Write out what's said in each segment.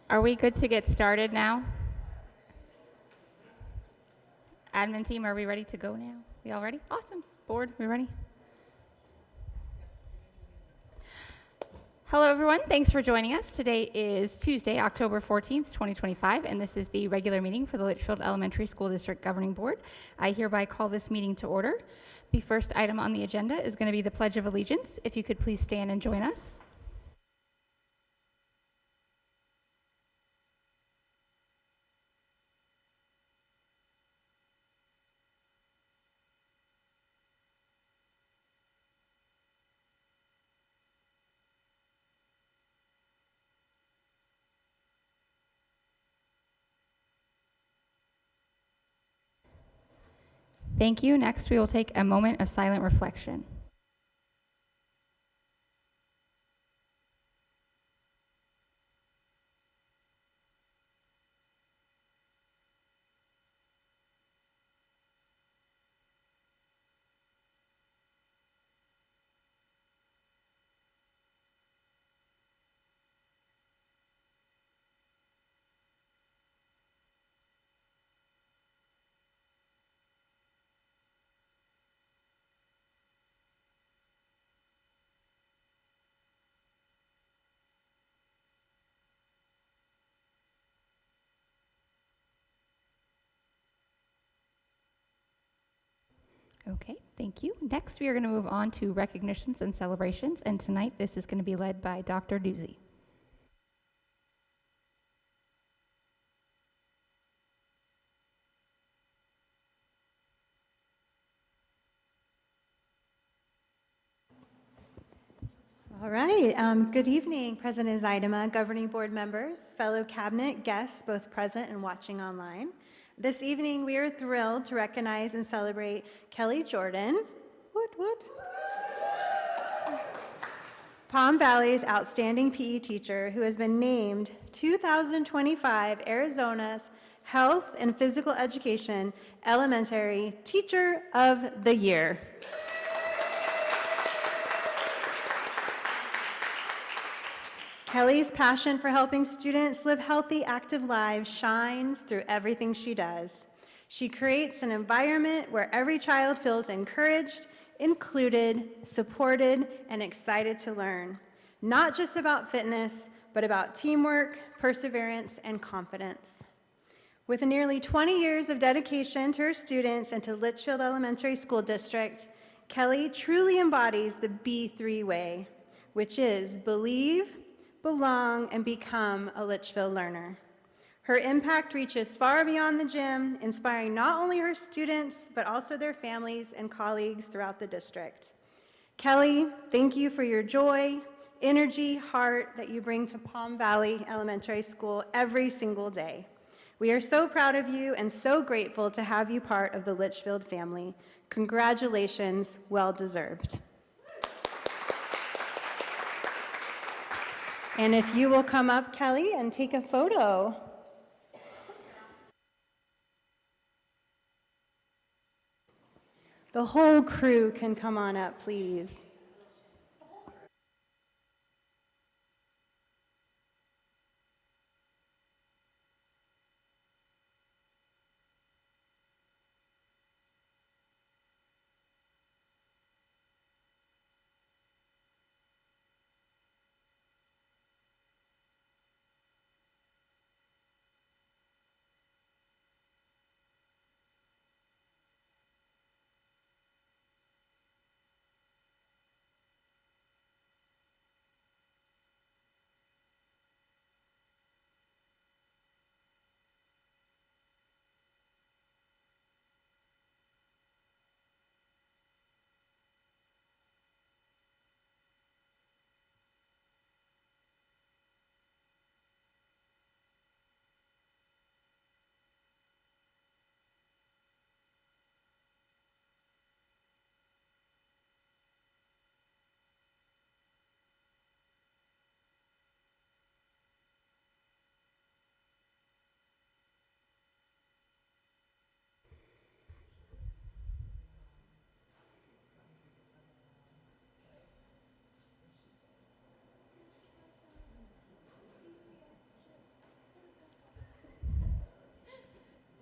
Are we good to get started now? Admin team, are we ready to go now? We all ready? Awesome. Board, we ready? Hello, everyone. Thanks for joining us. Today is Tuesday, October 14th, 2025, and this is the regular meeting for the Litchfield Elementary School District Governing Board. I hereby call this meeting to order. The first item on the agenda is going to be the Pledge of Allegiance. If you could please stand and join us. Thank you. Next, we will take a moment of silent reflection. Okay, thank you. Next, we are going to move on to recognitions and celebrations, and tonight this is going to be led by Dr. Doozy. All right. Good evening, President Zaidama, Governing Board members, fellow cabinet guests, both present and watching online. This evening, we are thrilled to recognize and celebrate Kelly Jordan, Palm Valley's outstanding PE teacher, who has been named 2025 Arizona's Health and Physical Education Elementary Teacher of the Year. Kelly's passion for helping students live healthy, active lives shines through everything she does. She creates an environment where every child feels encouraged, included, supported, and excited to learn. Not just about fitness, but about teamwork, perseverance, and confidence. With nearly 20 years of dedication to her students and to Litchfield Elementary School District, Kelly truly embodies the B3 way, which is believe, belong, and become a Litchfield learner. Her impact reaches far beyond the gym, inspiring not only her students, but also their families and colleagues throughout the district. Kelly, thank you for your joy, energy, heart that you bring to Palm Valley Elementary School every single day. We are so proud of you and so grateful to have you part of the Litchfield family. Congratulations, well deserved. And if you will come up, Kelly, and take a photo. The whole crew can come on up, please.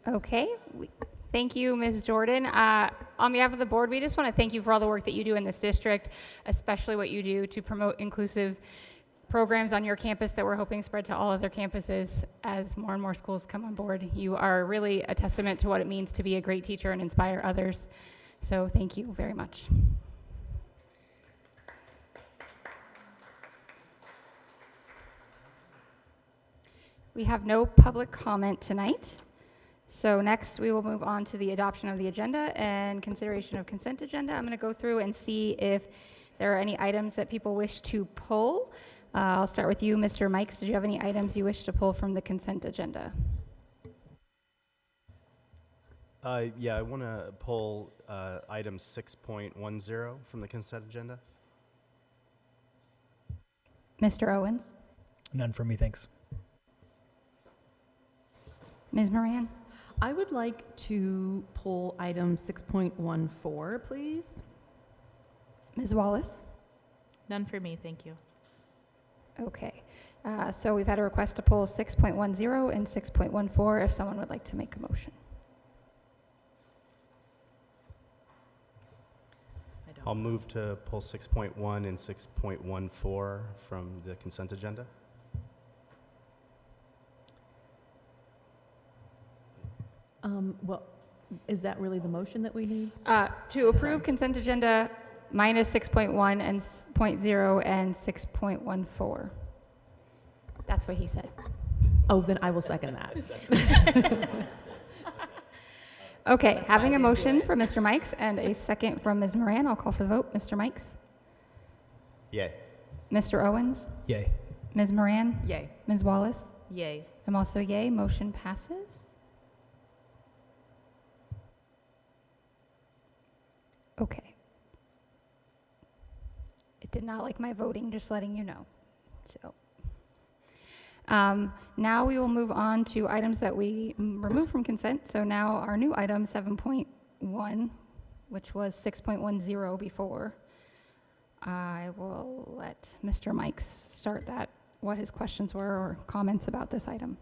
Okay. Thank you, Ms. Jordan. On behalf of the board, we just want to thank you for all the work that you do in this district, especially what you do to promote inclusive programs on your campus that we're hoping spread to all other campuses as more and more schools come on board. You are really a testament to what it means to be a great teacher and inspire others. So thank you very much. We have no public comment tonight. So next, we will move on to the adoption of the agenda and consideration of consent agenda. I'm going to go through and see if there are any items that people wish to pull. I'll start with you, Mr. Mikes. Did you have any items you wish to pull from the consent agenda? Yeah, I want to pull item 6.10 from the consent agenda. Mr. Owens? None for me, thanks. Ms. Moran? I would like to pull item 6.14, please. Ms. Wallace? None for me, thank you. Okay. So we've had a request to pull 6.10 and 6.14 if someone would like to make a motion. I don't. I'll move to pull 6.1 and 6.14 from the consent agenda. Well, is that really the motion that we need? To approve consent agenda minus 6.1 and 0.0 and 6.14. That's what he said. Oh, then I will second that. Okay, having a motion from Mr. Mikes and a second from Ms. Moran, I'll call for the vote. Mr. Mikes? Yay. Mr. Owens? Yay. Ms. Moran? Yay. Ms. Wallace? Yay. I'm also yay. Motion passes. Okay. It did not like my voting, just letting you know. So now we will move on to items that we removed from consent. So now our new item 7.1, which was 6.10 before. I will let Mr. Mikes start that, what his questions were or comments about this item.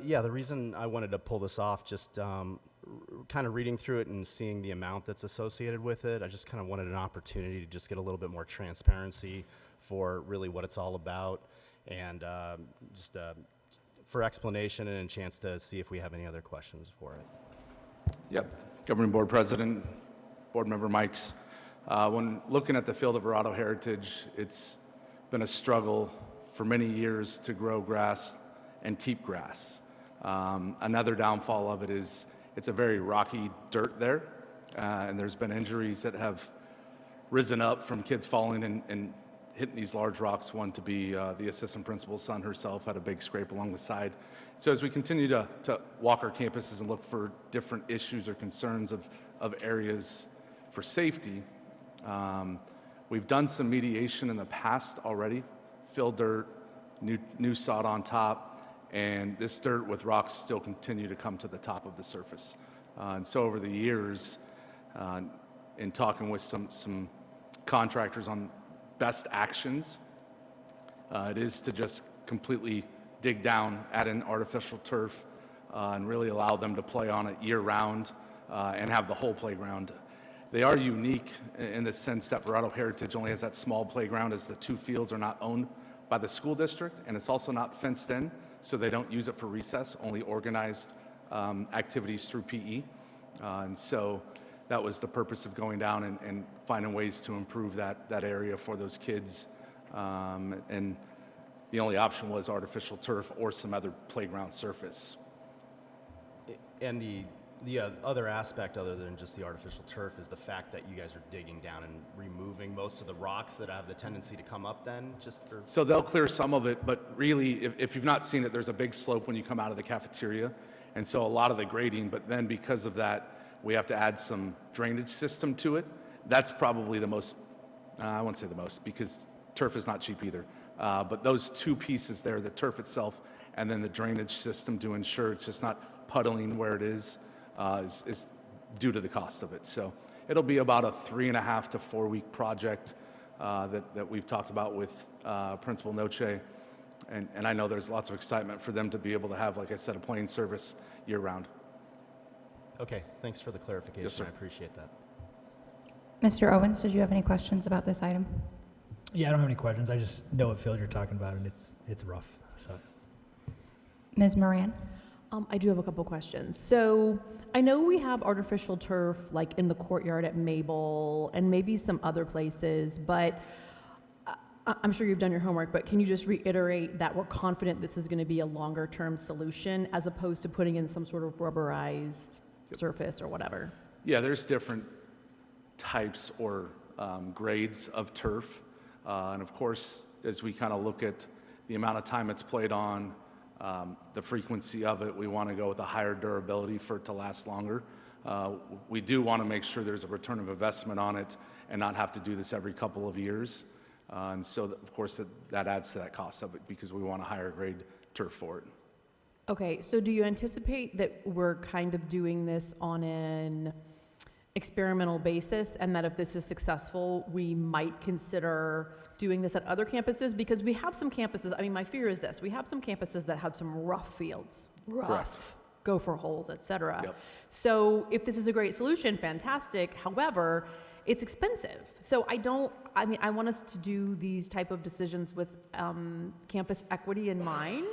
Yeah, the reason I wanted to pull this off, just kind of reading through it and seeing the amount that's associated with it, I just kind of wanted an opportunity to just get a little bit more transparency for really what it's all about, and just for explanation and a chance to see if we have any other questions for it. Yep. Governing Board President, Board Member Mikes. When looking at the field of Verado heritage, it's been a struggle for many years to grow grass and keep grass. Another downfall of it is it's a very rocky dirt there, and there's been injuries that have risen up from kids falling and hitting these large rocks. One to be the assistant principal's son herself had a big scrape along the side. So as we continue to walk our campuses and look for different issues or concerns of areas for safety, we've done some mediation in the past already, fill dirt, new sod on top, and this dirt with rocks still continue to come to the top of the surface. And so over the years, in talking with some contractors on best actions, it is to just completely dig down, add in artificial turf, and really allow them to play on it year-round and have the whole playground. They are unique in the sense that Verado Heritage only has that small playground, as the two fields are not owned by the school district, and it's also not fenced in, so they don't use it for recess, only organized activities through PE. And so that was the purpose of going down and finding ways to improve that area for those kids. And the only option was artificial turf or some other playground surface. And the other aspect, other than just the artificial turf, is the fact that you guys are digging down and removing most of the rocks that have the tendency to come up then, just for... So they'll clear some of it, but really, if you've not seen it, there's a big slope when you come out of the cafeteria. And so a lot of the grading, but then because of that, we have to add some drainage system to it. That's probably the most, I won't say the most, because turf is not cheap either. But those two pieces there, the turf itself and then the drainage system to ensure it's just not puddling where it is due to the cost of it. So it'll be about a 3.5 to 4 week project that we've talked about with Principal Noche. And I know there's lots of excitement for them to be able to have, like I said, a playing service year-round. Okay, thanks for the clarification. Yes, sir. I appreciate that. Mr. Owens, did you have any questions about this item? Yeah, I don't have any questions. I just know what field you're talking about, and it's rough. So Ms. Moran? I do have a couple questions. So I know we have artificial turf like in the courtyard at Mabel and maybe some other places, but I'm sure you've done your homework, but can you just reiterate that we're confident this is going to be a longer term solution as opposed to putting in some sort of rubberized surface or whatever? Yeah, there's different types or grades of turf. And of course, as we kind of look at the amount of time it's played on, the frequency of it, we want to go with a higher durability for it to last longer. We do want to make sure there's a return of investment on it and not have to do this every couple of years. And so, of course, that adds to that cost of it because we want a higher grade turf for it. Okay, so do you anticipate that we're kind of doing this on an experimental basis and that if this is successful, we might consider doing this at other campuses? Because we have some campuses, I mean, my fear is this, we have some campuses that have some rough fields, Correct. gopher holes, et cetera. Yep. So if this is a great solution, fantastic. However, it's expensive. So I want us to do these type of decisions with campus equity in mind.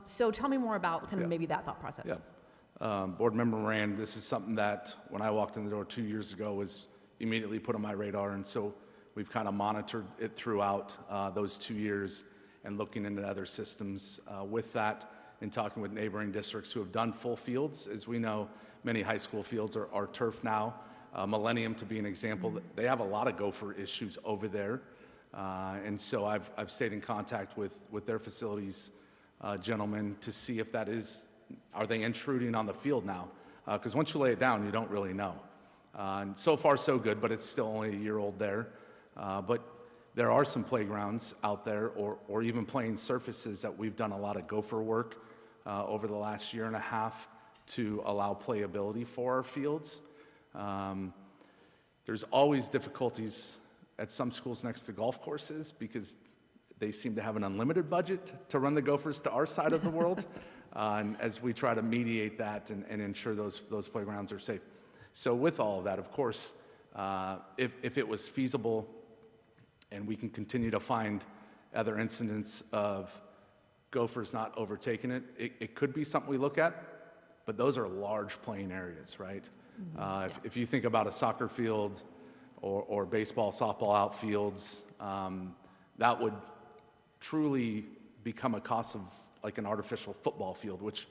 So tell me more about kind of maybe that thought process. Yeah. Board Member Rand, this is something that when I walked in the door 2 years ago was immediately put on my radar. And so we've kind of monitored it throughout those 2 years and looking into other systems with that and talking with neighboring districts who have done full fields. As we know, many high school fields are turf now. Millennium, to be an example, they have a lot of gopher issues over there. And so I've stayed in contact with their facilities gentlemen to see if that is, are they intruding on the field now? Because once you lay it down, you don't really know. And so far, so good, but it's still only a year old there. But there are some playgrounds out there or even playing surfaces that we've done a lot of gopher work over the last year and a half to allow playability for our fields. There's always difficulties at some schools next to golf courses because they seem to have an unlimited budget to run the Gophers to our side of the world. And as we try to mediate that and ensure those playgrounds are safe. So with all of that, of course, if it was feasible and we can continue to find other incidents of Gophers not overtaking it could be something we look at, but those are large playing areas, right? If you think about a soccer field or baseball, softball outfields, that would truly become a cost of like an artificial football field, which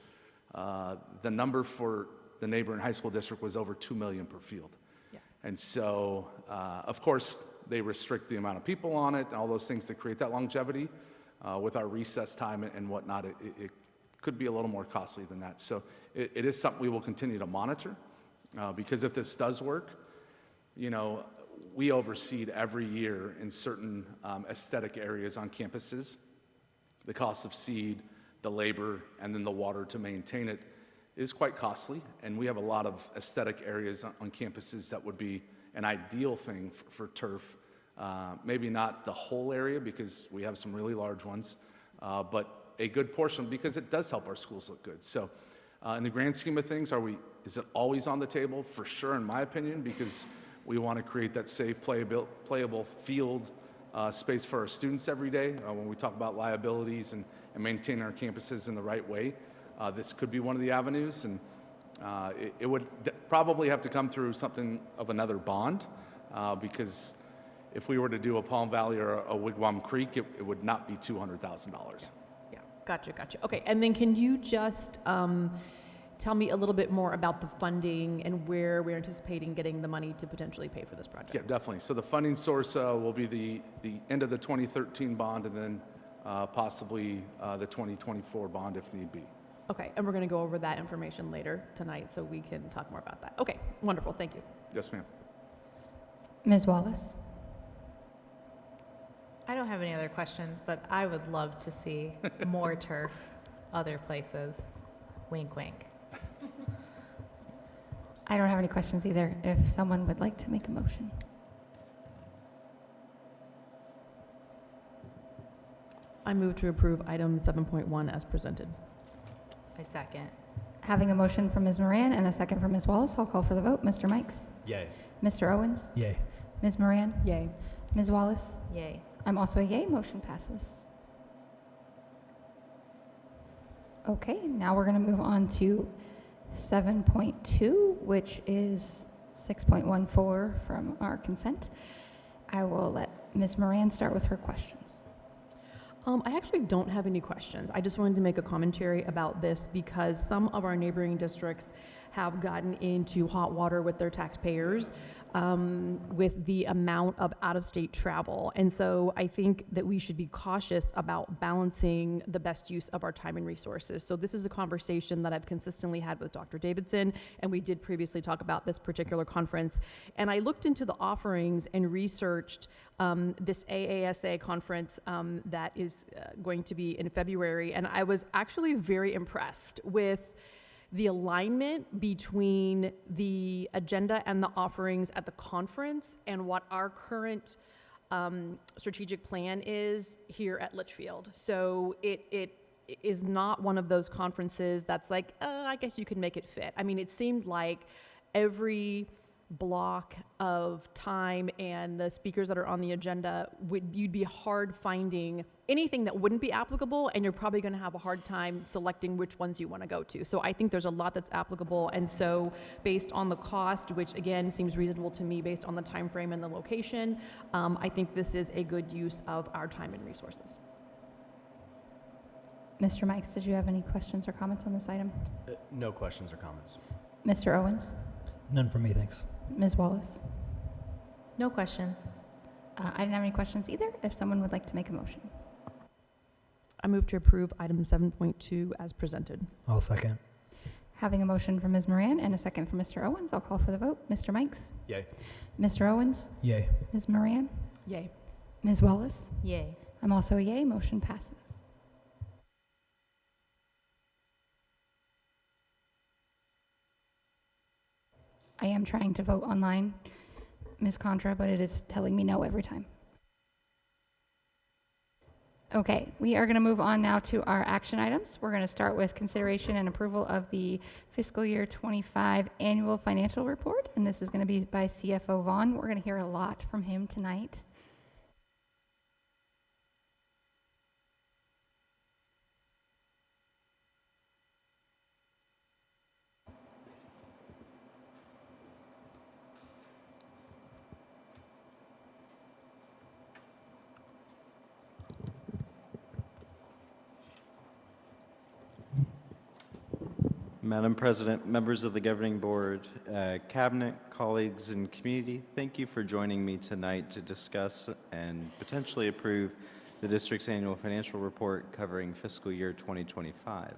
the number for the neighboring high school district was over $2 million per field. Yeah. And so, of course, they restrict the amount of people on it and all those things to create that longevity. With our recess time and whatnot, it could be a little more costly than that. So it is something we will continue to monitor because if this does work, you know, we overseed every year in certain aesthetic areas on campuses. The cost of seed, the labor, and then the water to maintain it is quite costly. And we have a lot of aesthetic areas on campuses that would be an ideal thing for turf. Maybe not the whole area because we have some really large ones, but a good portion because it does help our schools look good. So in the grand scheme of things, is it always on the table? For sure, in my opinion, because we want to create that safe, playable field space for our students every day. When we talk about liabilities and maintaining our campuses in the right way, this could be one of the avenues. And it would probably have to come through something of another bond because if we were to do a Palm Valley or a Wigwam Creek, it would not be $200,000. Yeah, gotcha. Okay, and then can you just tell me a little bit more about the funding and where we're anticipating getting the money to potentially pay for this project? Yeah, definitely. So the funding source will be the end of the 2013 bond and then possibly the 2024 bond if need be. Okay, and we're going to go over that information later tonight so we can talk more about that. Okay, wonderful. Thank you. Yes, ma'am. Ms. Wallace? I don't have any other questions, but I would love to see more turf other places. Wink, wink. I don't have any questions either. If someone would like to make a motion. I move to approve item 7.1 as presented. I second. Having a motion from Ms. Moran and a second from Ms. Wallace, I'll call for the vote. Mr. Mikes? Yay. Mr. Owens? Yay. Ms. Moran? Yay. Ms. Wallace? Yay. I'm also a yay. Motion passes. Okay, now we're going to move on to 7.2, which is 6.14 from our consent. I will let Ms. Moran start with her questions. I actually don't have any questions. I just wanted to make a commentary about this because some of our neighboring districts have gotten into hot water with their taxpayers with the amount of out-of-state travel. And so I think that we should be cautious about balancing the best use of our time and resources. So this is a conversation that I've consistently had with Dr. Davidson, and we did previously talk about this particular conference. And I looked into the offerings and researched this AASA conference that is going to be in February, and I was actually very impressed with the alignment between the agenda and the offerings at the conference and what our current strategic plan is here at Litchfield. So it is not one of those conferences that's like, I guess you could make it fit. I mean, it seemed like every block of time and the speakers that are on the agenda, you'd be hard finding anything that wouldn't be applicable, and you're probably going to have a hard time selecting which ones you want to go to. So I think there's a lot that's applicable, and so based on the cost, which again seems reasonable to me based on the time frame and the location, I think this is a good use of our time and resources. Mr. Mikes, did you have any questions or comments on this item? No questions or comments. Mr. Owens? None from me, thanks. Ms. Wallace? No questions. I didn't have any questions either. If someone would like to make a motion. I move to approve item 7.2 as presented. I'll second. Having a motion from Ms. Moran and a second from Mr. Owens, I'll call for the vote. Mr. Mikes? Yay. Mr. Owens? Yay. Ms. Moran? Yay. Ms. Wallace? Yay. I'm also a yay. Motion passes. I am trying to vote online, Ms. Contra, but it is telling me no every time. Okay, we are going to move on now to our action items. We're going to start with consideration and approval of the fiscal year 25 annual financial report, and this is going to be by CFO Vaughn. We're going to hear a lot from him tonight. Madam President, members of the Governing Board, Cabinet, colleagues, and community, thank you for joining me tonight to discuss and potentially approve the district's annual financial report covering fiscal year 2025.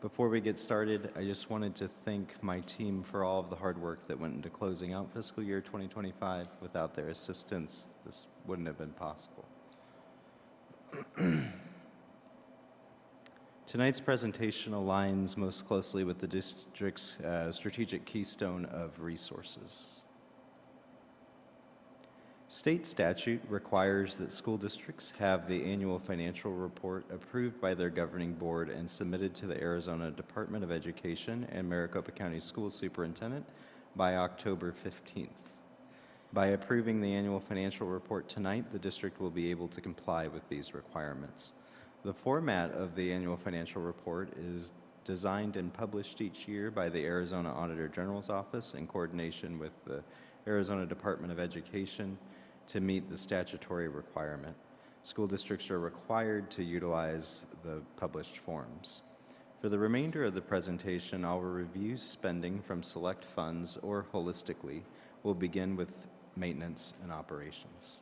Before we get started, I just wanted to thank my team for all of the hard work that went into closing out fiscal year 2025. Without their assistance, this wouldn't have been possible. Tonight's presentation aligns most closely with the district's strategic keystone of resources. State statute requires that school districts have the annual financial report approved by their governing board and submitted to the Arizona Department of Education and Maricopa County School Superintendent by October 15th. By approving the annual financial report tonight, the district will be able to comply with these requirements. The format of the annual financial report is designed and published each year by the Arizona Auditor General's Office in coordination with the Arizona Department of Education to meet the statutory requirement. School districts are required to utilize the published forms. For the remainder of the presentation, I'll review spending from select funds or holistically. We'll begin with maintenance and operations.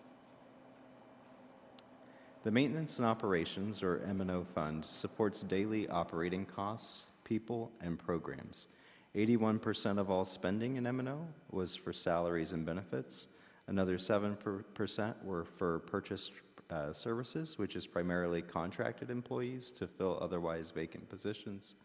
The Maintenance and Operations, or M&O Fund, supports daily operating costs, people, and programs. 81% of all spending in M&O was for salaries and benefits. Another 7% were for purchased services, which is primarily contracted employees to fill otherwise vacant positions.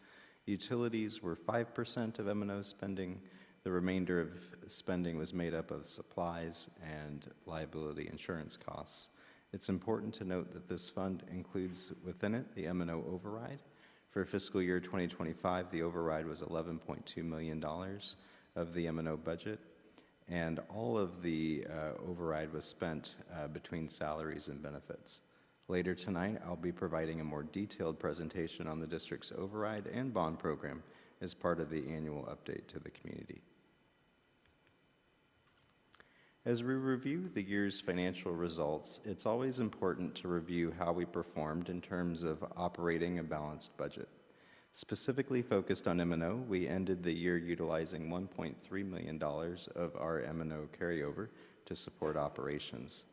Utilities were 5% of M&O spending. The remainder of spending was made up of supplies and liability insurance costs. It's important to note that this fund includes within it the M&O override. For fiscal year 2025, the override was $11.2 million of the M&O budget, and all of the override was spent between salaries and benefits. Later tonight, I'll be providing a more detailed presentation on the district's override and bond program as part of the annual update to the community. As we review the year's financial results, it's always important to review how we performed in terms of operating a balanced budget. Specifically focused on M&O, we ended the year utilizing $1.3 million of our M&O carryover to support operations.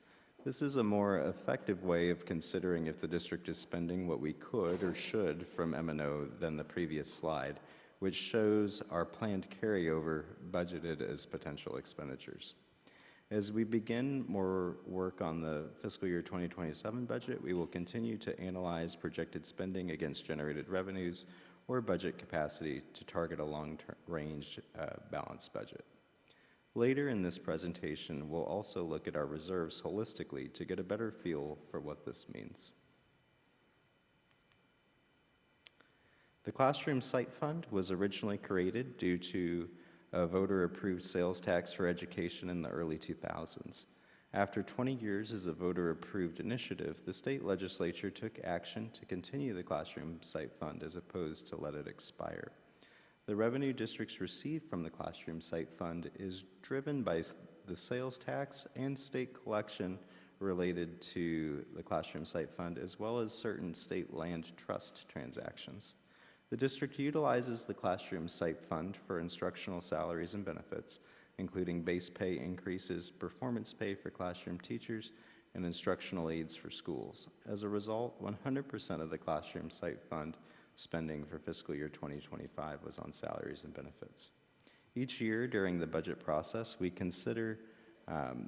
This is a more effective way of considering if the district is spending what we could or should from M&O than the previous slide, which shows our planned carryover budgeted as potential expenditures. As we begin more work on the fiscal year 2027 budget, we will continue to analyze projected spending against generated revenues or budget capacity to target a long-range balanced budget. Later in this presentation, we'll also look at our reserves holistically to get a better feel for what this means. The Classroom Site Fund was originally created due to a voter-approved sales tax for education in the early 2000s. After 20 years as a voter-approved initiative, the state legislature took action to continue the Classroom Site Fund as opposed to let it expire. The revenue districts receive from the Classroom Site Fund is driven by the sales tax and state collection related to the Classroom Site Fund, as well as certain state land trust transactions. The district utilizes the Classroom Site Fund for instructional salaries and benefits, including base pay increases, performance pay for classroom teachers, and instructional aids for schools. As a result, 100% of the Classroom Site Fund spending for fiscal year 2025 was on salaries and benefits. Each year during the budget process, we consider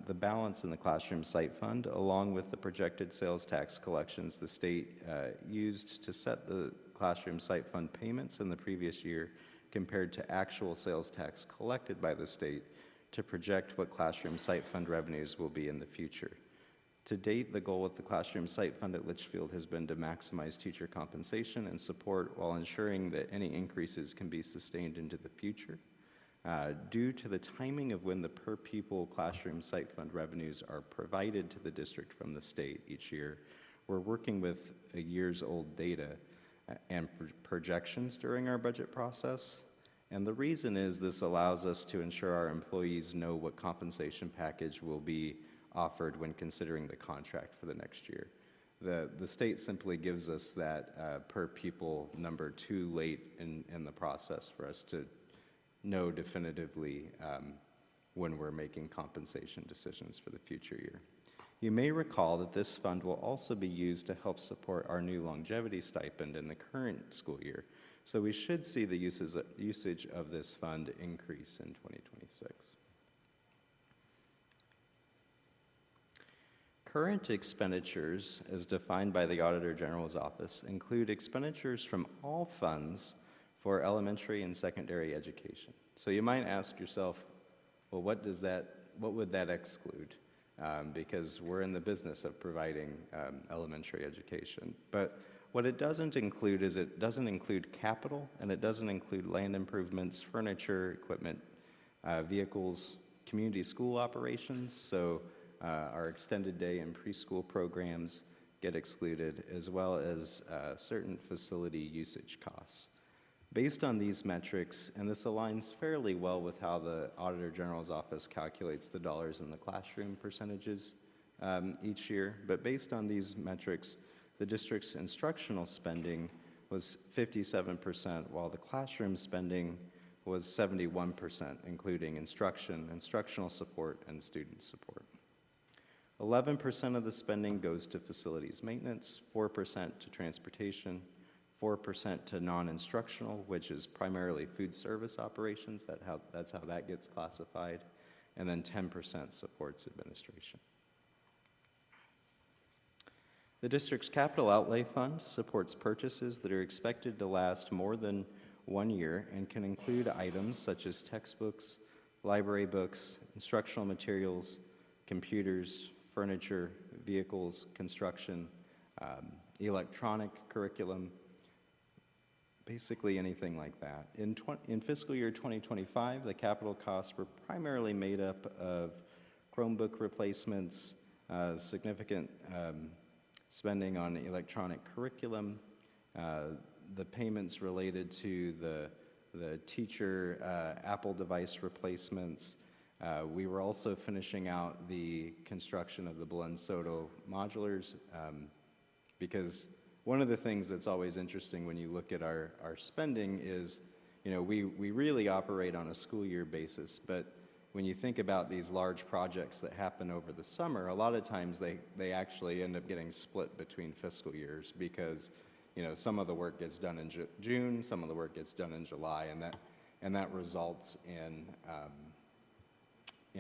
the balance in the Classroom Site Fund along with the projected sales tax collections the state used to set the Classroom Site Fund payments in the previous year compared to actual sales tax collected by the state to project what Classroom Site Fund revenues will be in the future. To date, the goal with the Classroom Site Fund at Litchfield has been to maximize teacher compensation and support while ensuring that any increases can be sustained into the future. Due to the timing of when the per pupil Classroom Site Fund revenues are provided to the district from the state each year, we're working with a year's old data and projections during our budget process. And the reason is this allows us to ensure our employees know what compensation package will be offered when considering the contract for the next year. The state simply gives us that per pupil number too late in the process for us to know definitively when we're making compensation decisions for the future year. You may recall that this fund will also be used to help support our new longevity stipend in the current school year. So we should see the usage of this fund increase in 2026. Current expenditures, as defined by the Auditor General's Office, include expenditures from all funds for elementary and secondary education. So you might ask yourself, well, what would that exclude? Because we're in the business of providing elementary education. But what it doesn't include is it doesn't include capital, and it doesn't include land improvements, furniture, equipment, vehicles, community school operations. So our extended day and preschool programs get excluded, as well as certain facility usage costs. Based on these metrics, and this aligns fairly well with how the Auditor General's Office calculates the dollars in the classroom percentages each year, but based on these metrics, the district's instructional spending was 57%, while the classroom spending was 71%, including instruction, instructional support, and student support. 11% of the spending goes to facilities maintenance, 4% to transportation, 4% to non-instructional, which is primarily food service operations, that's how that gets classified, and then 10% supports administration. The district's capital outlay fund supports purchases that are expected to last more than 1 year and can include items such as textbooks, library books, instructional materials, computers, furniture, vehicles, construction, electronic curriculum, basically anything like that. In fiscal year 2025, the capital costs were primarily made up of Chromebook replacements, significant spending on electronic curriculum, the payments related to the teacher Apple device replacements. We were also finishing out the construction of the Belen-Soto modulars because one of the things that's always interesting when you look at our spending is, you know, we really operate on a school year basis, but when you think about these large projects that happen over the summer, a lot of times they actually end up getting split between fiscal years because, you know, some of the work gets done in June, some of the work gets done in July, and that results in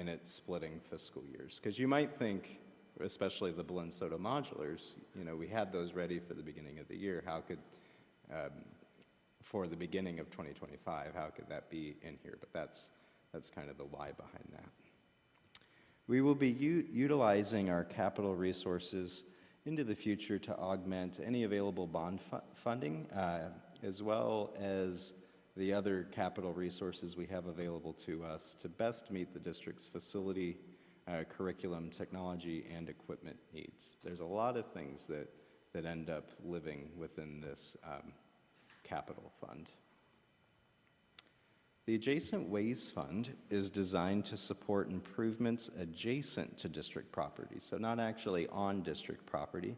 it splitting fiscal years. Because you might think, especially the Belen-Soto modulars, you know, we had those ready for the beginning of the year. How could, for the beginning of 2025, how could that be in here? But that's kind of the why behind that. We will be utilizing our capital resources into the future to augment any available bond funding, as well as the other capital resources we have available to us to best meet the district's facility, curriculum, technology, and equipment needs. There's a lot of things that end up living within this capital fund. The Adjacent Ways Fund is designed to support improvements adjacent to district property, so not actually on district property,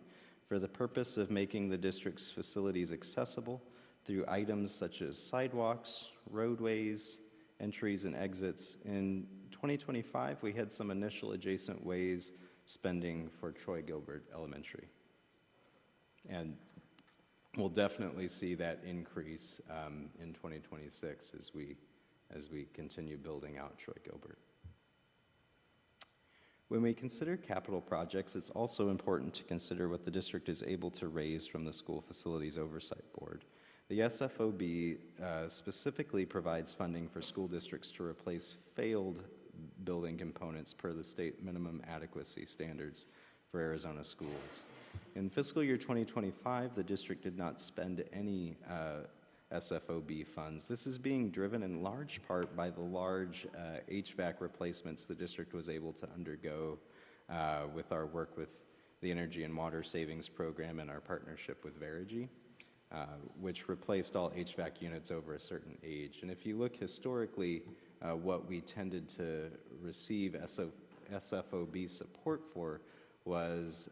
for the purpose of making the district's facilities accessible through items such as sidewalks, roadways, entries and exits. In 2025, we had some initial adjacent ways spending for Troy Gilbert Elementary. And we'll definitely see that increase in 2026 as we continue building out Troy Gilbert. When we consider capital projects, it's also important to consider what the district is able to raise from the School Facilities Oversight Board. The SFOB specifically provides funding for school districts to replace failed building components per the state minimum adequacy standards for Arizona schools. In fiscal year 2025, the district did not spend any SFOB funds. This is being driven in large part by the large HVAC replacements the district was able to undergo with our work with the Energy and Water Savings Program and our partnership with Verigy, which replaced all HVAC units over a certain age. And if you look historically, what we tended to receive SFOB support for was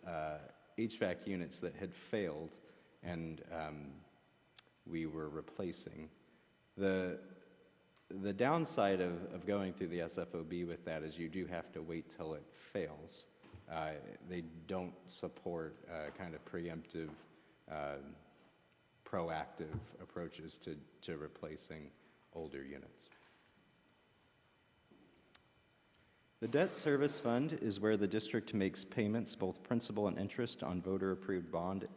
HVAC units that had failed and we were replacing. The downside of going through the SFOB with that is you do have to wait till it fails. They don't support kind of preemptive, proactive approaches to replacing older units. The Debt Service Fund is where the district makes payments, both principal and interest, on voter-approved bond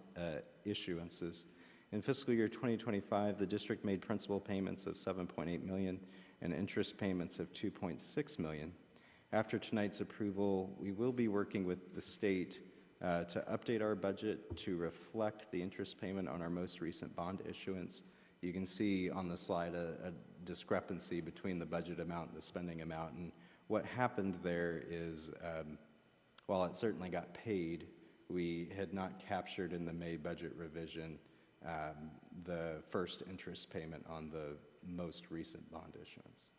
issuances. In fiscal year 2025, the district made principal payments of $7.8 million and interest payments of $2.6 million. After tonight's approval, we will be working with the state to update our budget to reflect the interest payment on our most recent bond issuance. You can see on the slide a discrepancy between the budget amount and the spending amount. And what happened there is, while it certainly got paid, we had not captured in the May budget revision the first interest payment on the most recent bond issuance.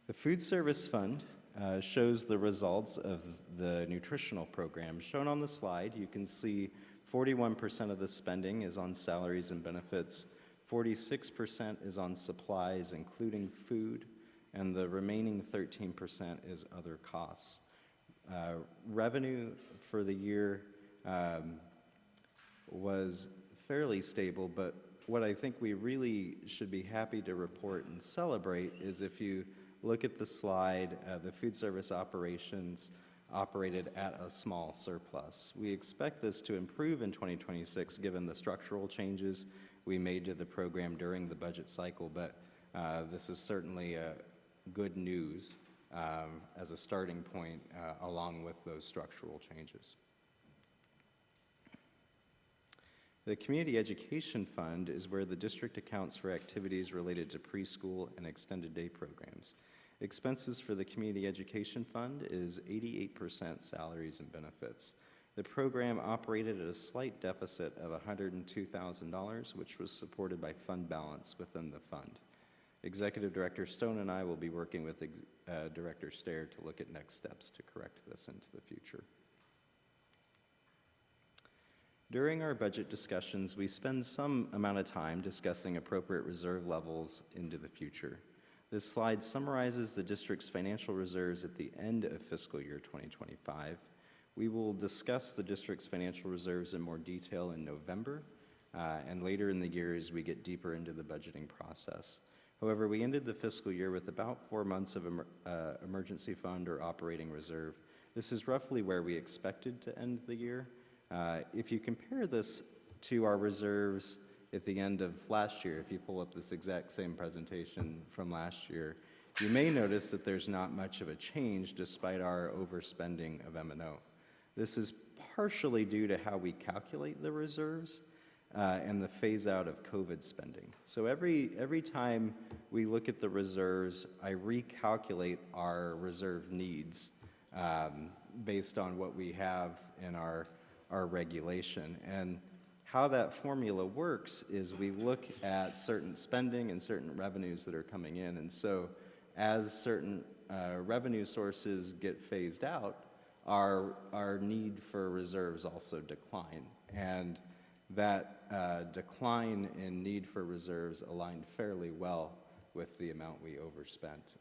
The Food Service Fund shows the results of the nutritional program. Shown on the slide, you can see 41% of the spending is on salaries and benefits, 46% is on supplies, including food, and the remaining 13% is other costs. Revenue for the year was fairly stable, but what I think we really should be happy to report and celebrate is if you look at the slide, the food service operations operated at a small surplus. We expect this to improve in 2026 given the structural changes we made to the program during the budget cycle, but this is certainly good news as a starting point along with those structural changes. The Community Education Fund is where the district accounts for activities related to preschool and extended day programs. Expenses for the Community Education Fund is 88% salaries and benefits. The program operated at a slight deficit of $102,000, which was supported by fund balance within the fund. Executive Director Stone and I will be working with Director Stair to look at next steps to correct this into the future. During our budget discussions, we spend some amount of time discussing appropriate reserve levels into the future. This slide summarizes the district's financial reserves at the end of fiscal year 2025. We will discuss the district's financial reserves in more detail in November and later in the year as we get deeper into the budgeting process. However, we ended the fiscal year with about 4 months of emergency fund or operating reserve. This is roughly where we expected to end the year. If you compare this to our reserves at the end of last year, if you pull up this exact same presentation from last year, you may notice that there's not much of a change despite our overspending of M&O. This is partially due to how we calculate the reserves and the phase out of COVID spending. So every time we look at the reserves, I recalculate our reserve needs based on what we have in our regulation. And how that formula works is we look at certain spending and certain revenues that are coming in. And so as certain revenue sources get phased out, our need for reserves also decline. And that decline in need for reserves aligned fairly well with the amount we overspent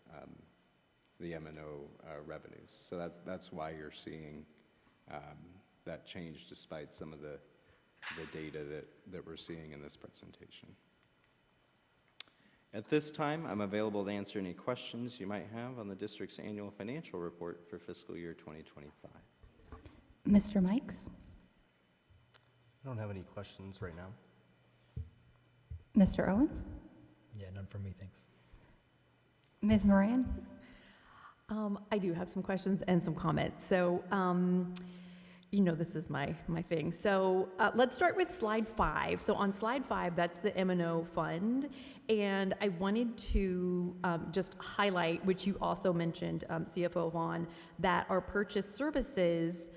the M&O revenues. So that's why you're seeing that change despite some of the data that we're seeing in this presentation. At this time, I'm available to answer any questions you might have on the district's annual financial report for fiscal year 2025. Mr. Mikes? I don't have any questions right now. Mr. Owens? Yeah, none from me, thanks. Ms. Moran? I do have some questions and some comments. So, you know, this is my thing. So let's start with slide 5. So on slide 5, that's the M&O fund. And I wanted to just highlight, which you also mentioned, CFO Vaughn, that our purchase services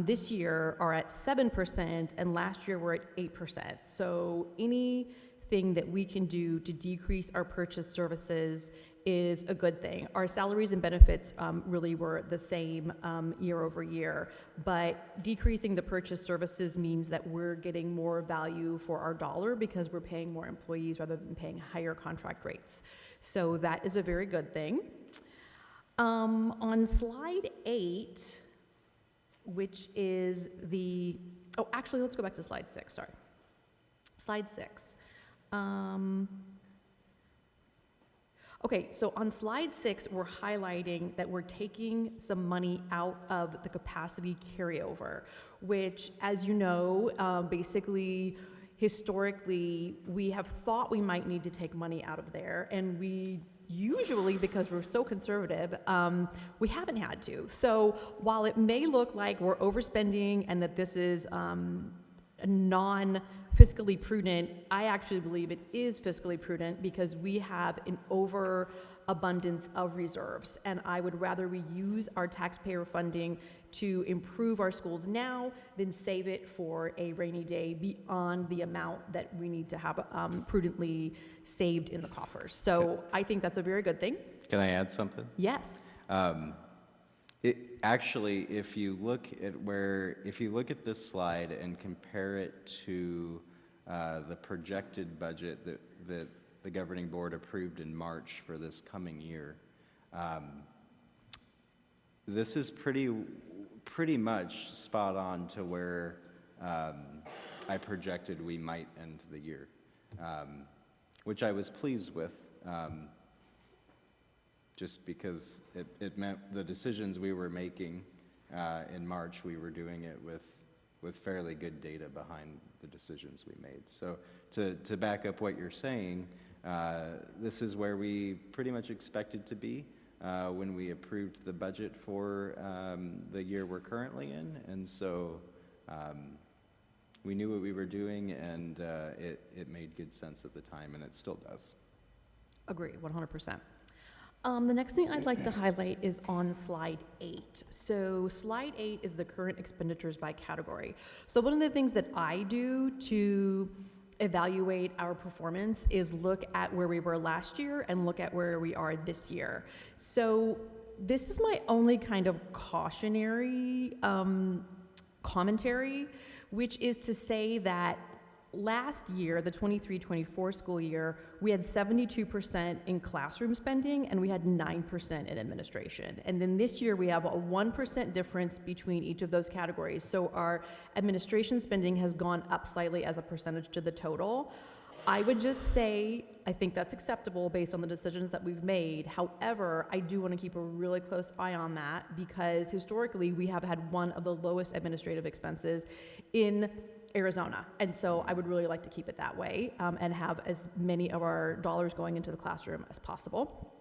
this year are at 7% and last year were at 8%. So anything that we can do to decrease our purchase services is a good thing. Our salaries and benefits really were the same year over year, but decreasing the purchase services means that we're getting more value for our dollar because we're paying more employees rather than paying higher contract rates. So that is a very good thing. On slide 8, which is actually, let's go back to slide 6, sorry. Slide 6. Okay, so on slide 6, we're highlighting that we're taking some money out of the capacity carryover, which, as you know, basically, historically, we have thought we might need to take money out of there, and we usually, because we're so conservative, we haven't had to. So while it may look like we're overspending and that this is non-fiscally prudent, I actually believe it is fiscally prudent because we have an overabundance of reserves, and I would rather we use our taxpayer funding to improve our schools now than save it for a rainy day beyond the amount that we need to have prudently saved in the coffers. So I think that's a very good thing. Can I add something? Yes. Actually, if you look at this slide and compare it to the projected budget that the governing board approved in March for this coming year, this is pretty much spot on to where I projected we might end the year, which I was pleased with. Just because it meant the decisions we were making in March, we were doing it with fairly good data behind the decisions we made. So to back up what you're saying, this is where we pretty much expected to be. when we approved the budget for the year we're currently in. And so we knew what we were doing, and it made good sense at the time, and it still does. Agree, 100%. The next thing I'd like to highlight is on slide 8. So slide 8 is the current expenditures by category. So one of the things that I do to evaluate our performance is look at where we were last year and look at where we are this year. So this is my only kind of cautionary commentary, which is to say that last year, the 23-24 school year, we had 72% in classroom spending and we had 9% in administration. And then this year we have a 1% difference between each of those categories. So our administration spending has gone up slightly as a percentage to the total. I would just say, I think that's acceptable based on the decisions that we've made. However, I do want to keep a really close eye on that because historically we have had one of the lowest administrative expenses in Arizona. And so I would really like to keep it that way and have as many of our dollars going into the classroom as possible.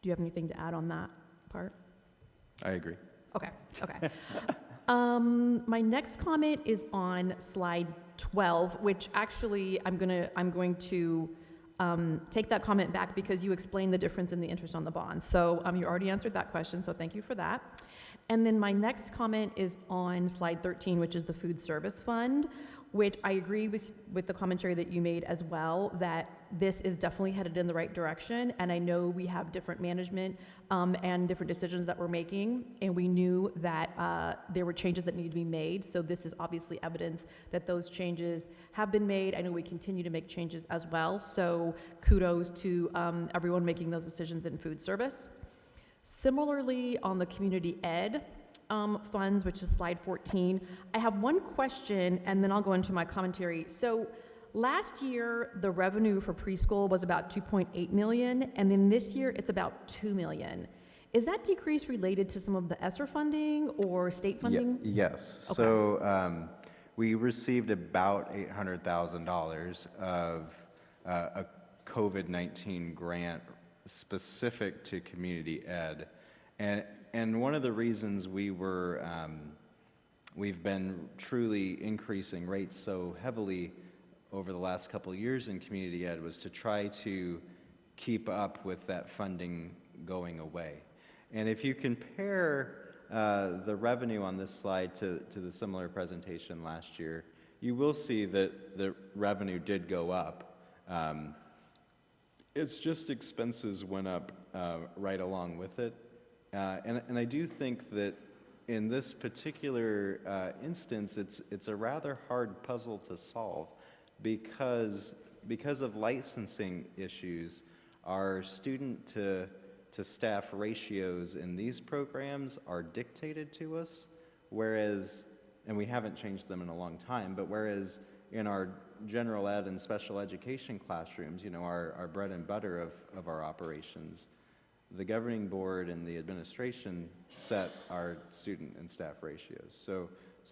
Do you have anything to add on that part? I agree. Okay. My next comment is on slide 12, which actually I'm going to take that comment back because you explained the difference in the interest on the bond. So you already answered that question, so thank you for that. And then my next comment is on slide 13, which is the food service fund, which I agree with the commentary that you made as well, that this is definitely headed in the right direction. And I know we have different management and different decisions that we're making, and we knew that there were changes that needed to be made. So this is obviously evidence that those changes have been made. I know we continue to make changes as well. So kudos to everyone making those decisions in food service. Similarly, on the community ed funds, which is slide 14, I have one question and then I'll go into my commentary. So last year, the revenue for preschool was about 2.8 million, and then this year it's about 2 million. Is that decrease related to some of the ESSER funding or state funding? Yes. Okay. So we received about $800,000 of a COVID-19 grant specific to community ed. And one of the reasons we've been truly increasing rates so heavily over the last couple of years in community ed was to try to keep up with that funding going away. And if you compare the revenue on this slide to the similar presentation last year, you will see that the revenue did go up. It's just expenses went up right along with it. And I do think that in this particular instance, it's a rather hard puzzle to solve because of licensing issues, our student to staff ratios in these programs are dictated to us, whereas, and we haven't changed them in a long time, but whereas in our general ed and special education classrooms, you know, our bread and butter of our operations, the governing board and the administration set our student and staff ratios. So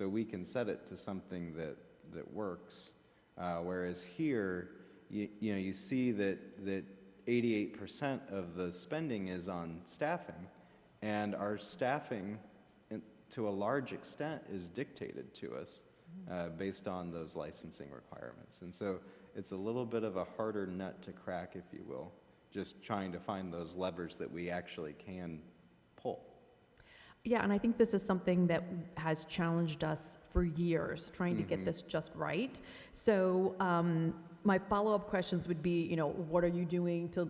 we can set it to something that works. Whereas here, you see that 88% of the spending is on staffing, and our staffing, to a large extent, is dictated to us based on those licensing requirements. And so it's a little bit of a harder nut to crack, if you will, just trying to find those levers that we actually can pull. Yeah, and I think this is something that has challenged us for years, trying to get this just right. So my follow-up questions would be, you know, what are you doing to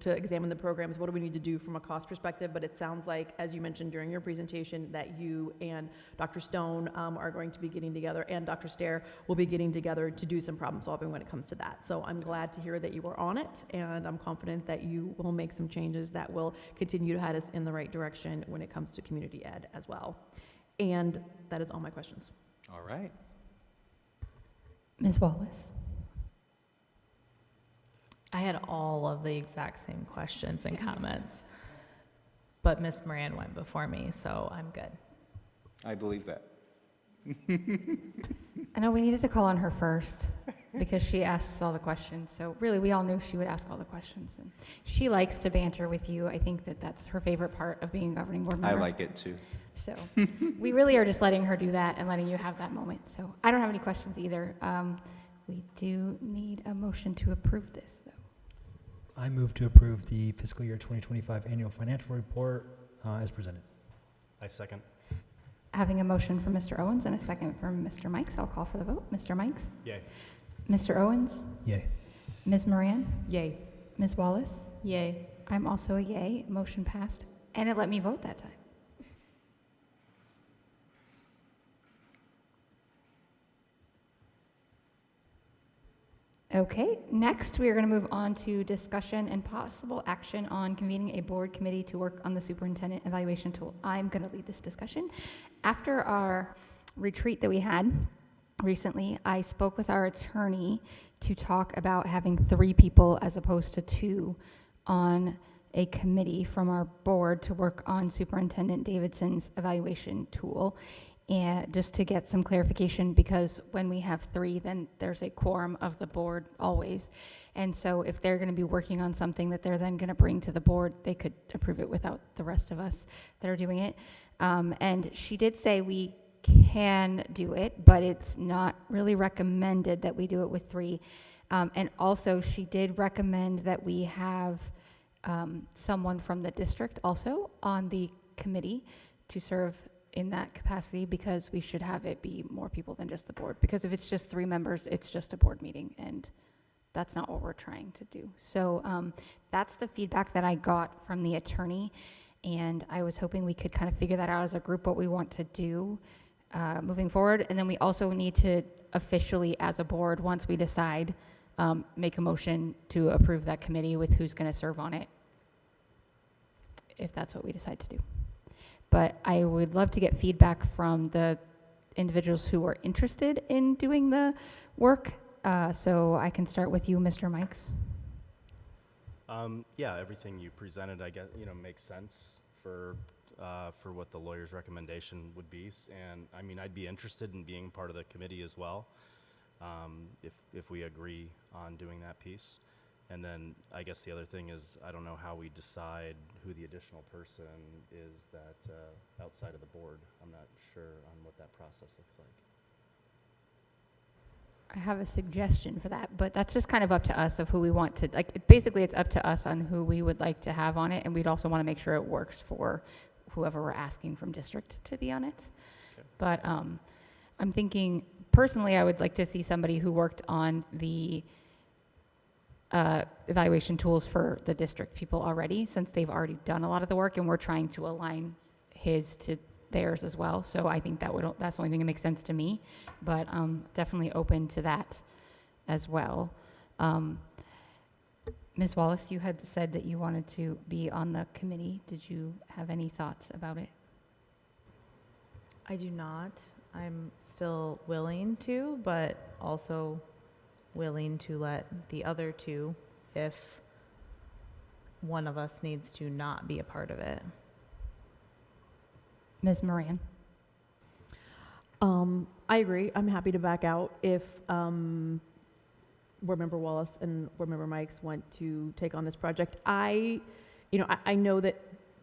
examine the programs? What do we need to do from a cost perspective? But it sounds like, as you mentioned during your presentation, that you and Dr. Stone are going to be getting together, and Dr. Stair will be getting together to do some problem solving when it comes to that. So I'm glad to hear that you were on it, and I'm confident that you will make some changes that will continue to head us in the right direction when it comes to community ed as well. And that is all my questions. All right. Ms. Wallace. I had all of the exact same questions and comments, but Ms. Moran went before me, so I'm good. I believe that. I know we needed to call on her first. because she asks all the questions. So really, we all knew she would ask all the questions. And she likes to banter with you. I think that that's her favorite part of being a governing board I member. like it too. So we really are just letting her do that and letting you have that moment. So I don't have any questions either. We do need a motion to approve this, though. I move to approve the fiscal year 2025 annual financial report as presented. I second. Having a motion from Mr. Owens and a second from Mr. Mikes, I'll call for the vote. Mr. Mikes? Yay. Mr. Owens? Yay. Ms. Moran? Yay. Ms. Wallace? Yay. I'm also a yay. Motion passed. And it let me vote that time. Okay, next we are going to move on to discussion and possible action on convening a board committee to work on the superintendent evaluation tool. I'm going to lead this discussion. After our retreat that we had recently, I spoke with our attorney to talk about having 3 people as opposed to 2 on a committee from our board to work on Superintendent Davidson's evaluation tool. And just to get some clarification, because when we have 3, then there's a quorum of the board always. And so if they're going to be working on something that they're then going to bring to the board, they could approve it without the rest of us that are doing it. And she did say we can do it, but it's not really recommended that we do it with 3. And also, she did recommend that we have someone from the district also on the committee to serve in that capacity, because we should have it be more people than just the board. Because if it's just 3 members, it's just a board meeting, and that's not what we're trying to do. So that's the feedback that I got from the attorney, and I was hoping we could kind of figure that out as a group, what we want to do moving forward. And then we also need to officially, as a board, once we decide, make a motion to approve that committee with who's going to serve on it, if that's what we decide to do. But I would love to get feedback from the individuals who are interested in doing the work. So I can start with you, Mr. Mikes. Yeah, everything you presented, I guess, makes sense for what the lawyer's recommendation would be. And I mean, I'd be interested in being part of the committee as well, if we agree on doing that piece. And then I guess the other thing is, I don't know how we decide who the additional person is that outside of the board. I'm not sure on what that process looks like. I have a suggestion for that, but that's just kind of up to us of who we want to, basically it's up to us on who we would like to have on it, and we'd also want to make sure it works for whoever we're asking from district to be on it. Okay. But I'm thinking, personally, I would like to see somebody who worked on the evaluation tools for the district people already, since they've already done a lot of the work, and we're trying to align his to theirs as well. So I think that's the only thing that makes sense to me, but definitely open to that as well. Ms. Wallace, you had said that you wanted to be on the committee. Did you have any thoughts about it? I do not. I'm still willing to, but also willing to let the other 2 if one of us needs to not be a part of it. Ms. Moran? I agree. I'm happy to back out if Board Member Wallace and Board Member Mikes want to take on this project. I know that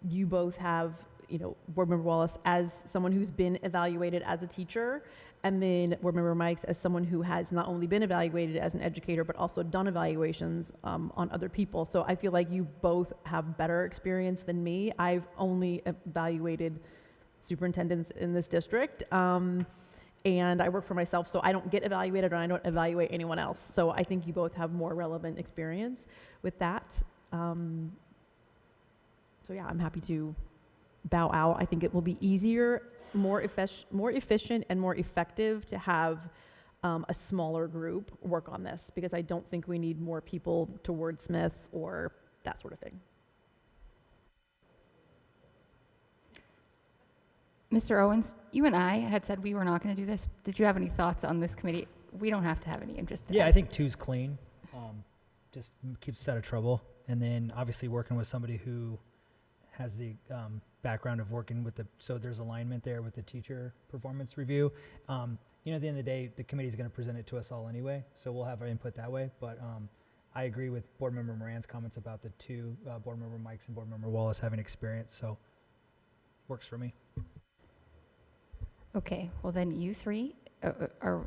you both have, Board Member Wallace as someone who's been evaluated as a teacher, and then Board Member Mikes as someone who has not only been evaluated as an educator, but also done evaluations on other people. So I feel like you both have better experience than me. I've only evaluated superintendents in this district, and I work for myself, so I don't get evaluated, or I don't evaluate anyone else. So I think you both have more relevant experience with that. So yeah, I'm happy to bow out. I think it will be easier, more efficient, and more effective to have a smaller group work on this, because I don't think we need more people to wordsmith or that sort of thing. Mr. Owens, you and I had said we were not going to do this. Did you have any thoughts on this committee? We don't have to have any interest in Yeah, it. I think 2's clean. Just keeps us out of trouble. And then obviously working with somebody who has the background of working with so there's alignment there with the teacher performance review. You know, at the end of the day, the committee's going to present it to us all anyway, so we'll have our input that way. But I agree with Board Member Moran's comments about the two, Board Member Mikes and Board Member Wallace having experience, so works for me. Okay, well then you three,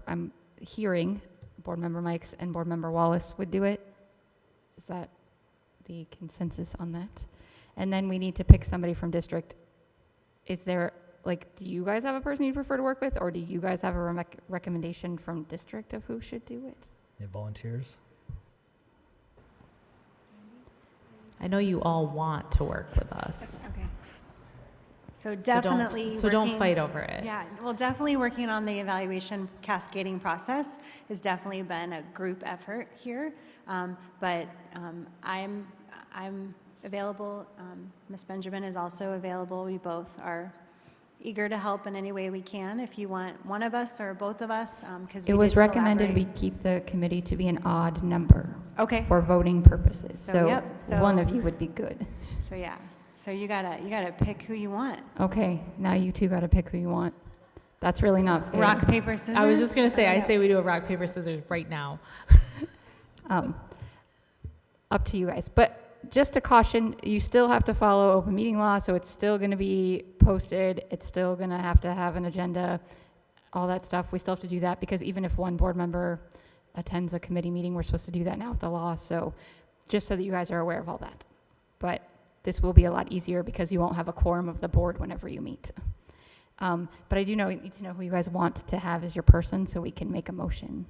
I'm hearing Board Member Mikes and Board Member Wallace would do it. Is that the consensus on that? And then we need to pick somebody from district. Is there, like, do you guys have a person you prefer to work with, or do you guys have a recommendation from district of who should do it? Yeah, volunteers. I know you all want to work with us. Okay. So So don't- definitely So don't working- fight over it. Yeah, well, definitely working on the evaluation cascading process has definitely been a group effort here. But I'm available. Ms. Benjamin is also available. We both are eager to help in any way we can. If you want one of us or both of us, because It was recommended we keep the committee to be an odd number Okay. for voting purposes. So, So yep, so- one of you would be good. So yeah, so you gotta pick who you want. Okay, now you two got to pick who you want. That's really not fair. Rock, paper, scissors. I was just gonna say, I Yeah. say we do a rock, paper, scissors right now. Up to you guys. But just a caution, you still have to follow open meeting law, so it's still going to be posted. It's still going to have an agenda, all that stuff. We still have to do that because even if one board member attends a committee meeting, we're supposed to do that now with the law. So just so that you guys are aware of all that. But this will be a lot easier because you won't have a quorum of the board whenever you meet. But I do need to know who you guys want to have as your person so we can make a motion.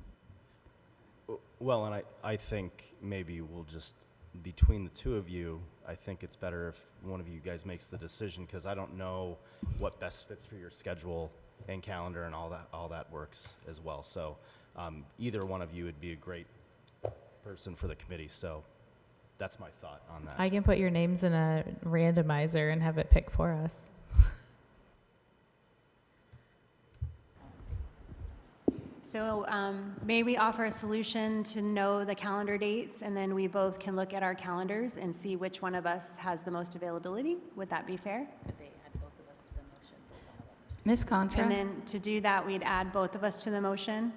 Well, and I think maybe we'll just, between the two of you, I think it's better if one of you guys makes the decision, because I don't know what best fits for your schedule and calendar and all that works as well. So either one of you would be a great person for the committee. So that's my thought on that. I can put your names in a randomizer and have it pick for us. So may we offer a solution to know the calendar dates, and then we both can look at our calendars and see which one of us has the most availability? Would that be fair? Ms. Contra? And then to do that, we'd add both of us to the motion?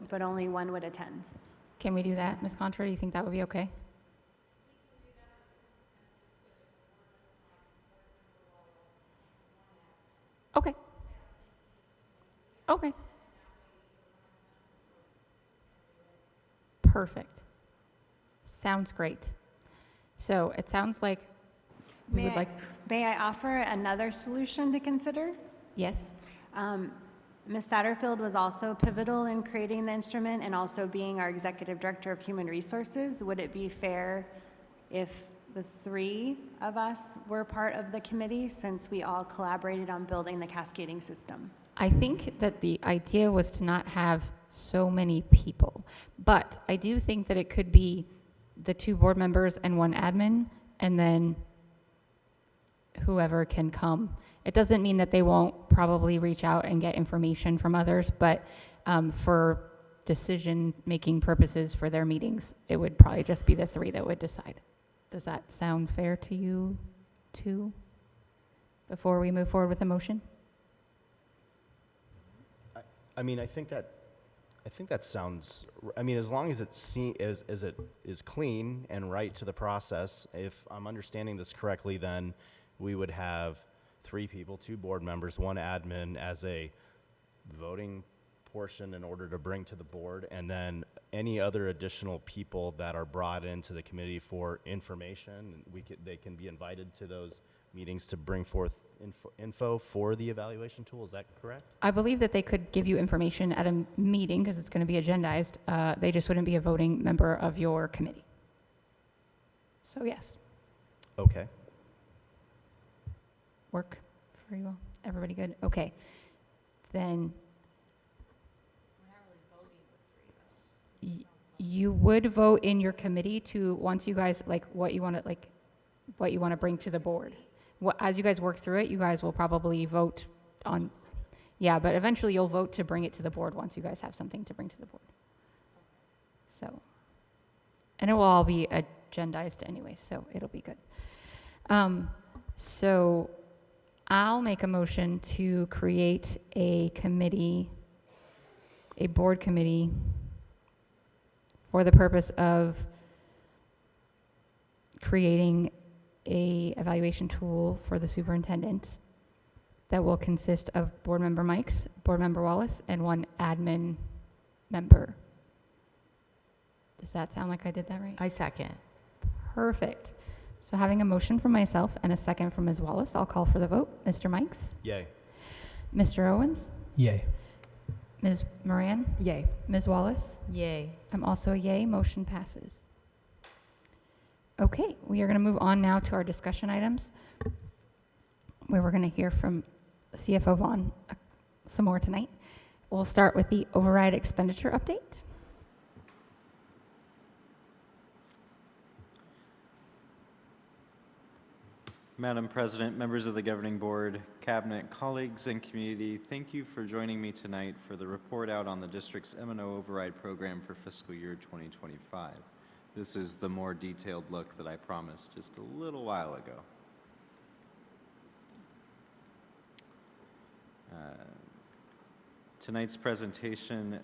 But only one would attend. Can we do that, Ms. Contra? Do you think that would be okay? Okay. Okay. Perfect. Sounds great. So it sounds like we would like, May I offer another solution to consider? yes? Ms. Satterfield was also pivotal in creating the instrument and also being our Executive Director of Human Resources. Would it be fair if the three of us were part of the committee, since we all collaborated on building the cascading system? I think that the idea was to not have so many people, but I do think that it could be the two board members and one admin, and then whoever can come. It doesn't mean that they won't probably reach out and get information from others, but for decision-making purposes for their meetings, it would probably just be the three that would decide. Does that sound fair to you two before we move forward with the motion? I mean, I think that sounds. I mean, as long as it's as it is clean and right to the process. If I'm understanding this correctly, then we would have 3 people, 2 board members, 1 admin as a voting portion in order to bring to the board, and then any other additional people that are brought into the committee for information. They can be invited to those meetings to bring forth info for the evaluation tool. Is that correct? I believe that they could give you information at a meeting because it's going to be agendized. They just wouldn't be a voting member of your committee. So yes, Okay. work for you all. Everybody good? Okay. Then you would vote in your committee to, once you guys what you want to bring to the board. As you guys work through it, you guys will probably vote on, yeah, but eventually you'll vote to bring it to the board once you guys have something to bring to the board. So, and it will all be agendized anyway, so it'll be good. So I'll make a motion to create a committee, a board committee, for the purpose of creating a evaluation tool for the superintendent that will consist of Board Member Mikes, Board Member Wallace, and one admin member. Does that sound like I did that right? I second. Perfect. So having a motion from myself and a second from Ms. Wallace, I'll call for the vote. Mr. Mikes? Yay. Mr. Owens? Yay. Ms. Moran? Yay. Ms. Wallace? Yay. I'm also a yay. Motion passes. Okay, we are going to move on now to our discussion items, where we're going to hear from CFO Vaughn some more tonight. We'll start with the override expenditure update. Madam President, members of the Governing Board, Cabinet, colleagues, and community, thank you for joining me tonight for the report out on the district's M&O override program for fiscal year 2025. This is the more detailed look that I promised just a little while ago. Tonight's presentation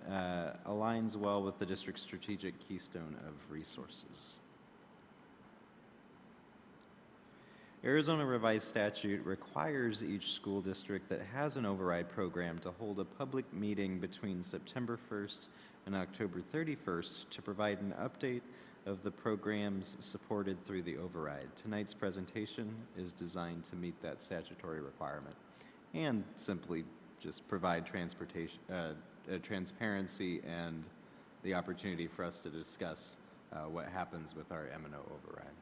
aligns well with the district's strategic keystone of resources. Arizona Revised Statute requires each school district that has an override program to hold a public meeting between September 1st and October 31st to provide an update of the programs supported through the override. Tonight's presentation is designed to meet that statutory requirement and simply just provide transparency and the opportunity for us to discuss what happens with our M&O override.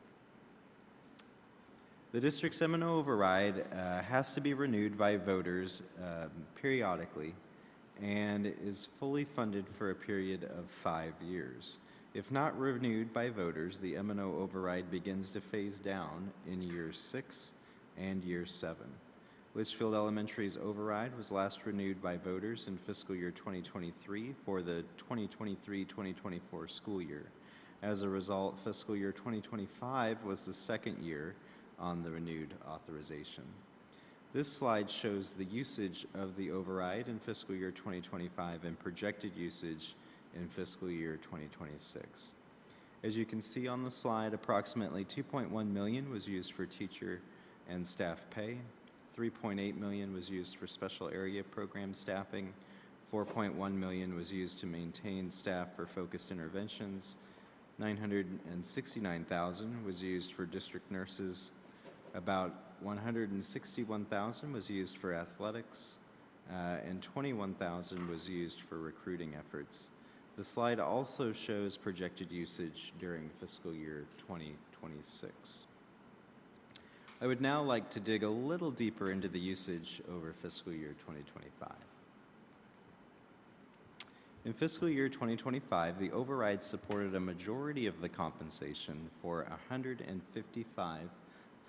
The district's M&O override has to be renewed by voters periodically and is fully funded for a period of 5 years. If not renewed by voters, the M&O override begins to phase down in year 6 and year 7. Litchfield Elementary's override was last renewed by voters in fiscal year 2023 for the 2023-2024 school year. As a result, fiscal year 2025 was the second year on the renewed authorization. This slide shows the usage of the override in fiscal year 2025 and projected usage in fiscal year 2026. As you can see on the slide, approximately $2.1 million was used for teacher and staff pay, $3.8 million was used for special area program staffing, $4.1 million was used to maintain staff for focused interventions, $969,000 was used for district nurses, about $161,000 was used for athletics, and $21,000 was used for recruiting efforts. The slide also shows projected usage during fiscal year 2026. I would now like to dig a little deeper into the usage over fiscal year 2025. In fiscal year 2025, the override supported a majority of the compensation for 155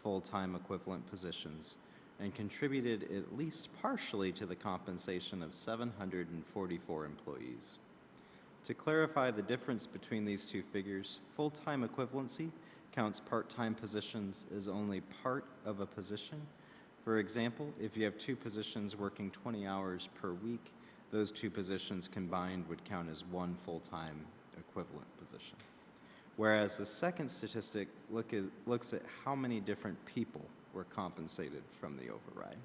full-time equivalent positions and contributed at least partially to the compensation of 744 employees. To clarify the difference between these two figures, full-time equivalency counts part-time positions as only part of a position. For example, if you have 2 positions working 20 hours per week, those 2 positions combined would count as 1 full-time equivalent position. Whereas the second statistic looks at how many different people were compensated from the override.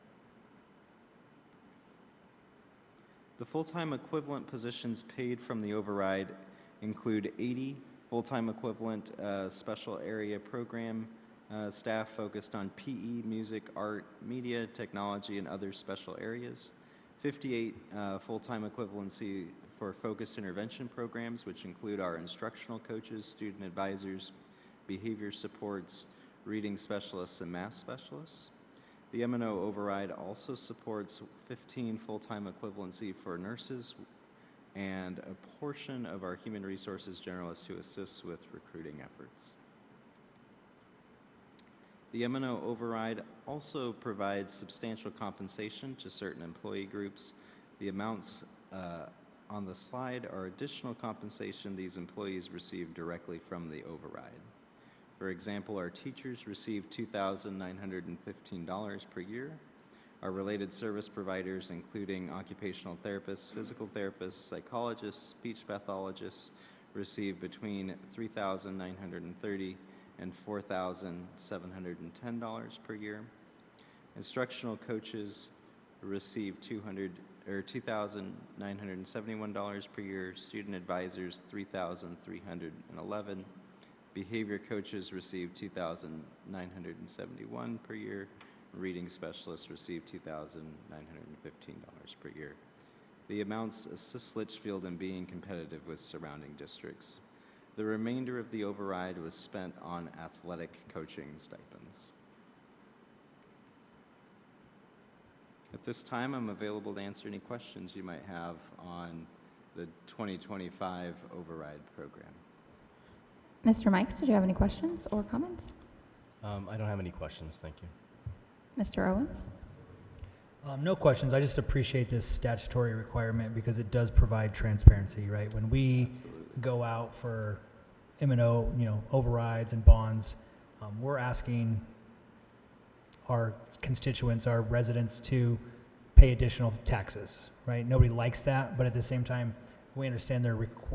The full-time equivalent positions paid from the override include 80 full-time equivalent special area program staff focused on PE, music, art, media, technology, and other special areas, 58 full-time equivalency for focused intervention programs, which include our instructional coaches, student advisors, behavior supports, reading specialists, and math specialists. The M&O override also supports 15 full-time equivalency for nurses and a portion of our human resources generalists who assist with recruiting efforts. The M&O override also provides substantial compensation to certain employee groups. The amounts on the slide are additional compensation these employees receive directly from the override. For example, our teachers receive $2,915 per year. Our related service providers, including occupational therapists, physical therapists, psychologists, speech pathologists, receive between $3,930 and $4,710 per year. Instructional coaches receive $2,971 per year. Student advisors, $3,311. Behavior coaches receive $2,971 per year. Reading specialists receive $2,915 per year. The amounts assist Litchfield in being competitive with surrounding districts. The remainder of the override was spent on athletic coaching stipends. At this time, I'm available to answer any questions you might have on the 2025 override program. Mr. Mikes, did you have any questions or comments? I don't have any questions, thank you. Mr. Owens? No questions. I just appreciate this statutory requirement because it does provide transparency, right? When we go out for M&O, overrides and bonds, we're asking our constituents, our residents, to pay additional taxes, right? Nobody likes that, but at the same time, we understand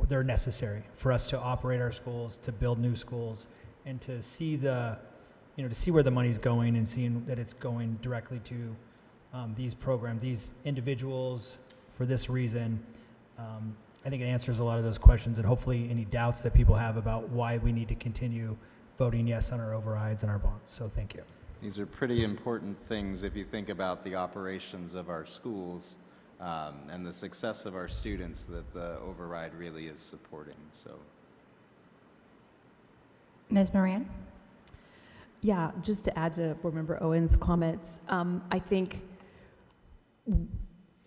they're necessary for us to operate our schools, to build new schools, and to see to see where the money's going and seeing that it's going directly to these programs, these individuals for this reason. I think it answers a lot of those questions and hopefully any doubts that people have about why we need to continue voting yes on our overrides and our bonds. So thank you. These are pretty important things if you think about the operations of our schools and the success of our students that the override really is supporting. So, Ms. Moran? Yeah, just to add to Board Member Owen's comments, I think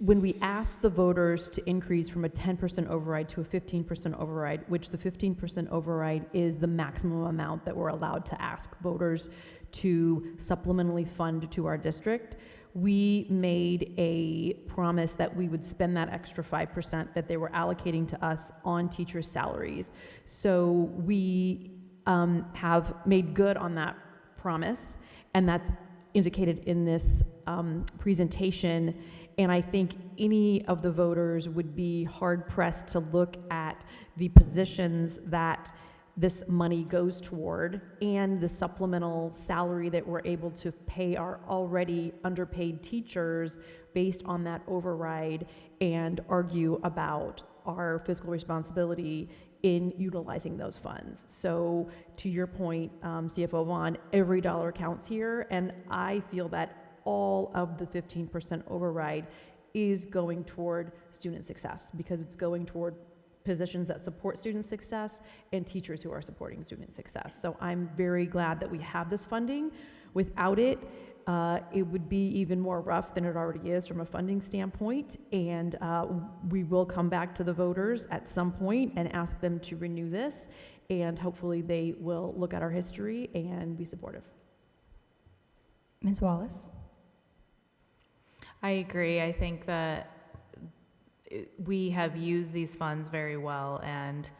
when we asked the voters to increase from a 10% override to a 15% override, which the 15% override is the maximum amount that we're allowed to ask voters to supplementally fund to our district, we made a promise that we would spend that extra 5% that they were allocating to us on teachers' salaries. So we have made good on that promise, and that's indicated in this presentation. And I think any of the voters would be hard-pressed to look at the positions that this money goes toward and the supplemental salary that we're able to pay our already underpaid teachers based on that override and argue about our fiscal responsibility in utilizing those funds. So to your point, CFO Vaughn, every dollar counts here, and I feel that all of the 15% override is going toward student success because it's going toward positions that support student success and teachers who are supporting student success. So I'm very glad that we have this funding. Without it, it would be even more rough than it already is from a funding standpoint, and we will come back to the voters at some point and ask them to renew this, and hopefully they will look at our history and be supportive. Ms. Wallace? I agree. I think that we have used these funds very well, and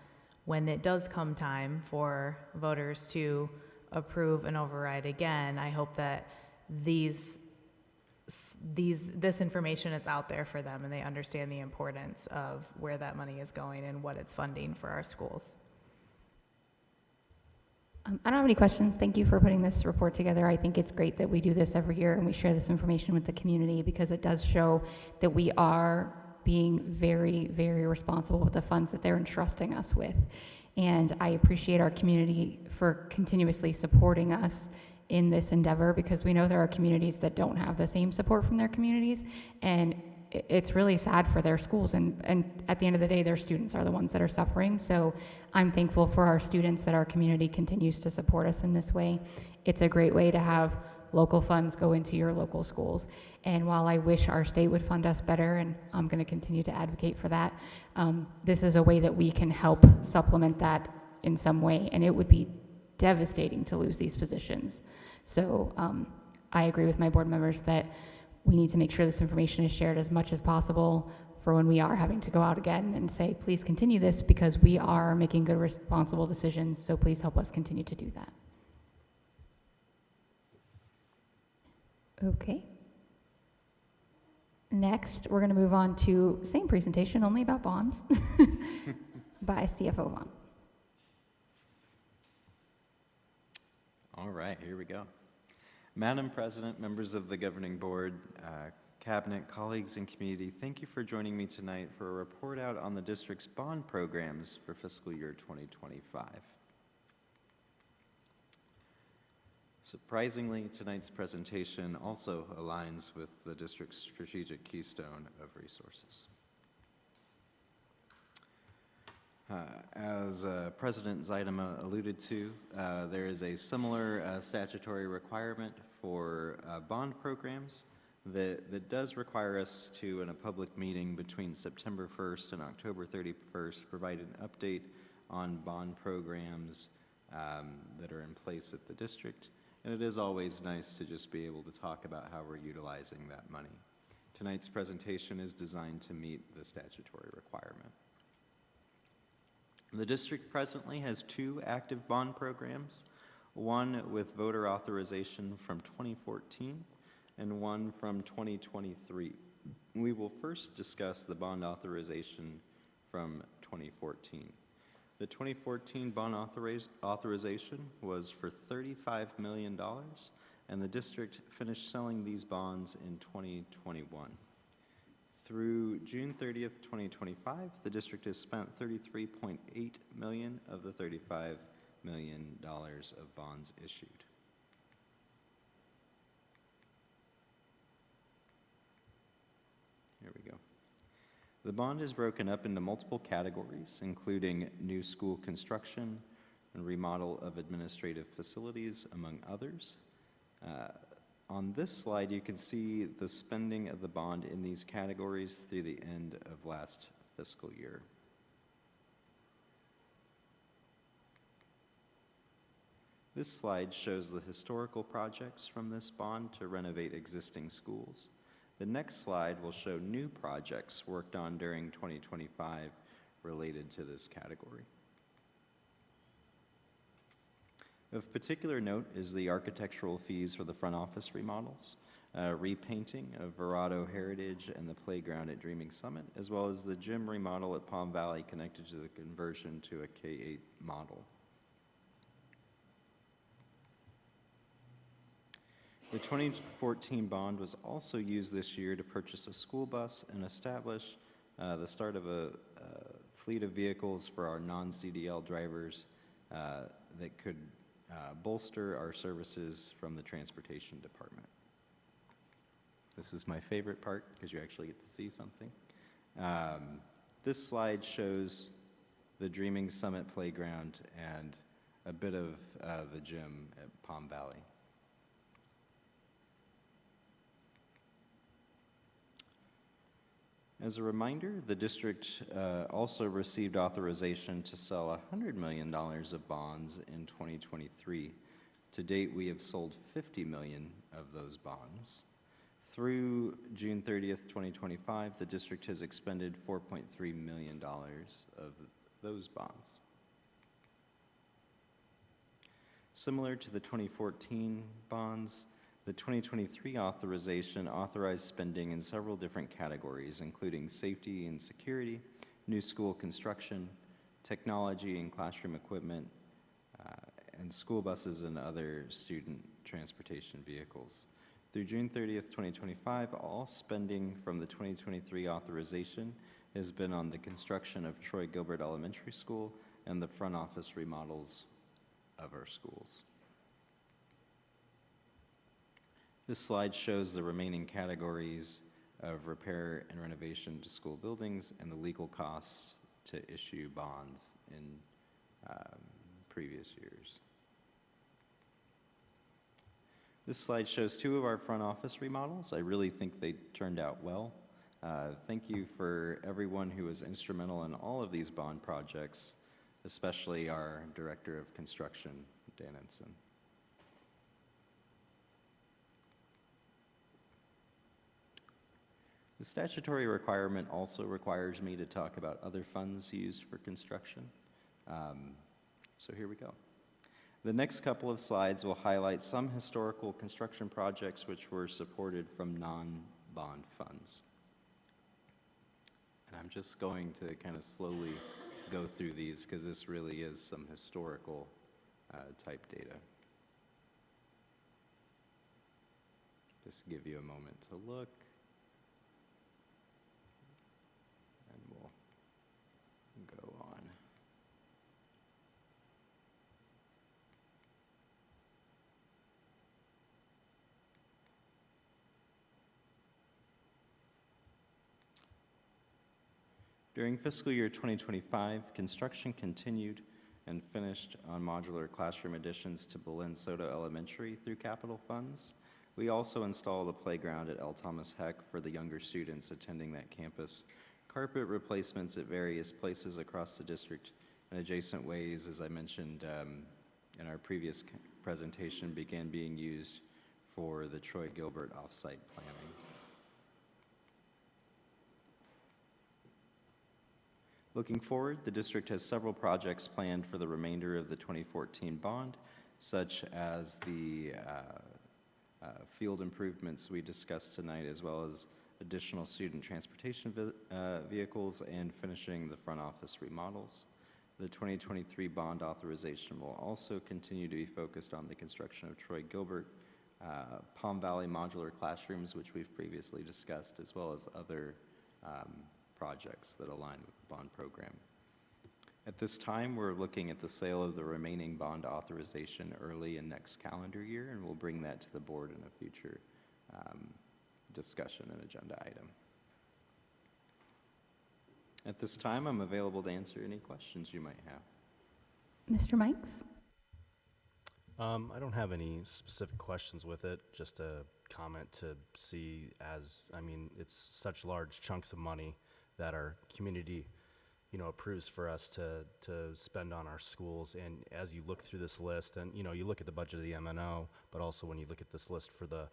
when it does come time for voters to approve an override again, I hope that this information is out there for them and they understand the importance of where that money is going and what it's funding for our schools. I don't have any questions. Thank you for putting this report together. I think it's great that we do this every year and we share this information with the community because it does show that we are being very, very responsible with the funds that they're entrusting us with. And I appreciate our community for continuously supporting us in this endeavor because we know there are communities that don't have the same support from their communities, and it's really sad for their schools, and at the end of the day, their students are the ones that are suffering. So I'm thankful for our students that our community continues to support us in this way. It's a great way to have local funds go into your local schools. And while I wish our state would fund us better, and I'm going to continue to advocate for that, this is a way that we can help supplement that in some way, and it would be devastating to lose these positions. So I agree with my board members that we need to make sure this information is shared as much as possible for when we are having to go out again and say, please continue this because we are making good, responsible decisions, so please help us continue to do that. Okay. Next, we're going to move on to same presentation, only about bonds, by CFO Vaughn. All right, here we go. Madam President, members of the governing board, cabinet, colleagues, and community, thank you for joining me tonight for a report out on the district's bond programs for fiscal year 2025. Surprisingly, tonight's presentation also aligns with the district's strategic keystone of resources. As President Zeidema alluded to, there is a similar statutory requirement for bond programs that does require us to, in a public meeting between September 1st and October 31st, provide an update on bond programs that are in place at the district. And it is always nice to just be able to talk about how we're utilizing that money. Tonight's presentation is designed to meet the statutory requirement. The district presently has 2 active bond programs, one with voter authorization from 2014 and one from 2023. We will first discuss the bond authorization from 2014. The 2014 bond authorization was for $35 million, and the district finished selling these bonds in 2021. Through June 30th, 2025, the district has spent $33.8 million of the $35 million of bonds issued. Here we go. The bond is broken up into multiple categories, including new school construction and remodel of administrative facilities, among others. On this slide, you can see the spending of the bond in these categories through the end of last fiscal year. This slide shows the historical projects from this bond to renovate existing schools. The next slide will show new projects worked on during 2025 related to this category. Of particular note is the architectural fees for the front office remodels, repainting of Verado Heritage and the playground at Dreaming Summit, as well as the gym remodel at Palm Valley connected to the conversion to a K-8 model. The 2014 bond was also used this year to purchase a school bus and establish the start of a fleet of vehicles for our non-CDL drivers that could bolster our services from the transportation department. This is my favorite part because you actually get to see something. This slide shows the Dreaming Summit playground and a bit of the gym at Palm Valley. As a reminder, the district also received authorization to sell $100 million of bonds in 2023. To date, we have sold $50 million of those bonds. Through June 30th, 2025, the district has expended $4.3 million of those bonds. Similar to the 2014 bonds, the 2023 authorization authorized spending in several different categories, including safety and security, new school construction, technology and classroom equipment, and school buses and other student transportation vehicles. Through June 30th, 2025, all spending from the 2023 authorization has been on the construction of Troy Gilbert Elementary School and the front office remodels of our schools. This slide shows the remaining categories of repair and renovation to school buildings and the legal costs to issue bonds in previous years. This slide shows 2 of our front office remodels. I really think they turned out well. Thank you for everyone who was instrumental in all of these bond projects, especially our Director of Construction, Dan Ensign. The statutory requirement also requires me to talk about other funds used for construction. So here we go. The next couple of slides will highlight some historical construction projects which were supported from non-bond funds. And I'm just going to kind of slowly go through these because this really is some historical type data. Just give you a moment to look, and we'll go on. During fiscal year 2025, construction continued and finished on modular classroom additions to Belen Soto Elementary through capital funds. We also installed a playground at L. Thomas Heck for the younger students attending that campus. Carpet replacements at various places across the district and adjacent ways, as I mentioned in our previous presentation, began being used for the Troy Gilbert offsite planning. Looking forward, the district has several projects planned for the remainder of the 2014 bond, such as the field improvements we discussed tonight, as well as additional student transportation vehicles and finishing the front office remodels. The 2023 bond authorization will also continue to be focused on the construction of Troy Gilbert, Palm Valley modular classrooms, which we've previously discussed, as well as other projects that align with the bond program. At this time, we're looking at the sale of the remaining bond authorization early in next calendar year, and we'll bring that to the board in a future discussion and agenda item. At this time, I'm available to answer any questions you might have. Mr. Mikes? I don't have any specific questions with it, just a comment to see as, I mean, it's such large chunks of money that our community, approves for us to spend on our schools. And as you look through this list, and you look at the budget of the MNO, but also when you look at this list for the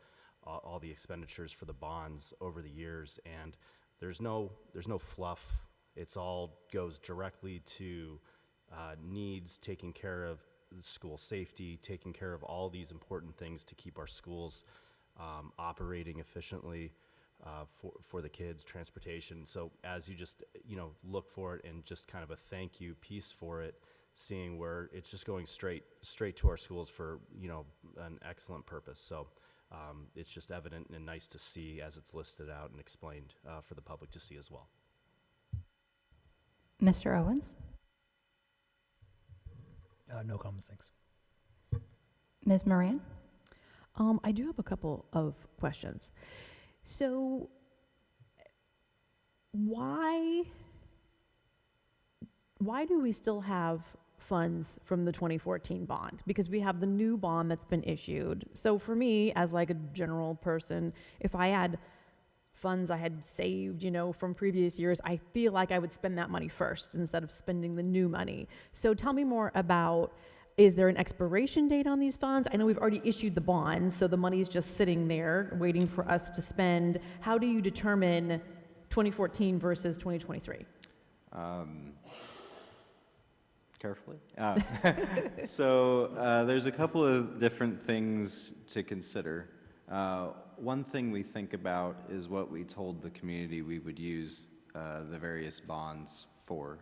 all the expenditures for the bonds over the years, and there's no fluff. It's all goes directly to needs, taking care of school safety, taking care of all these important things to keep our schools operating efficiently. For the kids, transportation. So as you just, look for it and just kind of a thank you piece for it, seeing where it's just going straight to our schools for, an excellent purpose. So it's just evident and nice to see as it's listed out and explained for the public to see as well. Mr. Owens? No comments, thanks. Ms. Moran? I do have a couple of questions. So why do we still have funds from the 2014 bond? Because we have the new bond that's been issued. So for me, as like a general person, if I had funds I had saved, from previous years, I feel like I would spend that money first instead of spending the new money. So tell me more about, is there an expiration date on these funds? I know we've already issued the bonds, so the money's just sitting there waiting for us to spend. How do you determine 2014 versus 2023? Carefully. So there's a couple of different things to consider. One thing we think about is what we told the community we would use the various bonds for.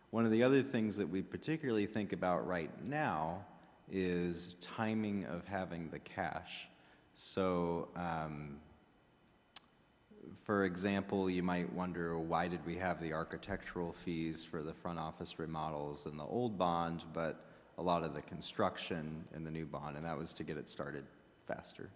One of the other things that we particularly think about right now is timing of having the cash. So, for example, you might wonder, why did we have the architectural fees for the front office remodels in the old bond, but a lot of the construction in the new bond, and that was to get it started faster.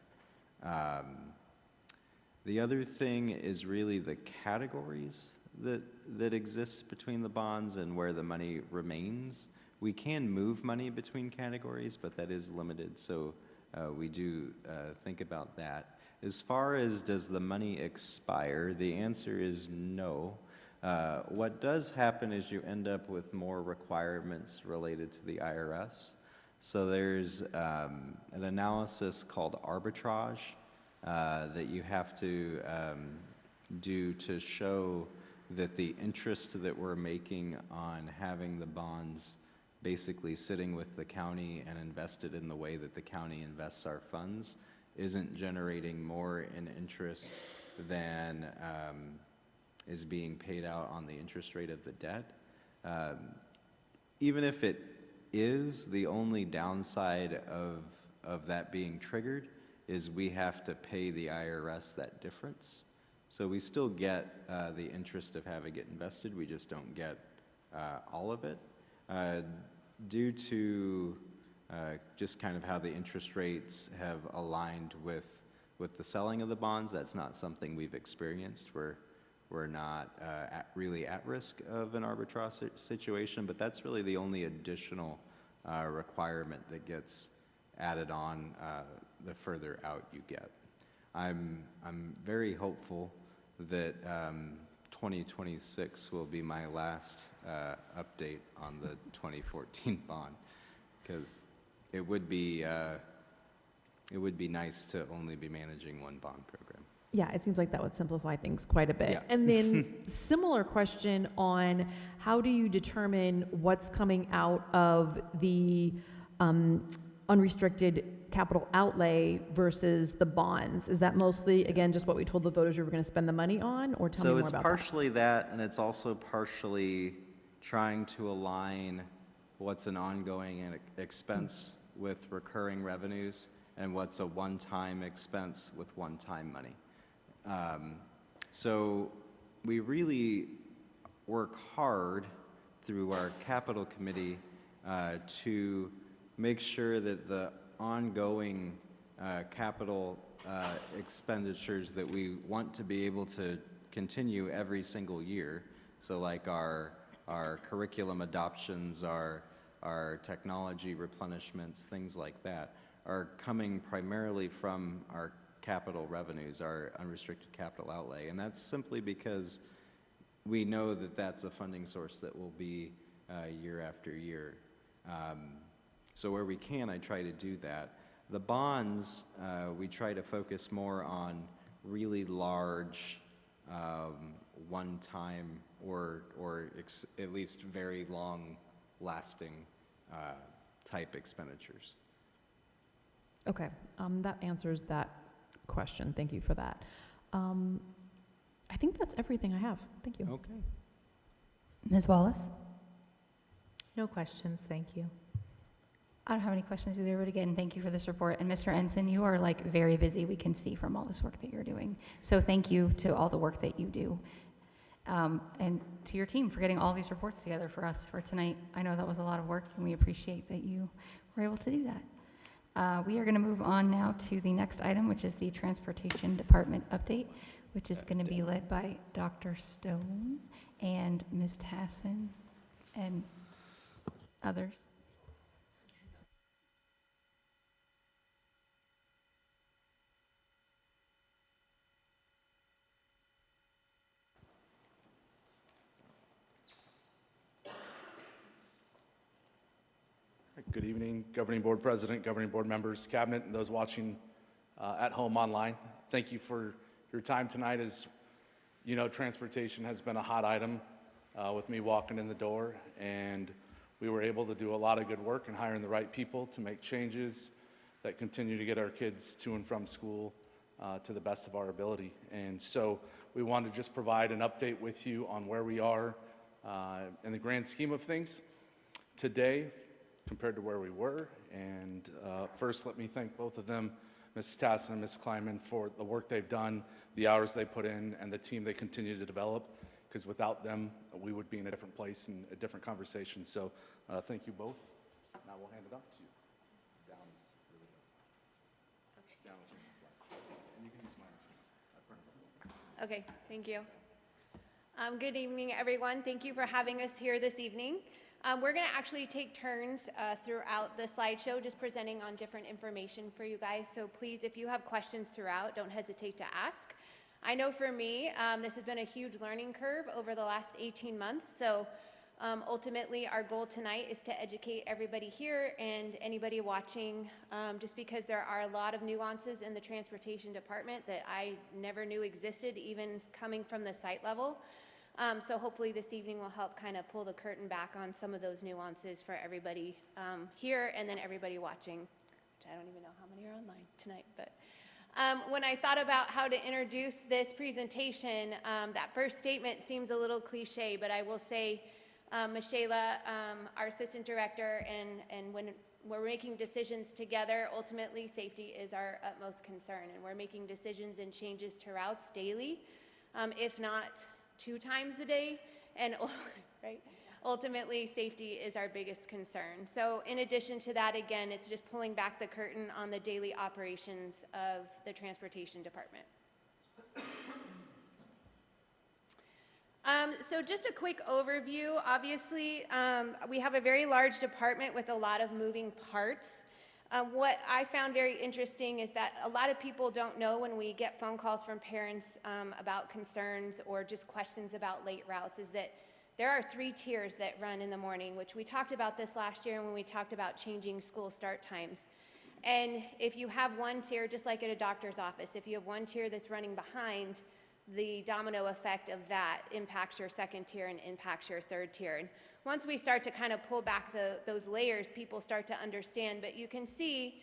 The other thing is really the categories that exist between the bonds and where the money remains. We can move money between categories, but that is limited, so we do think about that. As far as does the money expire, the answer is no. What does happen is you end up with more requirements related to the IRS. So there's an analysis called arbitrage that you have to do to show that the interest that we're making on having the bonds basically sitting with the county and invested in the way that the county invests our funds isn't generating more in interest than is being paid out on the interest rate of the debt. Even if it is, the only downside of that being triggered is we have to pay the IRS that difference. So we still get the interest of having it invested, we just don't get all of it. Due to just kind of how the interest rates have aligned with the selling of the bonds, that's not something we've experienced. We're not really at risk of an arbitrage situation, but that's really the only additional requirement that gets added on the further out you get. I'm very hopeful that 2026 will be my last update on the 2014 bond, because it would be nice to only be managing one bond program. Yeah, it seems like that would simplify things quite a bit. Yeah. And then similar question on how do you determine what's coming out of the unrestricted capital outlay versus the bonds? Is that mostly, again, just what we told the voters we were going to spend the money on, or tell me So more it's about partially that, and it's also partially trying to align what's an ongoing expense with recurring revenues and what's a one-time expense with one-time money. So we really work hard through our capital committee to make sure that the ongoing capital expenditures that we want to be able to continue every single year, so like our curriculum adoptions, our technology replenishments, things like that, are coming primarily from our capital revenues, our unrestricted capital outlay. And that's simply because we know that that's a funding source that will be year after year. So where we can, I try to do that. The bonds, we try to focus more on really large one-time or at least very long-lasting type expenditures. Okay, that answers that question. Thank you for that. I think that's everything I have. Thank you. Okay. Ms. Wallace? No questions, thank you. I don't have any questions either, but again, thank you for this report. And Mr. Ensign, you are like very busy, we can see from all this work that you're doing. So thank you to all the work that you do. And to your team for getting all these reports together for us for tonight. I know that was a lot of work, and we appreciate that you were able to do that. We are going to move on now to the next item, which is the Transportation Department update, which is going to be led by Dr. Stone and Ms. Tassin and others. Good evening, Governing Board President, Governing Board members, Cabinet, and those watching at home online. Thank you for your time tonight. As you know, transportation has been a hot item with me walking in the door, and we were able to do a lot of good work in hiring the right people to make changes that continue to get our kids to and from school to the best of our ability. And so we wanted to just provide an update with you on where we are in the grand scheme of things today compared to where we were. And first, let me thank both of them, Ms. Tassin and Ms. Kleiman, for the work they've done, the hours they put in, and the team they continue to develop, because without them, we would be in a different place and a different conversation. So thank you both. Now we'll hand it off to you. Down is really good. Down is on the slide. And you can use mine. Okay, thank you. Good evening, everyone. Thank you for having us here this evening. We're going to actually take turns throughout the slideshow, just presenting on different information for you guys. So please, if you have questions throughout, don't hesitate to ask. I know for me, this has been a huge learning curve over the last 18 months. So ultimately, our goal tonight is to educate everybody here and anybody watching, just because there are a lot of nuances in the transportation department that I never knew existed, even coming from the site level. So hopefully this evening will help kind of pull the curtain back on some of those nuances for everybody here and then everybody watching, which I don't even know how many are online tonight. But when I thought about how to introduce this presentation, that first statement seems a little cliche, but I will say, Michela, our assistant director, and when we're making decisions together, ultimately safety is our utmost concern, and we're making decisions and changes to routes daily, if not 2 times a day, and right? Ultimately, safety is our biggest concern. So in addition to that, again, it's just pulling back the curtain on the daily operations of the transportation department. So just a quick overview. Obviously, we have a very large department with a lot of moving parts. What I found very interesting is that a lot of people don't know when we get phone calls from parents about concerns or just questions about late routes, is that there are 3 tiers that run in the morning, which we talked about this last year when we talked about changing school start times. And if you have one tier, just like at a doctor's office, if you have one tier that's running behind, the domino effect of that impacts your second tier and impacts your third tier. And once we start to kind of pull back those layers, people start to understand. But you can see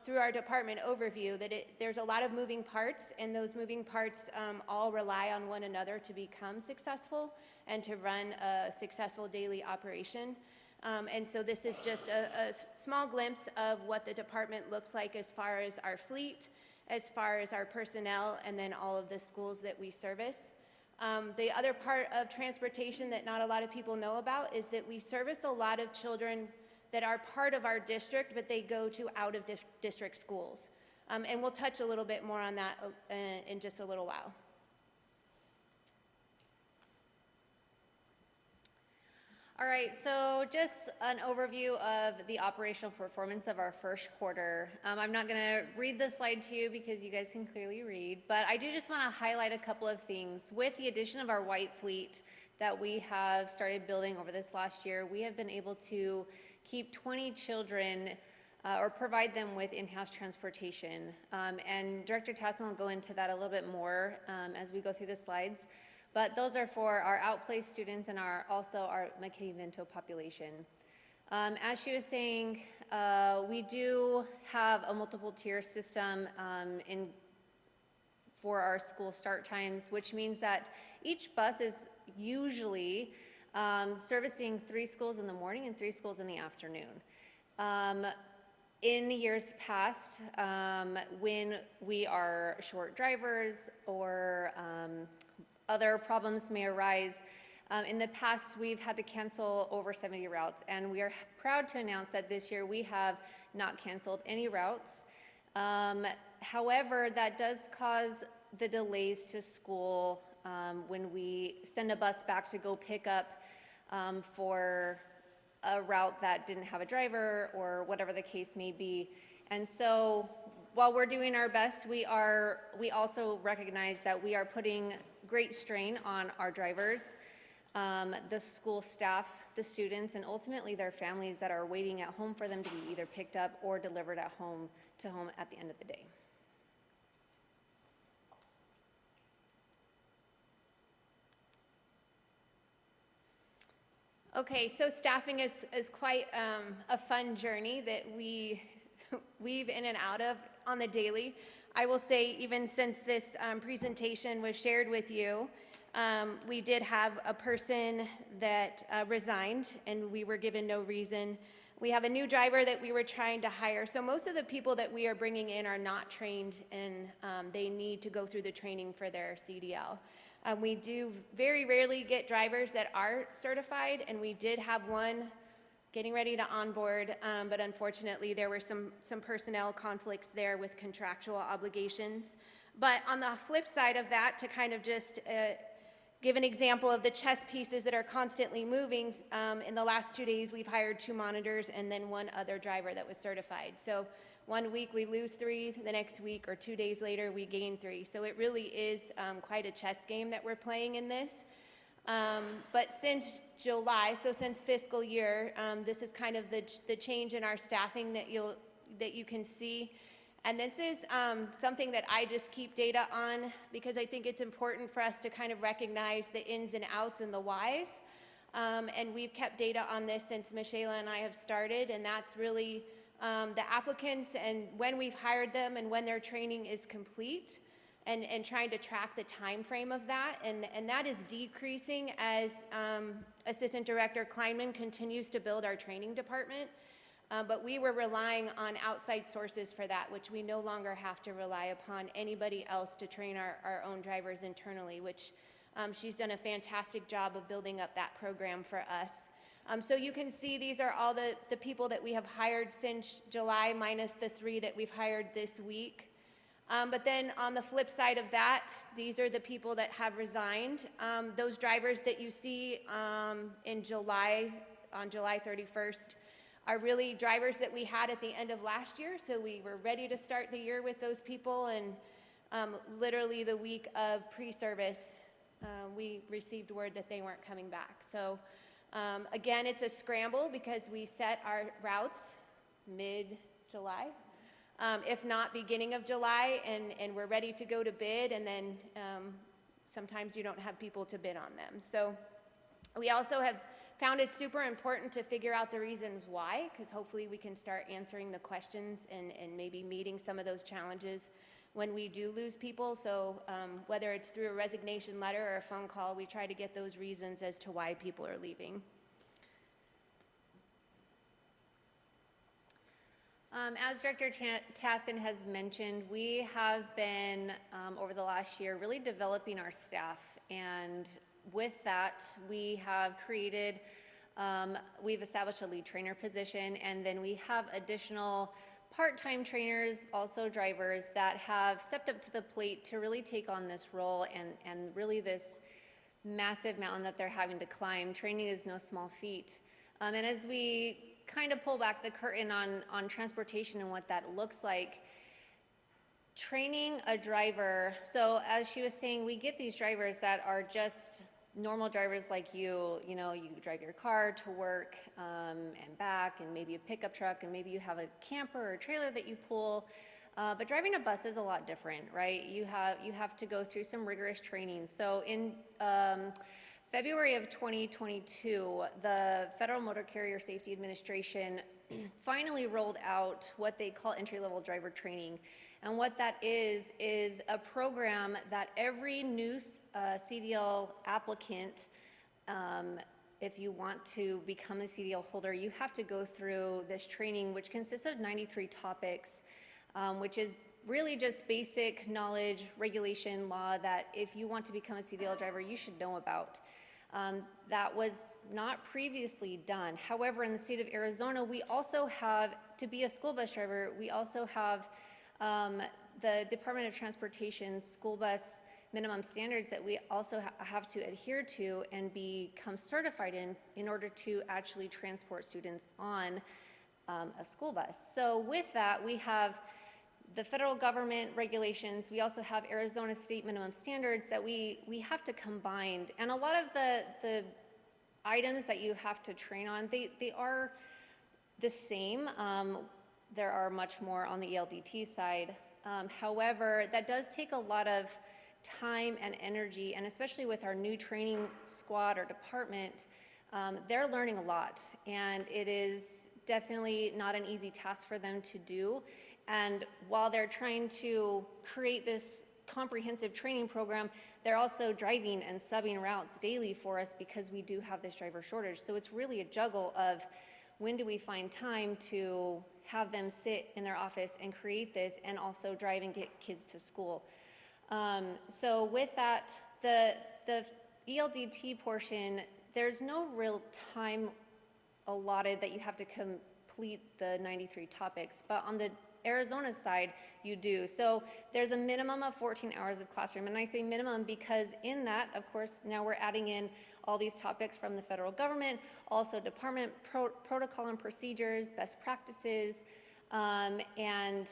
through our department overview that there's a lot of moving parts, and those moving parts all rely on one another to become successful and to run a successful daily operation. And so this is just a small glimpse of what the department looks like as far as our fleet, as far as our personnel, and then all of the schools that we service. The other part of transportation that not a lot of people know about is that we service a lot of children that are part of our district, but they go to out-of-district schools. And we'll touch a little bit more on that in just a little while. All right, so just an overview of the operational performance of our first quarter. I'm not going to read the slide to you because you guys can clearly read, but I do just want to highlight a couple of things. With the addition of our white fleet that we have started building over this last year, we have been able to keep 20 children or provide them with in-house transportation. And Director Tassin will go into that a little bit more as we go through the slides. But those are for our outplaced students and also our McKinney-Vento population. As she was saying, we do have a multiple tier system for our school start times, which means that each bus is usually servicing 3 schools in the morning and 3 schools in the afternoon. In years past, when we are short drivers or other problems may arise. In the past, we've had to cancel over 70 routes, and we are proud to announce that this year we have not canceled any routes. However, that does cause the delays to school when we send a bus back to go pick up for a route that didn't have a driver or whatever the case may be. And so while we're doing our best, we also recognize that we are putting great strain on our drivers, the school staff, the students, and ultimately their families that are waiting at home for them to be either picked up or delivered at home at the end of the day. Okay, so staffing is quite a fun journey that we weave in and out of on the daily. I will say, even since this presentation was shared with you, we did have a person that resigned, and we were given no reason. We have a new driver that we were trying to hire. So most of the people that we are bringing in are not trained, and they need to go through the training for their CDL. We do very rarely get drivers that are certified, and we did have one getting ready to onboard, but unfortunately there were some personnel conflicts there with contractual obligations. But on the flip side of that, to kind of just give an example of the chess pieces that are constantly moving, in the last 2 days we've hired 2 monitors and then 1 other driver that was certified. So 1 week we lose 3, the next week or 2 days later we gain 3. So it really is quite a chess game that we're playing in this. But since July, so since fiscal year, this is kind of the change in our staffing that you can see. And this is something that I just keep data on because I think it's important for us to kind of recognize the ins and outs and the whys. And we've kept data on this since Michaela and I have started, and that's really the applicants and when we've hired them and when their training is complete, and trying to track the time frame of that. And that is decreasing as Assistant Director Kleinman continues to build our training department. But we were relying on outside sources for that, which we no longer have to rely upon anybody else to train our own drivers internally, which she's done a fantastic job of building up that program for us. So you can see these are all the people that we have hired since July, minus the 3 that we've hired this week. But then on the flip side of that, these are the people that have resigned. Those drivers that you see in July, on July 31st, are really drivers that we had at the end of last year. So we were ready to start the year with those people, and literally the week of pre-service, we received word that they weren't coming back. So again, it's a scramble because we set our routes mid-July, if not beginning of July, and we're ready to go to bid, and then sometimes you don't have people to bid on them. So we also have found it super important to figure out the reasons why, because hopefully we can start answering the questions and maybe meeting some of those challenges when we do lose people. So whether it's through a resignation letter or a phone call, we try to get those reasons as to why people are leaving. As Director Tassin has mentioned, we have been, over the last year, really developing our staff. And with that, we have created, we've established a lead trainer position, and then we have additional part-time trainers, also drivers, that have stepped up to the plate to really take on this role and really this massive mountain that they're having to climb. Training is no small feat. And as we kind of pull back the curtain on transportation and what that looks like, training a driver, so as she was saying, we get these drivers that are just normal drivers like you know, you drive your car to work and back, and maybe a pickup truck, and maybe you have a camper or a trailer that you pull, but driving a bus is a lot different, right? You have to go through some rigorous training. So in February of 2022, the Federal Motor Carrier Safety Administration finally rolled out what they call entry-level driver training. And what that is a program that every new CDL applicant, if you want to become a CDL holder, you have to go through this training, which consists of 93 topics, which is really just basic knowledge, regulation, law that if you want to become a CDL driver, you should know about. That was not previously done. However, in the state of Arizona, we also have, to be a school bus driver, we also have the Department of Transportation's school bus minimum standards that we also have to adhere to and become certified in order to actually transport students on a school bus. So with that, we have the federal government regulations. We also have Arizona state minimum standards that we have to combine. And a lot of the items that you have to train on, they are the same. There are much more on the ELDT side. However, that does take a lot of time and energy, and especially with our new training squad or department, they're learning a lot, and it is definitely not an easy task for them to do. And while they're trying to create this comprehensive training program, they're also driving and subbing routes daily for us because we do have this driver shortage. So it's really a juggle of when do we find time to have them sit in their office and create this and also drive and get kids to school. So with that, the ELDT portion, there's no real time allotted that you have to complete the 93 topics, but on the Arizona side, you do. So there's a minimum of 14 hours of classroom, and I say minimum because in that, of course, now we're adding in all these topics from the federal government, also department protocol and procedures, best practices, and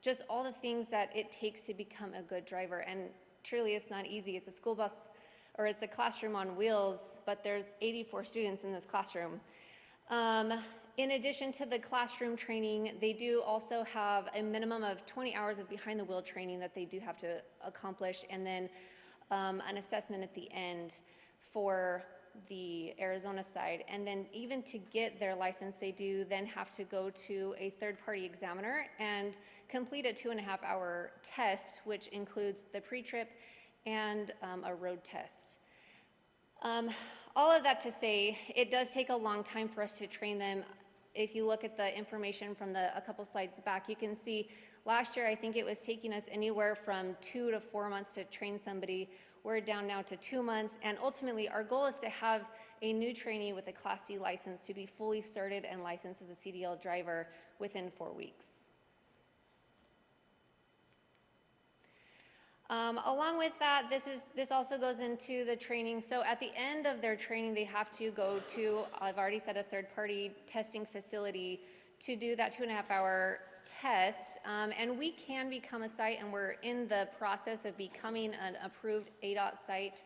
just all the things that it takes to become a good driver. And truly, it's not easy. It's a school bus, or it's a classroom on wheels, but there's 84 students in this classroom. In addition to the classroom training, they do also have a minimum of 20 hours of behind the wheel training that they do have to accomplish, and then an assessment at the end for the Arizona side. And then even to get their license, they do then have to go to a third-party examiner and complete a 2.5-hour test, which includes the pre-trip and a road test. All of that to say, it does take a long time for us to train them. If you look at the information from a couple slides back, you can see last year I think it was taking us anywhere from 2 to 4 months to train somebody. We're down now to 2 months, and ultimately our goal is to have a new trainee with a Class C license to be fully certified and licensed as a CDL driver within 4 weeks. Along with that, this also goes into the training. So at the end of their training, they have to go to, I've already said, a third-party testing facility to do that 2.5-hour test. And we can become a site, and we're in the process of becoming an approved ADOT site.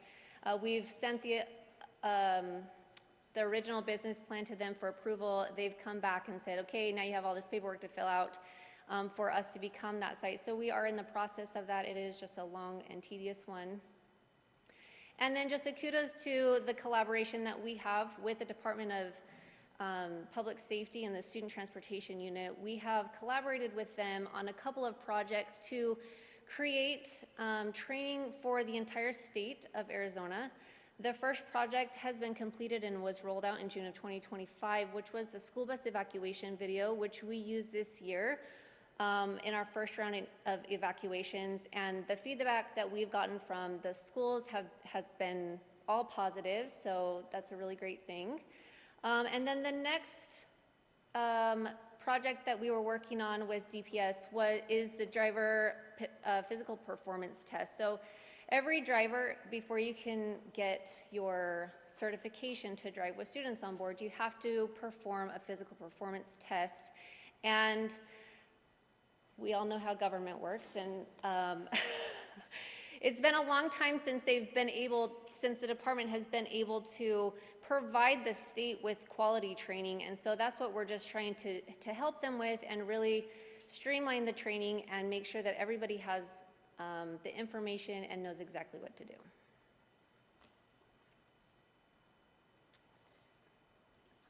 We've sent the original business plan to them for approval. They've come back and said, okay, now you have all this paperwork to fill out. For us to become that site. So we are in the process of that. It is just a long and tedious one. And then just a kudos to the collaboration that we have with the Department of Public Safety and the Student Transportation Unit. We have collaborated with them on a couple of projects to create training for the entire state of Arizona. The first project has been completed and was rolled out in June of 2025, which was the school bus evacuation video, which we used this year in our first round of evacuations, and the feedback that we've gotten from the schools has been all positive, so that's a really great thing. And then the next project that we were working on with DPS is the driver physical performance test. So every driver, before you can get your certification to drive with students on board, you have to perform a physical performance test. And we all know how government works, and it's been a long time since since the department has been able to provide the state with quality training, and so that's what we're just trying to help them with and really streamline the training and make sure that everybody has the information and knows exactly what to do.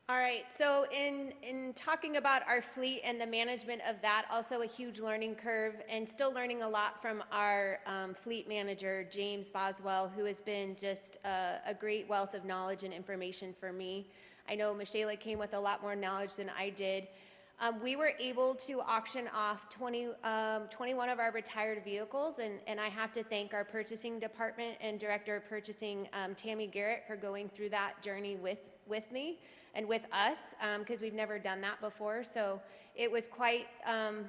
All right, so in talking about our fleet and the management of that, also a huge learning curve, and still learning a lot from our fleet manager, James Boswell, who has been just a great wealth of knowledge and information for me. I know Michelle came with a lot more knowledge than I did. We were able to auction off 21 of our retired vehicles, and I have to thank our purchasing department and director of purchasing, Tammy Garrett, for going through that journey with me and with us, because we've never done that before. So it was quite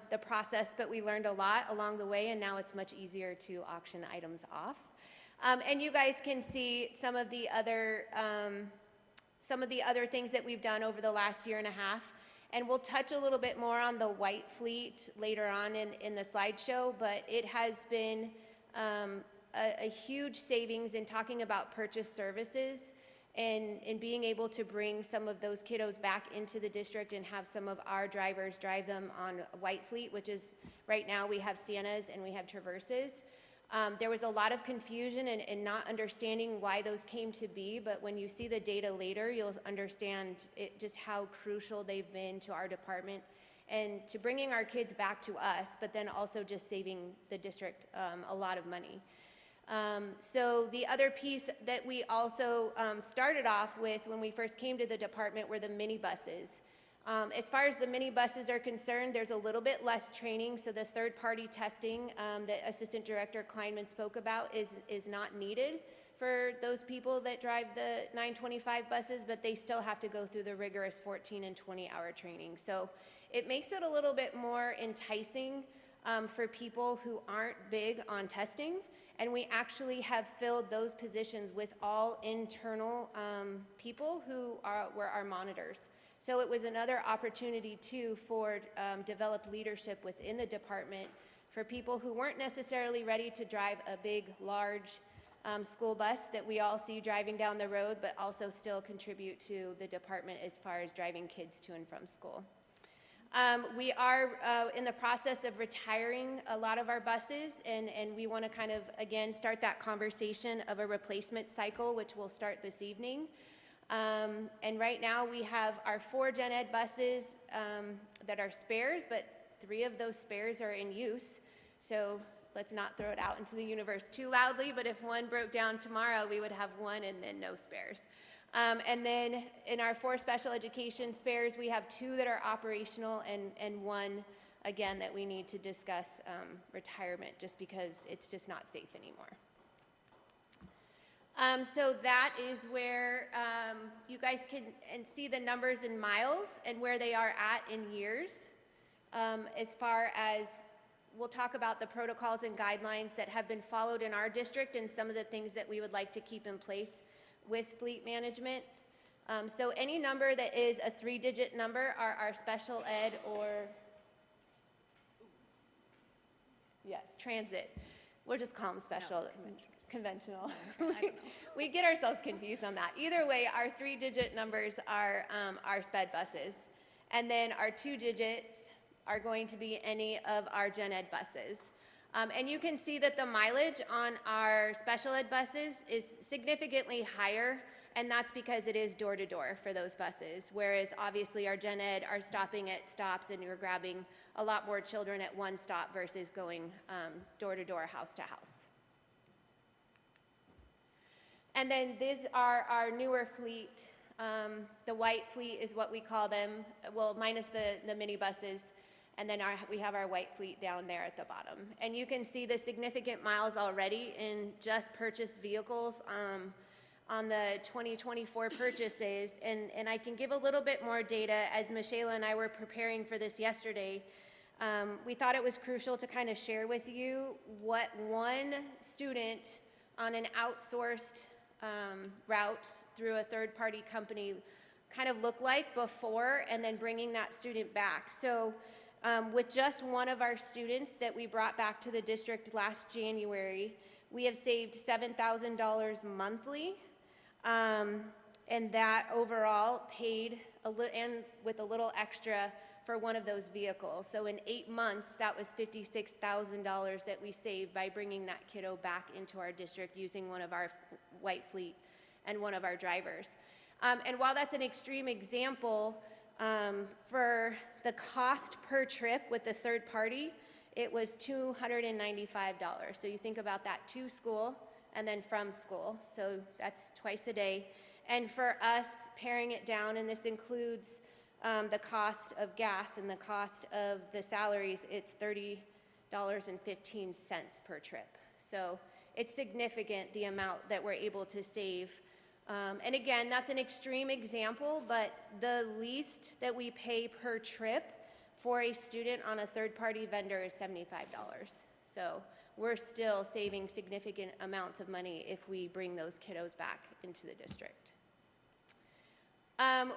the process, but we learned a lot along the way, and now it's much easier to auction items off. And you guys can see some of the other things that we've done over the last year and a half. And we'll touch a little bit more on the white fleet later on in the slideshow, but it has been a huge savings in talking about purchase services and in being able to bring some of those kiddos back into the district and have some of our drivers drive them on white fleet, which is right now we have Siennas and we have Traverses. There was a lot of confusion and not understanding why those came to be, but when you see the data later, you'll understand just how crucial they've been to our department and to bringing our kids back to us, but then also just saving the district a lot of money. So the other piece that we also started off with when we first came to the department were the minibuses. As far as the minibuses are concerned, there's a little bit less training, so the third-party testing that Assistant Director Kleinman spoke about is not needed for those people that drive the 925 buses, but they still have to go through the rigorous 14 and 20-hour training. So it makes it a little bit more enticing for people who aren't big on testing, and we actually have filled those positions with all internal people who were our monitors. So it was another opportunity too for developed leadership within the department for people who weren't necessarily ready to drive a big, large school bus that we all see driving down the road, but also still contribute to the department as far as driving kids to and from school. We are in the process of retiring a lot of our buses, and we want to kind of, again, start that conversation of a replacement cycle, which will start this evening. And right now we have our 4 Gen Ed buses that are spares, but 3 of those spares are in use. So let's not throw it out into the universe too loudly, but if one broke down tomorrow, we would have 1 and then no spares. And then in our 4 special education spares, we have 2 that are operational and 1, again, that we need to discuss retirement just because it's just not safe anymore. So that is where you guys can see the numbers in miles and where they are at in years. As far as we'll talk about the protocols and guidelines that have been followed in our district and some of the things that we would like to keep in place with fleet management. So any number that is a 3-digit number are our special ed or, yes, transit. We'll just call them special, conventional. We get ourselves confused on that. Either way, our 3-digit numbers are our sped buses. And then our 2 digits are going to be any of our Gen Ed buses. And you can see that the mileage on our special ed buses is significantly higher, and that's because it is door-to-door for those buses, whereas obviously our Gen Ed are stopping at stops and you're grabbing a lot more children at one stop versus going door-to-door, house-to-house. And then these are our newer fleet. The white fleet is what we call them, well, minus the minibuses. And then we have our white fleet down there at the bottom. And you can see the significant miles already in just purchased vehicles on the 2024 purchases. And I can give a little bit more data. As Michelle and I were preparing for this yesterday, we thought it was crucial to kind of share with you what one student on an outsourced route through a third-party company kind of looked like before, and then bringing that student back. So with just one of our students that we brought back to the district last January, we have saved $7,000 monthly, and that overall paid and with a little extra for one of those vehicles. So in 8 months, that was $56,000 that we saved by bringing that kiddo back into our district using one of our white fleet and one of our drivers. And while that's an extreme example, for the cost per trip with the third party, it was $295. So you think about that to school and then from school. So that's twice a day. And for us, paring it down, and this includes the cost of gas and the cost of the salaries, it's $30.15 per trip. So it's significant, the amount that we're able to save. And again, that's an extreme example, but the least that we pay per trip for a student on a third-party vendor is $75. So we're still saving significant amounts of money if we bring those kiddos back into the district.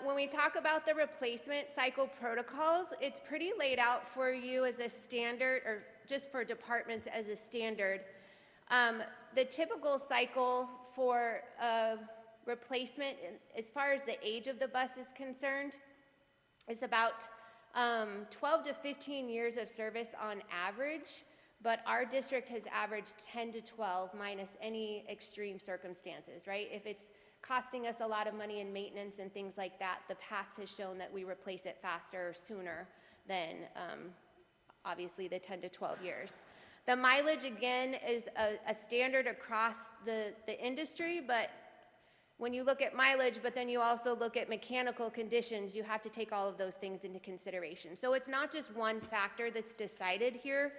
When we talk about the replacement cycle protocols, it's pretty laid out for you as a standard, or just for departments as a standard. The typical cycle for replacement, as far as the age of the bus is concerned, is about 12 to 15 years of service on average, but our district has averaged 10 to 12 minus any extreme circumstances, right? If it's costing us a lot of money in maintenance and things like that, the past has shown that we replace it faster or sooner than obviously the 10 to 12 years. The mileage, again, is a standard across the industry, but when you look at mileage, but then you also look at mechanical conditions, you have to take all of those things into consideration. So it's not just one factor that's decided here.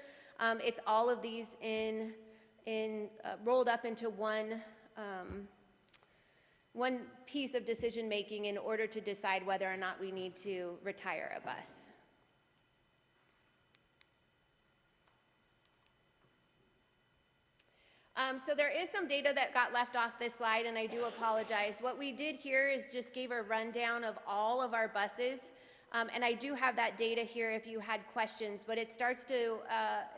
It's all of these rolled up into one piece of decision making in order to decide whether or not we need to retire a bus. So there is some data that got left off this slide, and I do apologize. What we did here is just gave a rundown of all of our buses, and I do have that data here if you had questions, but it starts to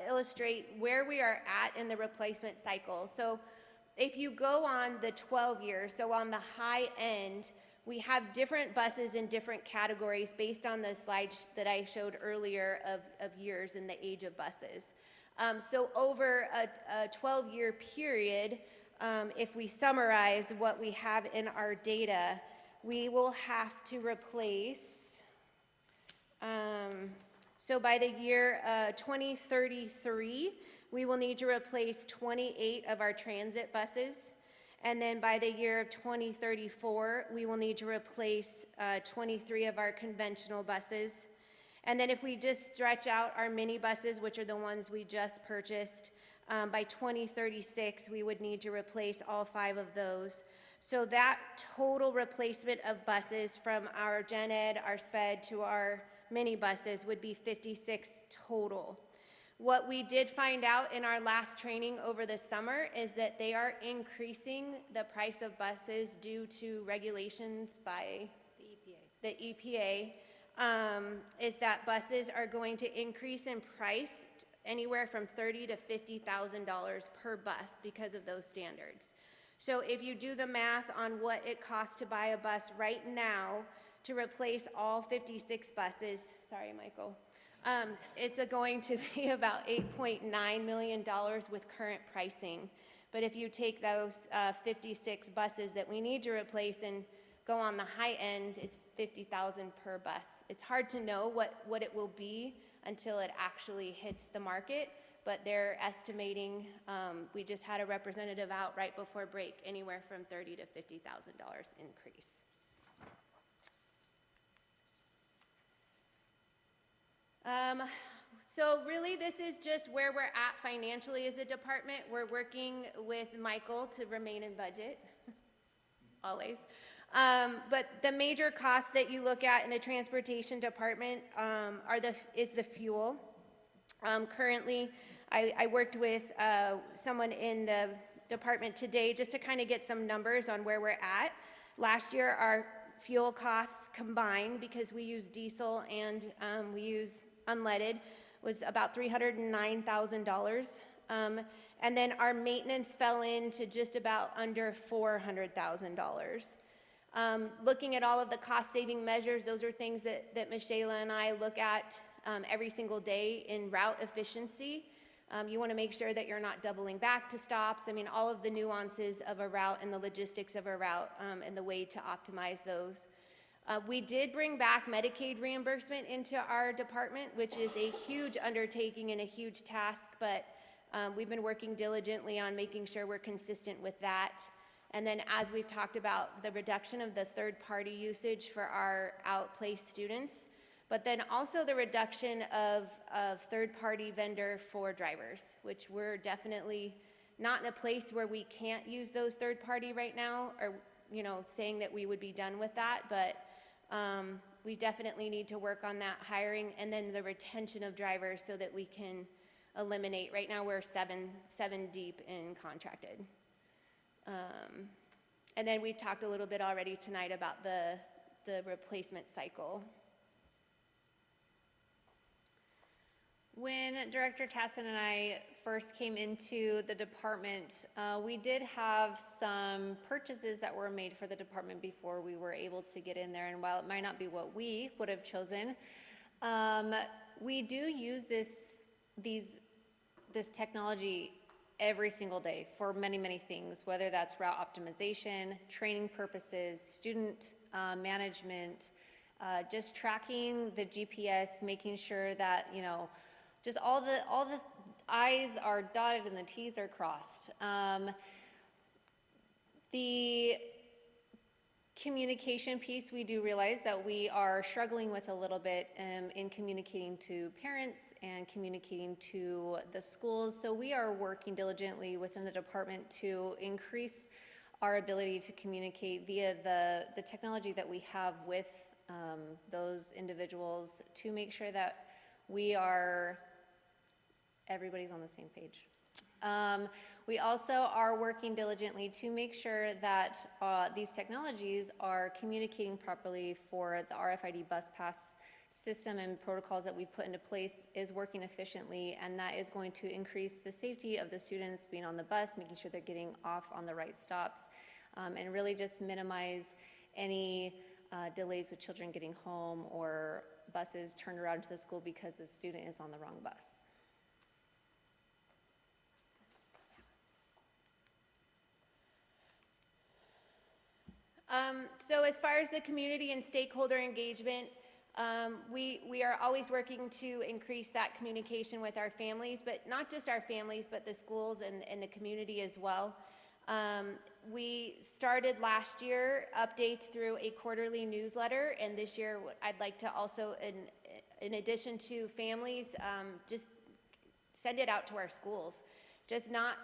illustrate where we are at in the replacement cycle. So if you go on the 12 years, so on the high end, we have different buses in different categories based on the slide that I showed earlier of years and the age of buses. So over a 12-year period, if we summarize what we have in our data, we will have to replace, so by the year 2033, we will need to replace 28 of our transit buses. And then by the year of 2034, we will need to replace 23 of our conventional buses. And then if we just stretch out our mini buses, which are the ones we just purchased, by 2036, we would need to replace all 5 of those. So that total replacement of buses from our gen ed, our sped to our mini buses would be 56 total. What we did find out in our last training over the summer is that they are increasing the price of buses due to regulations by the EPA. Is that buses are going to increase in price anywhere from $30,000 to $50,000 per bus because of those standards. So if you do the math on what it costs to buy a bus right now to replace all 56 buses, sorry, Michael, it's going to be about $8.9 million with current pricing. But if you take those 56 buses that we need to replace and go on the high end, it's $50,000 per bus. It's hard to know what it will be until it actually hits the market, but they're estimating, we just had a representative out right before break, anywhere from $30,000 to $50,000 increase. So really this is just where we're at financially as a department. We're working with Michael to remain in budget, always. But the major costs that you look at in the transportation department is the fuel. Currently, I worked with someone in the department today just to kind of get some numbers on where we're at. Last year, our fuel costs combined, because we use diesel and we use unleaded, was about $309,000. And then our maintenance fell into just about under $400,000. Looking at all of the cost-saving measures, those are things that Michela and I look at every single day in route efficiency. You want to make sure that you're not doubling back to stops. I mean, all of the nuances of a route and the logistics of a route and the way to optimize those. We did bring back Medicaid reimbursement into our department, which is a huge undertaking and a huge task, but we've been working diligently on making sure we're consistent with that. And then as we've talked about the reduction of the third-party usage for our outplaced students, but then also the reduction of third-party vendor for drivers, which we're definitely not in a place where we can't use those third-party right now, or saying that we would be done with that, but we definitely need to work on that hiring and then the retention of drivers so that we can eliminate. Right now we're seven deep in contracted. And then we've talked a little bit already tonight about the replacement cycle. When Director Tassin and I first came into the department, we did have some purchases that were made for the department before we were able to get in there. And while it might not be what we would have chosen, we do use this technology every single day for many, many things, whether that's route optimization, training purposes, student management, just tracking the GPS, making sure that, just all the I's are dotted and the T's are crossed. The communication piece, we do realize that we are struggling with a little bit in communicating to parents and communicating to the schools. So we are working diligently within the department to increase our ability to communicate via the technology that we have with those individuals to make sure that everybody's on the same page. We also are working diligently to make sure that these technologies are communicating properly for the RFID bus pass system and protocols that we've put into place is working efficiently, and that is going to increase the safety of the students being on the bus, making sure they're getting off on the right stops, and really just minimize any delays with children getting home or buses turned around to the school because the student is on the wrong bus. So as far as the community and stakeholder engagement, we are always working to increase that communication with our families, but not just our families, but the schools and the community as well. We started last year updates through a quarterly newsletter, and this year I'd like to also, in addition to families, just send it out to our schools. Just not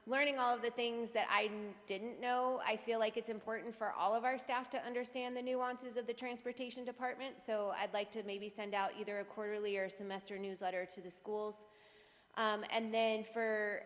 learning all of the things that I didn't know. I feel like it's important for all of our staff to understand the nuances of the transportation department, so I'd like to maybe send out either a quarterly or semester newsletter to the schools. And then for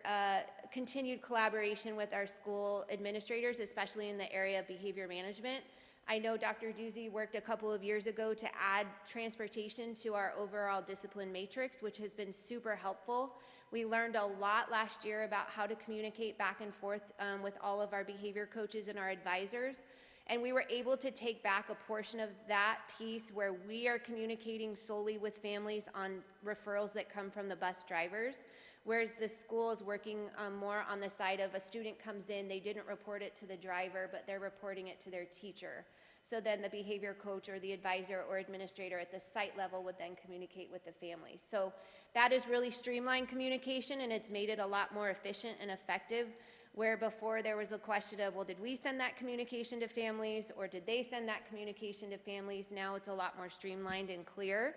continued collaboration with our school administrators, especially in the area of behavior management. I know Dr. Doozy worked a couple of years ago to add transportation to our overall discipline matrix, which has been super helpful. We learned a lot last year about how to communicate back and forth with all of our behavior coaches and our advisors. And we were able to take back a portion of that piece where we are communicating solely with families on referrals that come from the bus drivers, whereas the school is working more on the side of a student comes in, they didn't report it to the driver, but they're reporting it to their teacher. So then the behavior coach or the advisor or administrator at the site level would then communicate with the family. So that is really streamlined communication, and it's made it a lot more efficient and effective, where before there was a question of, well, did we send that communication to families or did they send that communication to families? Now it's a lot more streamlined and clear.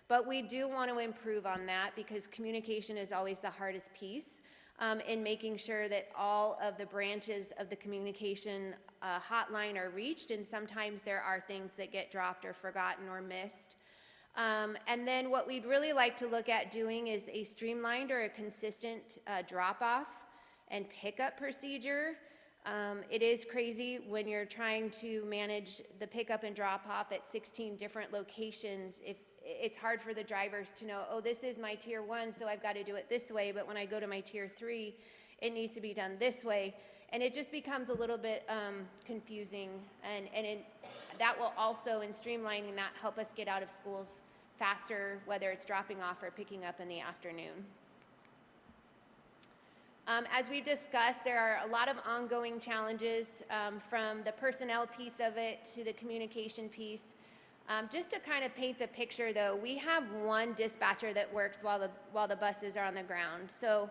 But we do want to improve on that because communication is always the hardest piece in making sure that all of the branches of the communication hotline are reached, and sometimes there are things that get dropped or forgotten or missed. And then what we'd really like to look at doing is a streamlined or a consistent drop-off and pickup procedure. It is crazy when you're trying to manage the pickup and drop-off at 16 different locations. It's hard for the drivers to know, oh, this is my tier 1, so I've got to do it this way, but when I go to my tier 3, it needs to be done this way. And it just becomes a little bit confusing, and that will also, in streamlining that, help us get out of schools faster, whether it's dropping off or picking up in the afternoon. As we've discussed, there are a lot of ongoing challenges from the personnel piece of it to the communication piece. Just to kind of paint the picture, though, we have one dispatcher that works while the buses are on the ground. So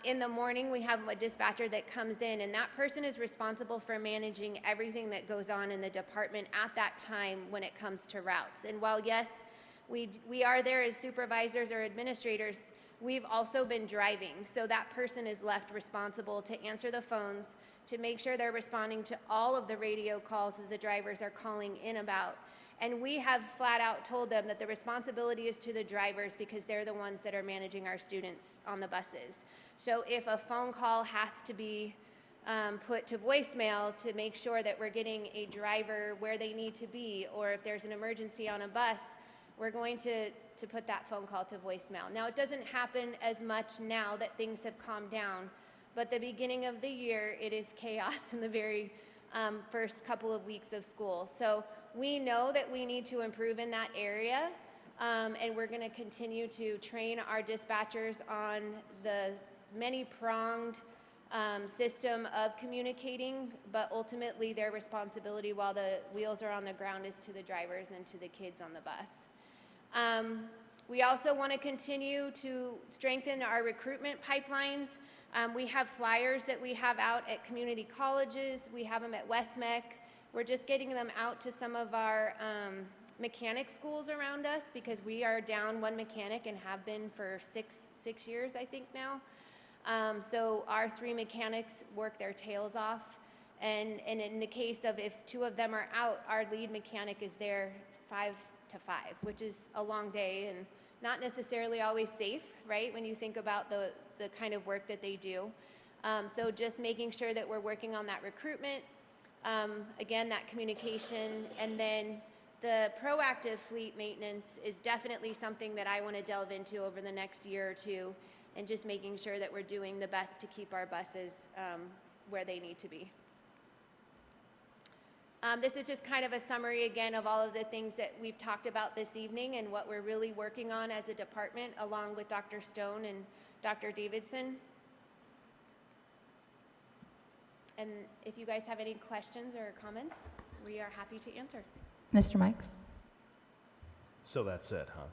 in the morning, we have a dispatcher that comes in, and that person is responsible for managing everything that goes on in the department at that time when it comes to routes. And while, yes, we are there as supervisors or administrators, we've also been driving. So that person is left responsible to answer the phones, to make sure they're responding to all of the radio calls that the drivers are calling in about. And we have flat out told them that the responsibility is to the drivers because they're the ones that are managing our students on the buses. So if a phone call has to be put to voicemail to make sure that we're getting a driver where they need to be, or if there's an emergency on a bus, we're going to put that phone call to voicemail. Now, it doesn't happen as much now that things have calmed down, but the beginning of the year, it is chaos in the very first couple of weeks of school. So we know that we need to improve in that area, and we're going to continue to train our dispatchers on the many-pronged system of communicating, but ultimately their responsibility while the wheels are on the ground is to the drivers and to the kids on the bus. We also want to continue to strengthen our recruitment pipelines. We have flyers that we have out at community colleges. We have them at Westmec. We're just getting them out to some of our mechanic schools around us because we are down one mechanic and have been for six years, I think now. So our 3 mechanics work their tails off. And in the case of if 2 of them are out, our lead mechanic is there 5 to 5, which is a long day and not necessarily always safe, right, when you think about the kind of work that they do. So just making sure that we're working on that recruitment, again, that communication, and then The proactive fleet maintenance is definitely something that I want to delve into over the next year or two, and just making sure that we're doing the best to keep our buses where they need to be. This is just kind of a summary again of all of the things that we've talked about this evening and what we're really working on as a department, along with Dr. Stone and Dr. Davidson. And if you guys have any questions or comments, we are happy to answer. Mr. Mikes? So that's it, huh?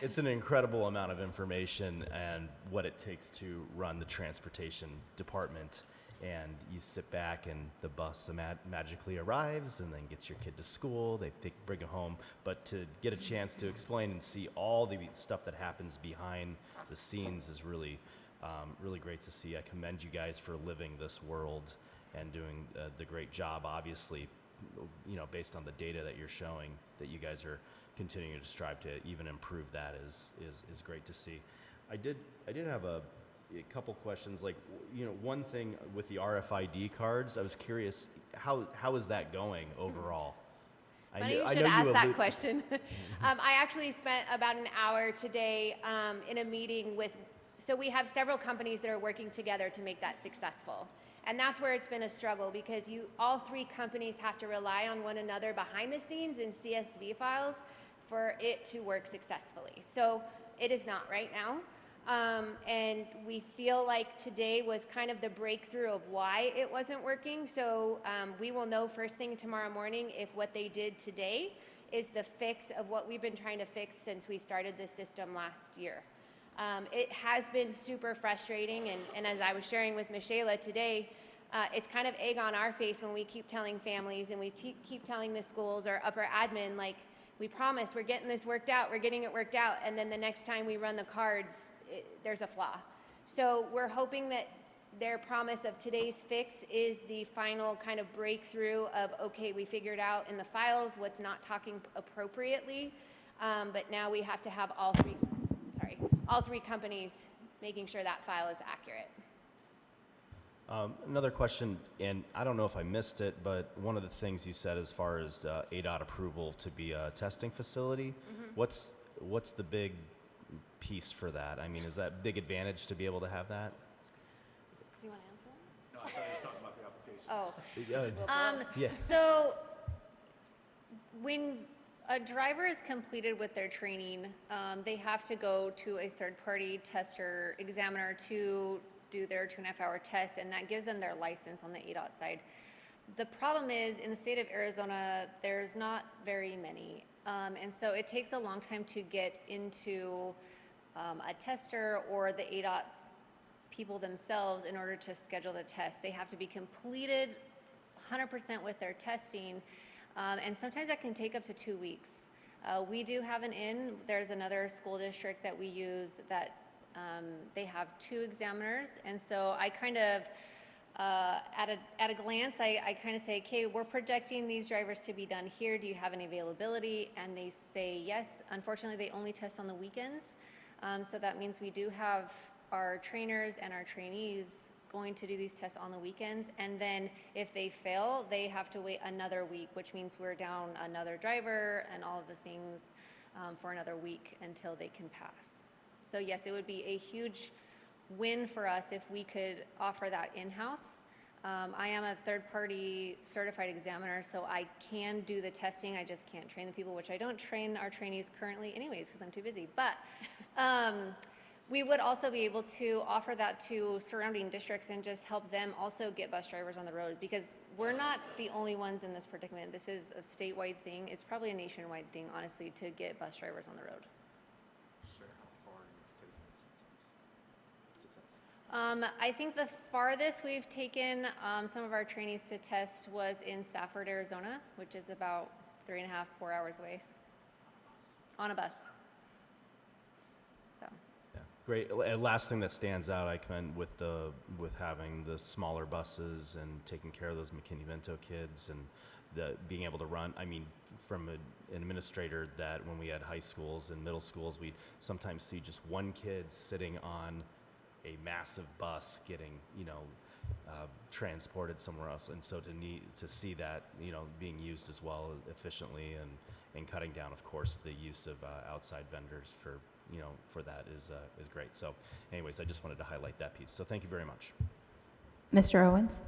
It's an incredible amount of information and what it takes to run the transportation department. And you sit back and the bus magically arrives and then gets your kid to school. They bring it home. But to get a chance to explain and see all the stuff that happens behind the scenes is really, really great to see. I commend you guys for living this world and doing the great job. Obviously, you know, based on the data that you're showing, that you guys are continuing to strive to even improve that is great to see. I did have a couple questions. Like, you know, one thing with the RFID cards, I was curious, how is that going overall? Funny you should ask that question. I actually spent about an hour today in a meeting with, so we have several companies that are working together to make that successful. And that's where it's been a struggle, because all three companies have to rely on one another behind the scenes in CSV files for it to work successfully. So it is not right now. And we feel like today was kind of the breakthrough of why it wasn't working. So we will know first thing tomorrow morning if what they did today is the fix of what we've been trying to fix since we started this system last year. It has been super frustrating, and as I was sharing with Michelle today, it's kind of egg on our face when we keep telling families and we keep telling the schools or upper admin, like, we promised we're getting this worked out, we're getting it worked out, and then the next time we run the cards, there's a flaw. So we're hoping that their promise of today's fix is the final kind of breakthrough of, okay, we figured out in the files what's not talking appropriately, but now we have to have all three companies making sure that file is accurate. Another question, and I don't know if I missed it, but one of the things you said as far as ADOT approval to be a testing facility, what's the big piece for that? I mean, is that a big advantage to be able to have that? Do you want to answer that? No, I thought you were talking about the application. Oh. Yeah. So when a driver is completed with their training, they have to go to a third-party tester examiner to do their 2.5-hour test, and that gives them their license on the ADOT side. The problem is, in the state of Arizona, there's not very many, and so it takes a long time to get into a tester or the ADOT people themselves in order to schedule the test. They have to be completed 100% with their testing, and sometimes that can take up to 2 weeks. We do have there's another school district that we use that they have 2 examiners, and so I kind of, at a glance, I kind of say, okay, we're projecting these drivers to be done here. Do you have any availability? And they say yes. Unfortunately, they only test on the weekends, so that means we do have our trainers and our trainees going to do these tests on the weekends, and then if they fail, they have to wait another week, which means we're down another driver and all of the things for another week until they can pass. So yes, it would be a huge win for us if we could offer that in-house. I am a third-party certified examiner, so I can do the testing. I just can't train the people, which I don't train our trainees currently anyways because I'm too busy. But we would also be able to offer that to surrounding districts and just help them also get bus drivers on the road, because we're not the only ones in this predicament. This is a statewide thing. It's probably a nationwide thing, honestly, to get bus drivers on the road. I think the farthest we've taken some of our trainees to test was in Safford, Arizona, which is about 3.5, 4 hours away on a bus. So. Yeah, great. And last thing that stands out, I commend with having the smaller buses and taking care of those McKinney-Vento kids and being able to run. I mean, from an administrator, that when we had high schools and middle schools, we'd sometimes see just one kid sitting on a massive bus getting, transported somewhere else. And so to see that, being used as well efficiently and cutting down, of course, the use of outside vendors for that is great. So anyways, I just wanted to highlight that piece. So thank you very much. Mr. Owens?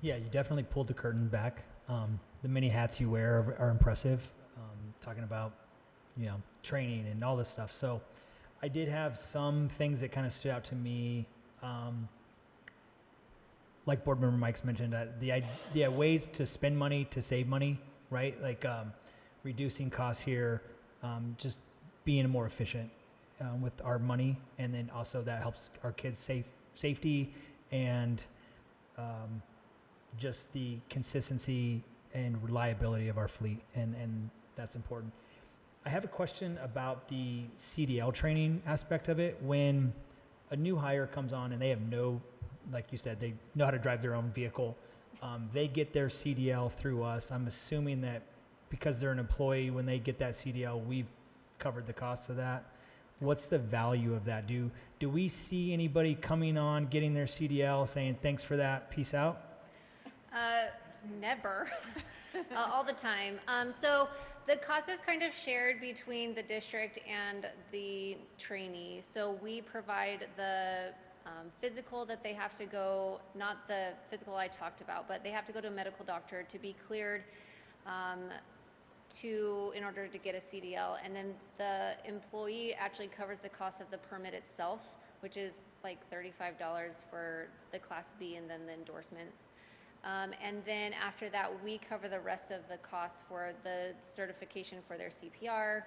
Yeah, you definitely pulled the curtain back. The many hats you wear are impressive. Talking about, training and all this stuff. So I did have some things that kind of stood out to me. Like Board Member Mike's mentioned, the idea, ways to spend money to save money, right? Like reducing costs here, just being more efficient with our money, and then also that helps our kids' safety and just the consistency and reliability of our fleet, and that's important. I have a question about the CDL training aspect of it. When a new hire comes on and they have like you said, they know how to drive their own vehicle, they get their CDL through us. I'm assuming that because they're an employee, when they get that CDL, we've covered the cost of that. What's the value of that? Do we see anybody coming on, getting their CDL, saying, thanks for that, peace out? Never, all the time. So the cost is kind of shared between the district and the trainee. So we provide the physical that they have to go, not the physical I talked about, but they have to go to a medical doctor to be cleared in order to get a CDL. And then the employee actually covers the cost of the permit itself, which is like $35 for the Class B and then the endorsements. And then after that, we cover the rest of the costs for the certification for their CPR.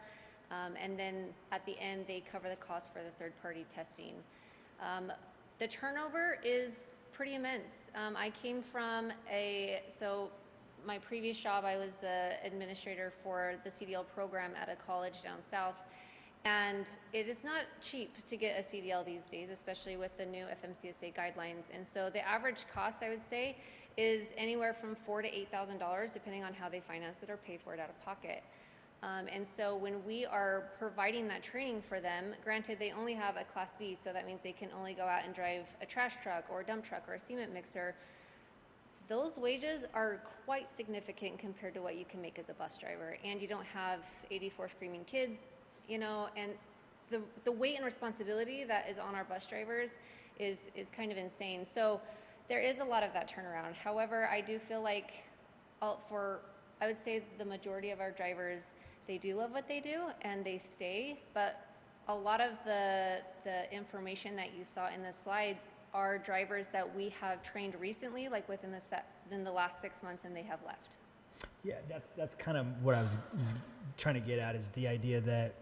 And then at the end, they cover the cost for the third-party testing. The turnover is pretty immense. I came from my previous job, I was the administrator for the CDL program at a college down south. And it is not cheap to get a CDL these days, especially with the new FMCSA guidelines. And so the average cost, I would say, is anywhere from $4,000 to $8,000, depending on how they finance it or pay for it out of pocket. And so when we are providing that training for them, granted they only have a Class B, so that means they can only go out and drive a trash truck or a dump truck or a cement mixer. Those wages are quite significant compared to what you can make as a bus driver. And you don't have 84 screaming kids, and the weight and responsibility that is on our bus drivers is kind of insane. So there is a lot of that turnaround. However, I do feel like I would say the majority of our drivers, they do love what they do and they stay, but a lot of the information that you saw in the slides are drivers that we have trained recently, like within the last 6 months, and they have left. Yeah, that's kind of what I was trying to get at, is the idea that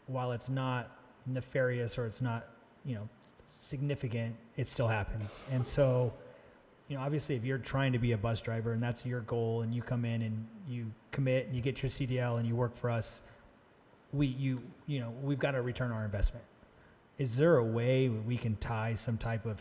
while it's not nefarious or it's not, significant, it still happens. And so, obviously if you're trying to be a bus driver and that's your goal, and you come in and you commit and you get your CDL and you work for us, we've got to return our investment. Is there a way we can tie some type of,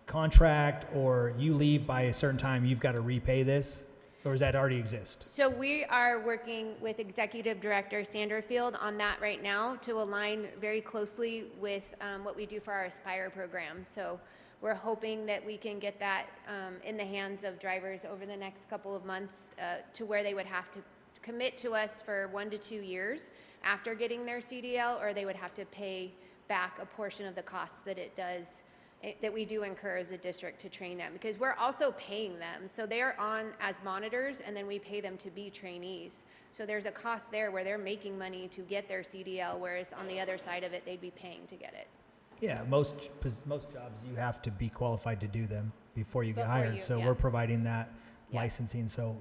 contract, or you leave by a certain time, you've got to repay this? Or does that already exist? So we are working with Executive Director Sanderfield on that right now to align very closely with what we do for our Aspire program. So we're hoping that we can get that in the hands of drivers over the next couple of months to where they would have to commit to us for 1 to 2 years after getting their CDL, or they would have to pay back a portion of the costs that we do incur as a district to train them, because we're also paying them. So they're on as monitors, and then we pay them to be trainees. So there's a cost there where they're making money to get their CDL, whereas on the other side of it, they'd be paying to get it. Yeah, most jobs you have to be qualified to do them before you get hired. So yeah. we're providing that licensing. So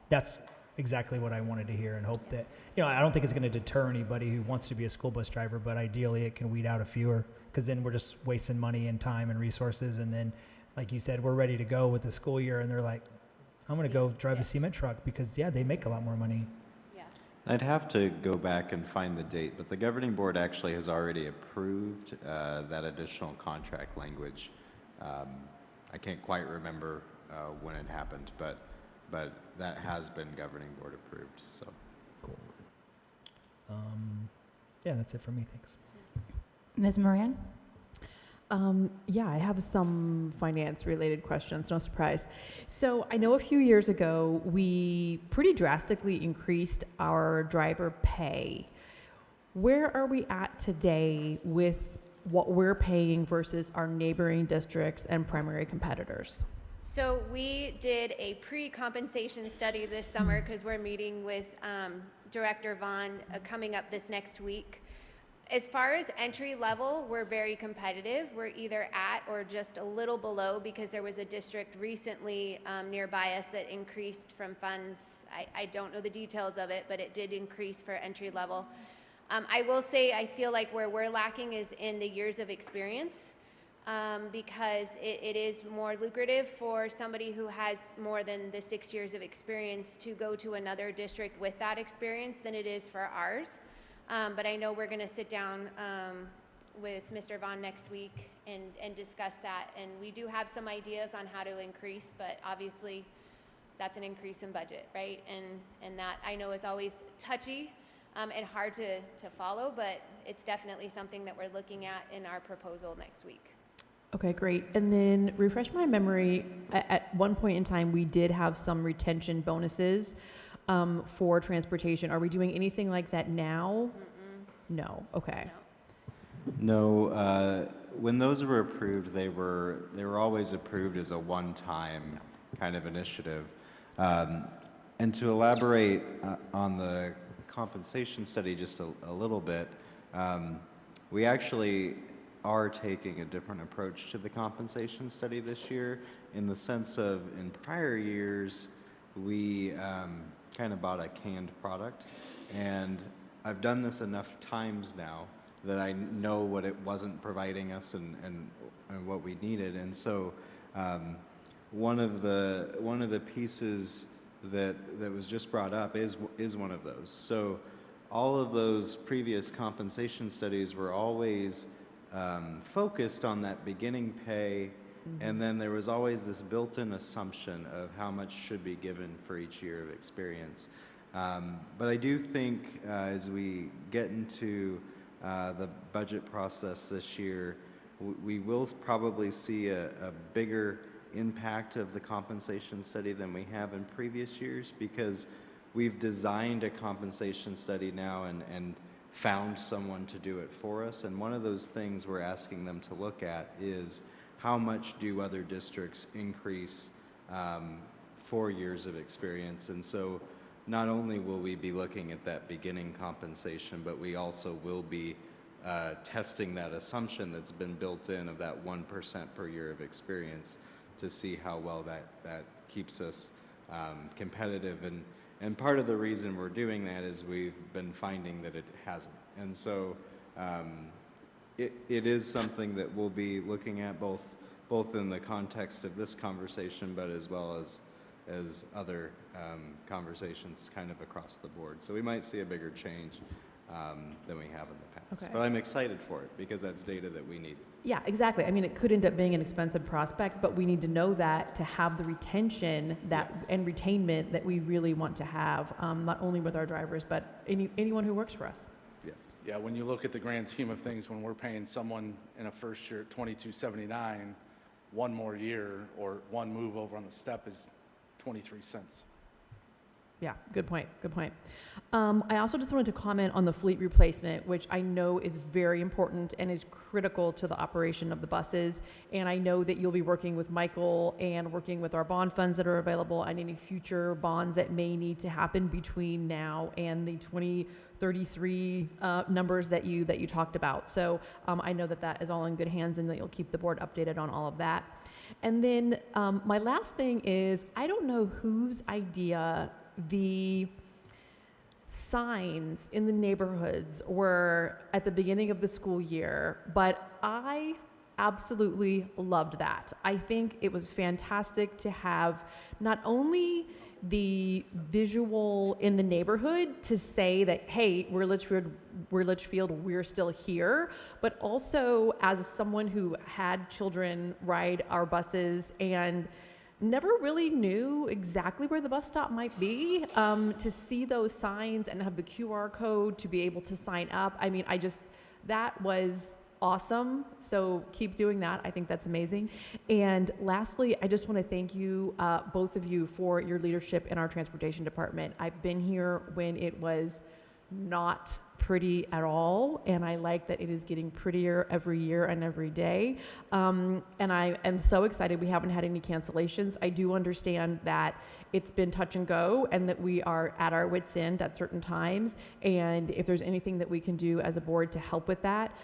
that's exactly what I wanted to hear, and hope that, I don't think it's going to deter anybody who wants to be a school bus driver, but ideally it can weed out a fewer, because then we're just wasting money and time and resources. And then, like you said, we're ready to go with the school year, and they're like, I'm going to go drive a cement truck because, they make a lot more money. Yeah. I'd have to go back and find the date, but the governing board actually has already approved that additional contract language. I can't quite remember when it happened, but that has been governing board approved. So Cool. That's it for me. Thanks. Ms. Moran? Yeah, I have some finance-related questions, no surprise. So I know a few years ago, we pretty drastically increased our driver pay. Where are we at today with what we're paying versus our neighboring districts and primary competitors? So we did a pre-compensation study this summer because we're meeting with Director Vaughn coming up this next week. As far as entry level, we're very competitive. We're either at or just a little below because there was a district recently nearby us that increased from funds. I don't know the details of it, but it did increase for entry level. I will say I feel like where we're lacking is in the years of experience because it is more lucrative for somebody who has more than the 6 years of experience to go to another district with that experience than it is for ours. But I know we're going to sit down with Mr. Vaughn next week and discuss that. And we do have some ideas on how to increase, but obviously that's an increase in budget, right? And that I know is always touchy and hard to follow, but it's definitely something that we're looking at in our proposal next week. Okay, great. And then refresh my memory, at one point in time, we did have some retention bonuses for transportation. Are we doing anything like that now? No. Okay. No, when those were approved, they were always approved as a one-time kind of initiative. And to elaborate on the compensation study just a little bit, we actually are taking a different approach to the compensation study this year in the sense of in prior years, we kind of bought a canned product, and I've done this enough times now that I know what it wasn't providing us and what we needed. And so one of the pieces that was just brought up is one of those. So all of those previous compensation studies were always focused on that beginning pay, and then there was always this built-in assumption of how much should be given for each year of experience. But I do think as we get into the budget process this year, we will probably see a bigger impact of the compensation study than we have in previous years, because we've designed a compensation study now and found someone to do it for us. And one of those things we're asking them to look at is how much do other districts increase 4 years of experience. And so not only will we be looking at that beginning compensation, but we also will be testing that assumption that's been built in of that 1% per year of experience to see how well that keeps us competitive. And part of the reason we're doing that is we've been finding that it hasn't. And so it is something that we'll be looking at both in the context of this conversation, but as well as other conversations kind of across the board. So we might see a bigger change than we have in the past. Okay. But I'm excited for it because that's data that we need. Yeah, exactly. I mean, it could end up being an expensive prospect, but we need to know that to have the retention and retainment that we really want to have, not only with our drivers, but anyone who works for us. Yes. Yeah, when you look at the grand scheme of things, when we're paying someone in a first year at $22.79, one more year or one move over on the step is 23 cents. Yeah, good point. Good point. I also just wanted to comment on the fleet replacement, which I know is very important and is critical to the operation of the buses. And I know that you'll be working with Michael and working with our bond funds that are available and any future bonds that may need to happen between now and the 2033 numbers that you talked about. So I know that is all in good hands and that you'll keep the board updated on all of that. And then my last thing is, I don't know whose idea the signs in the neighborhoods were at the beginning of the school year, but I absolutely loved that. I think it was fantastic to have not only the visual in the neighborhood to say that, hey, we're Litchfield, we're still here, but also as someone who had children ride our buses and never really knew exactly where the bus stop might be, to see those signs and have the QR code to be able to sign up. I mean, that was awesome. So keep doing that. I think that's amazing. And lastly, I just want to thank you, both of you, for your leadership in our transportation department. I've been here when it was not pretty at all, and I like that it is getting prettier every year and every day. And I am so excited we haven't had any cancellations. I do understand that it's been touch and go and that we are at our wits' end at certain times. And if there's anything that we can do as a board to help with that,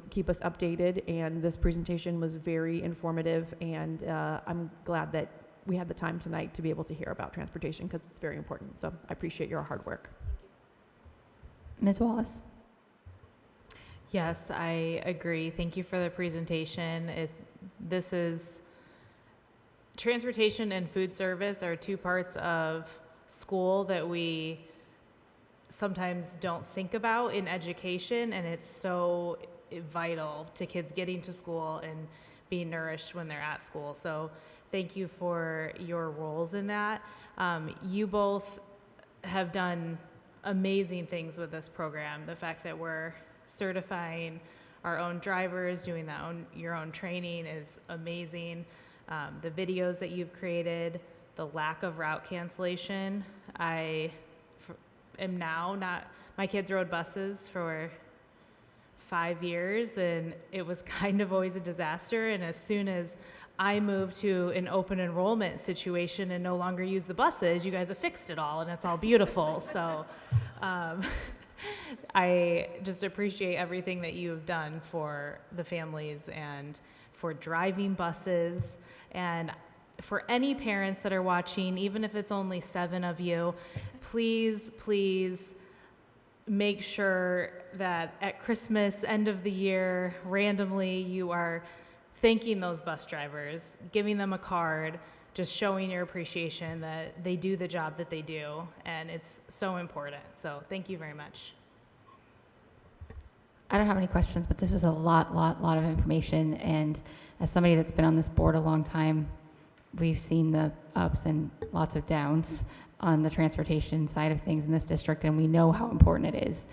keep us updated. And this presentation was very informative, and I'm glad that we had the time tonight to be able to hear about transportation because it's very important. So I appreciate your hard work. Ms. Wallace? Yes, I agree. Thank you for the presentation. This is transportation and food service are two parts of school that we sometimes don't think about in education, and it's so vital to kids getting to school and being nourished when they're at school. So thank you for your roles in that. You both have done amazing things with this program. The fact that we're certifying our own drivers, doing your own training is amazing. The videos that you've created, the lack of route cancellation. I am now not, my kids rode buses for 5 years, and it was kind of always a disaster. And as soon as I moved to an open enrollment situation and no longer use the buses, you guys have fixed it all, and it's all beautiful. So I just appreciate everything that you have done for the families and for driving buses. And for any parents that are watching, even if it's only 7 of you, please make sure that at Christmas, end of the year, randomly, you are thanking those bus drivers, giving them a card, just showing your appreciation that they do the job that they do, and it's so important. So thank you very much. I don't have any questions, but this was a lot of information, and as somebody that's been on this board a long time, we've seen the ups and lots of downs on the transportation side of things in this district, and we know how important it is.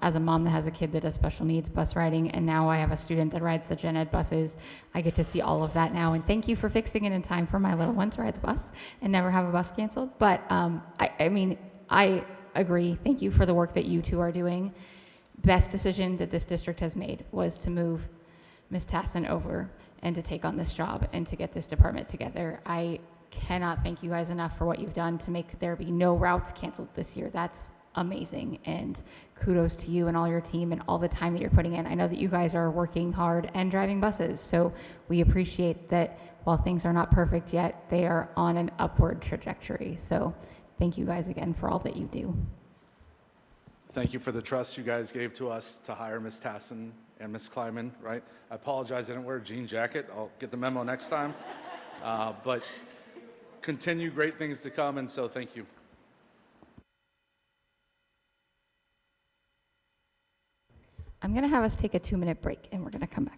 As a mom that has a kid that does special needs bus riding, and now I have a student that rides the gen ed buses, I get to see all of that now. And thank you for fixing it in time for my little one to ride the bus and never have a bus canceled. But I agree. Thank you for the work that you two are doing. Best decision that this district has made was to move Ms. Tassin over and to take on this job and to get this department together. I cannot thank you guys enough for what you've done to make there be no routes canceled this year. That's amazing, and kudos to you and all your team and all the time that you're putting in. I know that you guys are working hard and driving buses, so we appreciate that. While things are not perfect yet, they are on an upward trajectory. So thank you guys again for all that you do. Thank you for the trust you guys gave to us to hire Ms. Tassin and Ms. Kleiman, right? I apologize, I didn't wear a jean jacket. I'll get the memo next time. But continue great things to come, and so thank you. I'm going to have us take a 2-minute break, and we're going to come back.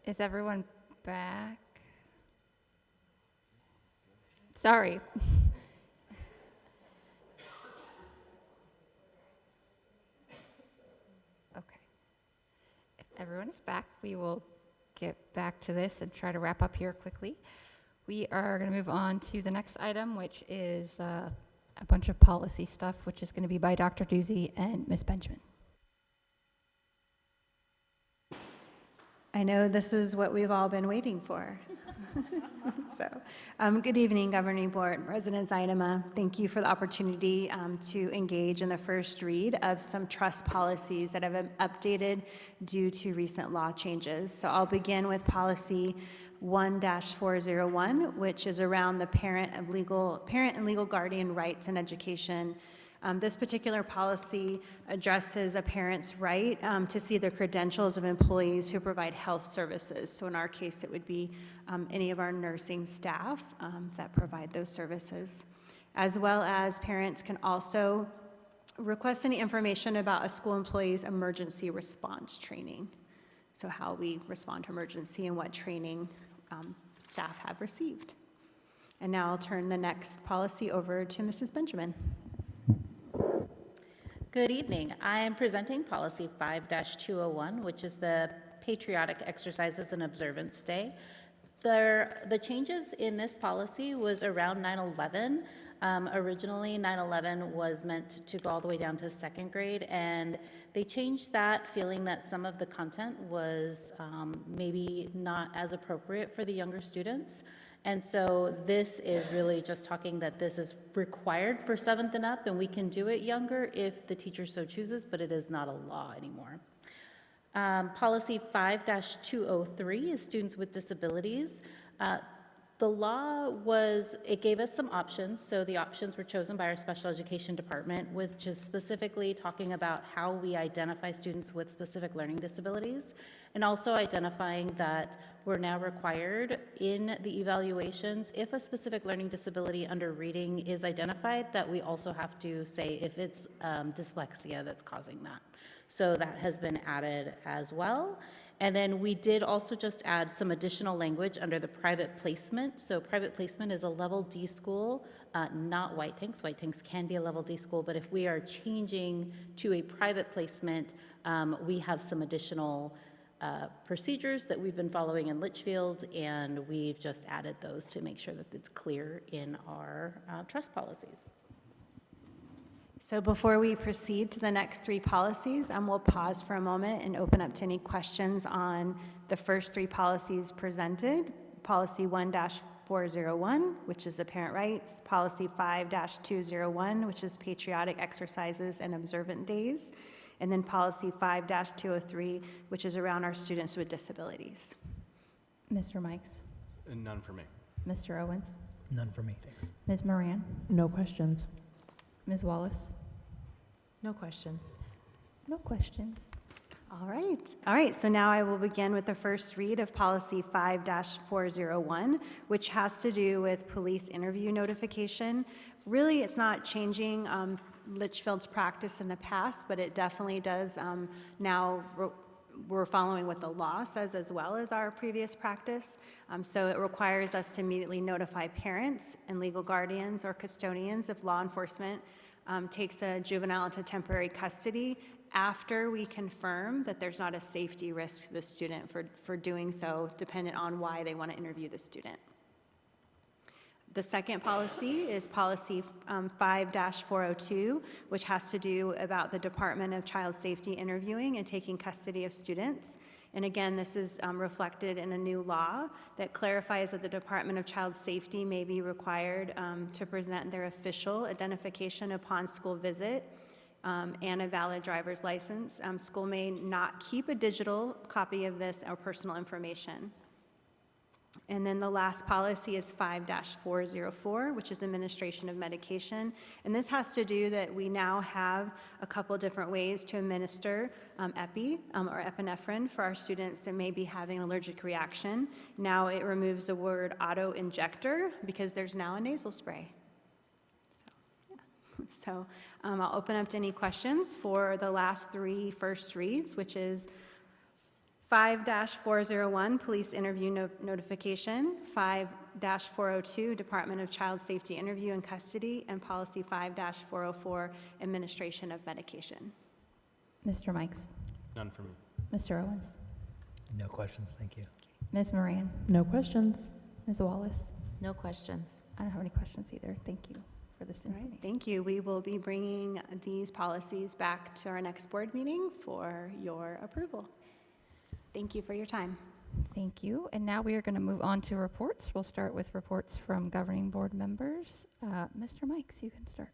Is everyone back? Sorry. Okay. If everyone is back, we will get back to this and try to wrap up here quickly. We are going to move on to the next item, which is a bunch of policy stuff, which is going to be by Dr. Doozy and Ms. Benjamin. I know this is what we've all been waiting for. So, good evening, Governing Board, President Zainama. Thank you for the opportunity to engage in the first read of some trust policies that have been updated due to recent law changes. So I'll begin with policy 1-401, which is around the parent and legal guardian rights in education. This particular policy addresses a parent's right to see the credentials of employees who provide health services. So in our case, it would be any of our nursing staff that provide those services. As well as parents can also request any information about a school employee's emergency response training. So how we respond to emergency and what training staff have received. And now I'll turn the next policy over to Mrs. Benjamin. Good evening. I am presenting policy 5-201, which is the Patriotic Exercises and Observance Day. The changes in this policy was around 9/11. Originally, 9/11 was meant to go all the way down to second grade, and they changed that, feeling that some of the content was maybe not as appropriate for the younger students. And so this is really just talking that this is required for 7th and up, and we can do it younger if the teacher so chooses, but it is not a law anymore. Policy 5-203 is students with disabilities. The law it gave us some options. So the options were chosen by our special education department, which is specifically talking about how we identify students with specific learning disabilities, and also identifying that we're now required in the evaluations, if a specific learning disability under reading is identified, that we also have to say if it's dyslexia that's causing that. So that has been added as well. And then we did also just add some additional language under the private placement. So private placement is a level D school, not White Tanks. White Tanks can be a level D school, but if we are changing to a private placement, we have some additional procedures that we've been following in Litchfield, and we've just added those to make sure that it's clear in our trust policies. So before we proceed to the next three policies, we'll pause for a moment and open up to any questions on the first three policies presented. Policy 1-401, which is the parent rights. Policy 5-201, which is patriotic exercises and observant days. And then policy 5-203, which is around our students with disabilities. Mr. Mikes? And none for me. Mr. Owens? None for me, thanks. Ms. Moran? No questions. Ms. Wallace? No questions. No questions. All right, so now I will begin with the first read of policy 5-401, which has to do with police interview notification. Really, it's not changing Litchfield's practice in the past, but it definitely does now. We're following what the law says as well as our previous practice. So it requires us to immediately notify parents and legal guardians or custodians if law enforcement takes a juvenile into temporary custody after we confirm that there's not a safety risk to the student for doing so, dependent on why they want to interview the student. The second policy is policy 5-402, which has to do about the Department of Child Safety interviewing and taking custody of students. And again, this is reflected in a new law that clarifies that the Department of Child Safety may be required to present their official identification upon school visit and a valid driver's license. School may not keep a digital copy of this or personal information. And then the last policy is 5-404, which is administration of medication. And this has to do that we now have a couple different ways to administer epi or epinephrine for our students that may be having an allergic reaction. Now it removes the word auto injector because there's now a nasal spray. So I'll open up to any questions for the last three first reads, which is 5-401, police interview notification. 5-402, Department of Child Safety interview and custody. And policy 5-404, administration of medication. Mr. Mikes? None for me. Mr. Owens? No questions, thank you. Ms. Moran? No questions. Ms. Wallace? No questions. I don't have any questions either. Thank you for this All right, information. thank you. We will be bringing these policies back to our next board meeting for your approval. Thank you for your time. Thank you. And now we are going to move on to reports. We'll start with reports from governing board members. Mr. Mikes, you can start.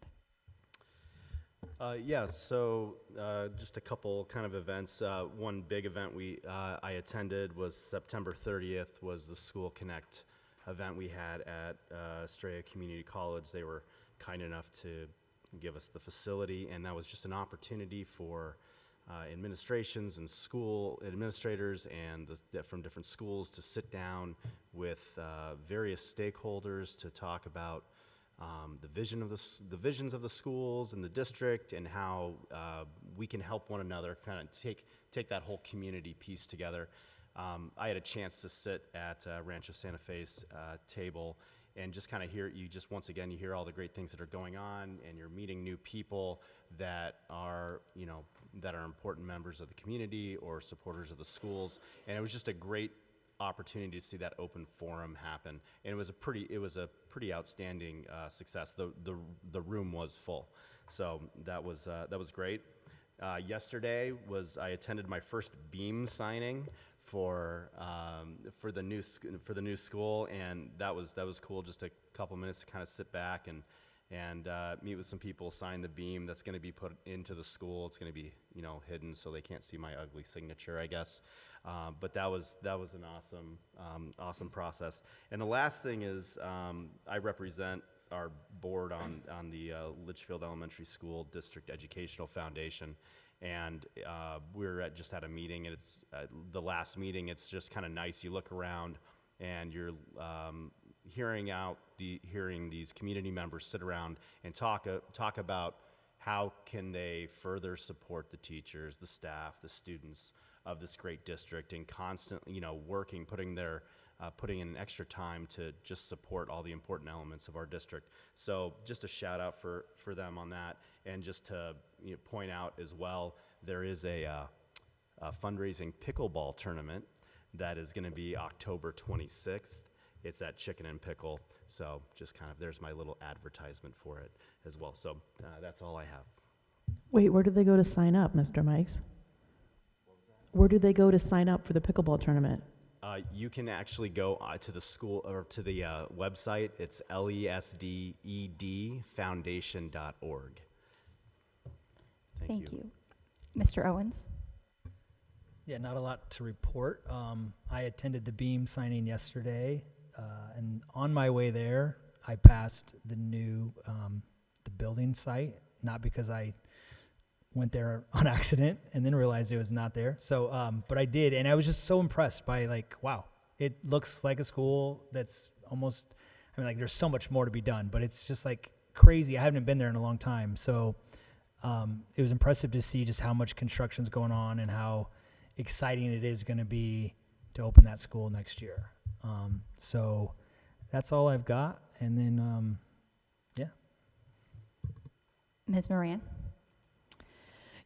Just a couple kind of events. One big event I attended was September 30th was the School Connect event we had at Estrella Community College. They were kind enough to give us the facility, and that was just an opportunity for administrations and school administrators and from different schools to sit down with various stakeholders to talk about the visions of the schools and the district, and how we can help one another kind of take that whole community piece together. I had a chance to sit at Rancho Santa Fe's table and just kind of once again, you hear all the great things that are going on, and you're meeting new people that are important members of the community or supporters of the schools. And it was just a great opportunity to see that open forum happen. And it was a pretty outstanding success. The room was full. So that was great. Yesterday I attended my first beam signing for the new school, and that was cool. Just a couple minutes to kind of sit back and meet with some people, sign the beam that's going to be put into the school. It's going to be hidden so they can't see my ugly signature, I guess. But that was an awesome process. And the last thing is I represent our board on the Litchfield Elementary School District Educational Foundation. And just had a meeting, and it's the last meeting. It's just kind of nice. You look around, and you're hearing these community members sit around and talk about how can they further support the teachers, the staff, the students of this great district, and constantly, working, putting in extra time to just support all the important elements of our district. So just a shout out for them on that. And just to point out as well, there is a fundraising pickleball tournament that is going to be October 26th. It's at Chicken and Pickle. So just kind of, there's my little advertisement for it as well. So that's all I have. Wait, where do they go to sign up, Mr. Mikes? Where do they go to sign up for the pickleball tournament? You can actually go to the school or to the website. It's lesdedfoundation.org. Thank you. Mr. Owens? Yeah, not a lot to report. I attended the beam signing yesterday, and on my way there, I passed the new the building site, not because I went there on accident and then realized it was not there. So, but I did, and I was just so impressed by wow, it looks like a school that's almost, there's so much more to be done, but it's just crazy. I haven't been there in a long time. So it was impressive to see just how much construction's going on and how exciting it is going to be to open that school next year. So that's all I've got. And then, yeah. Ms. Moran?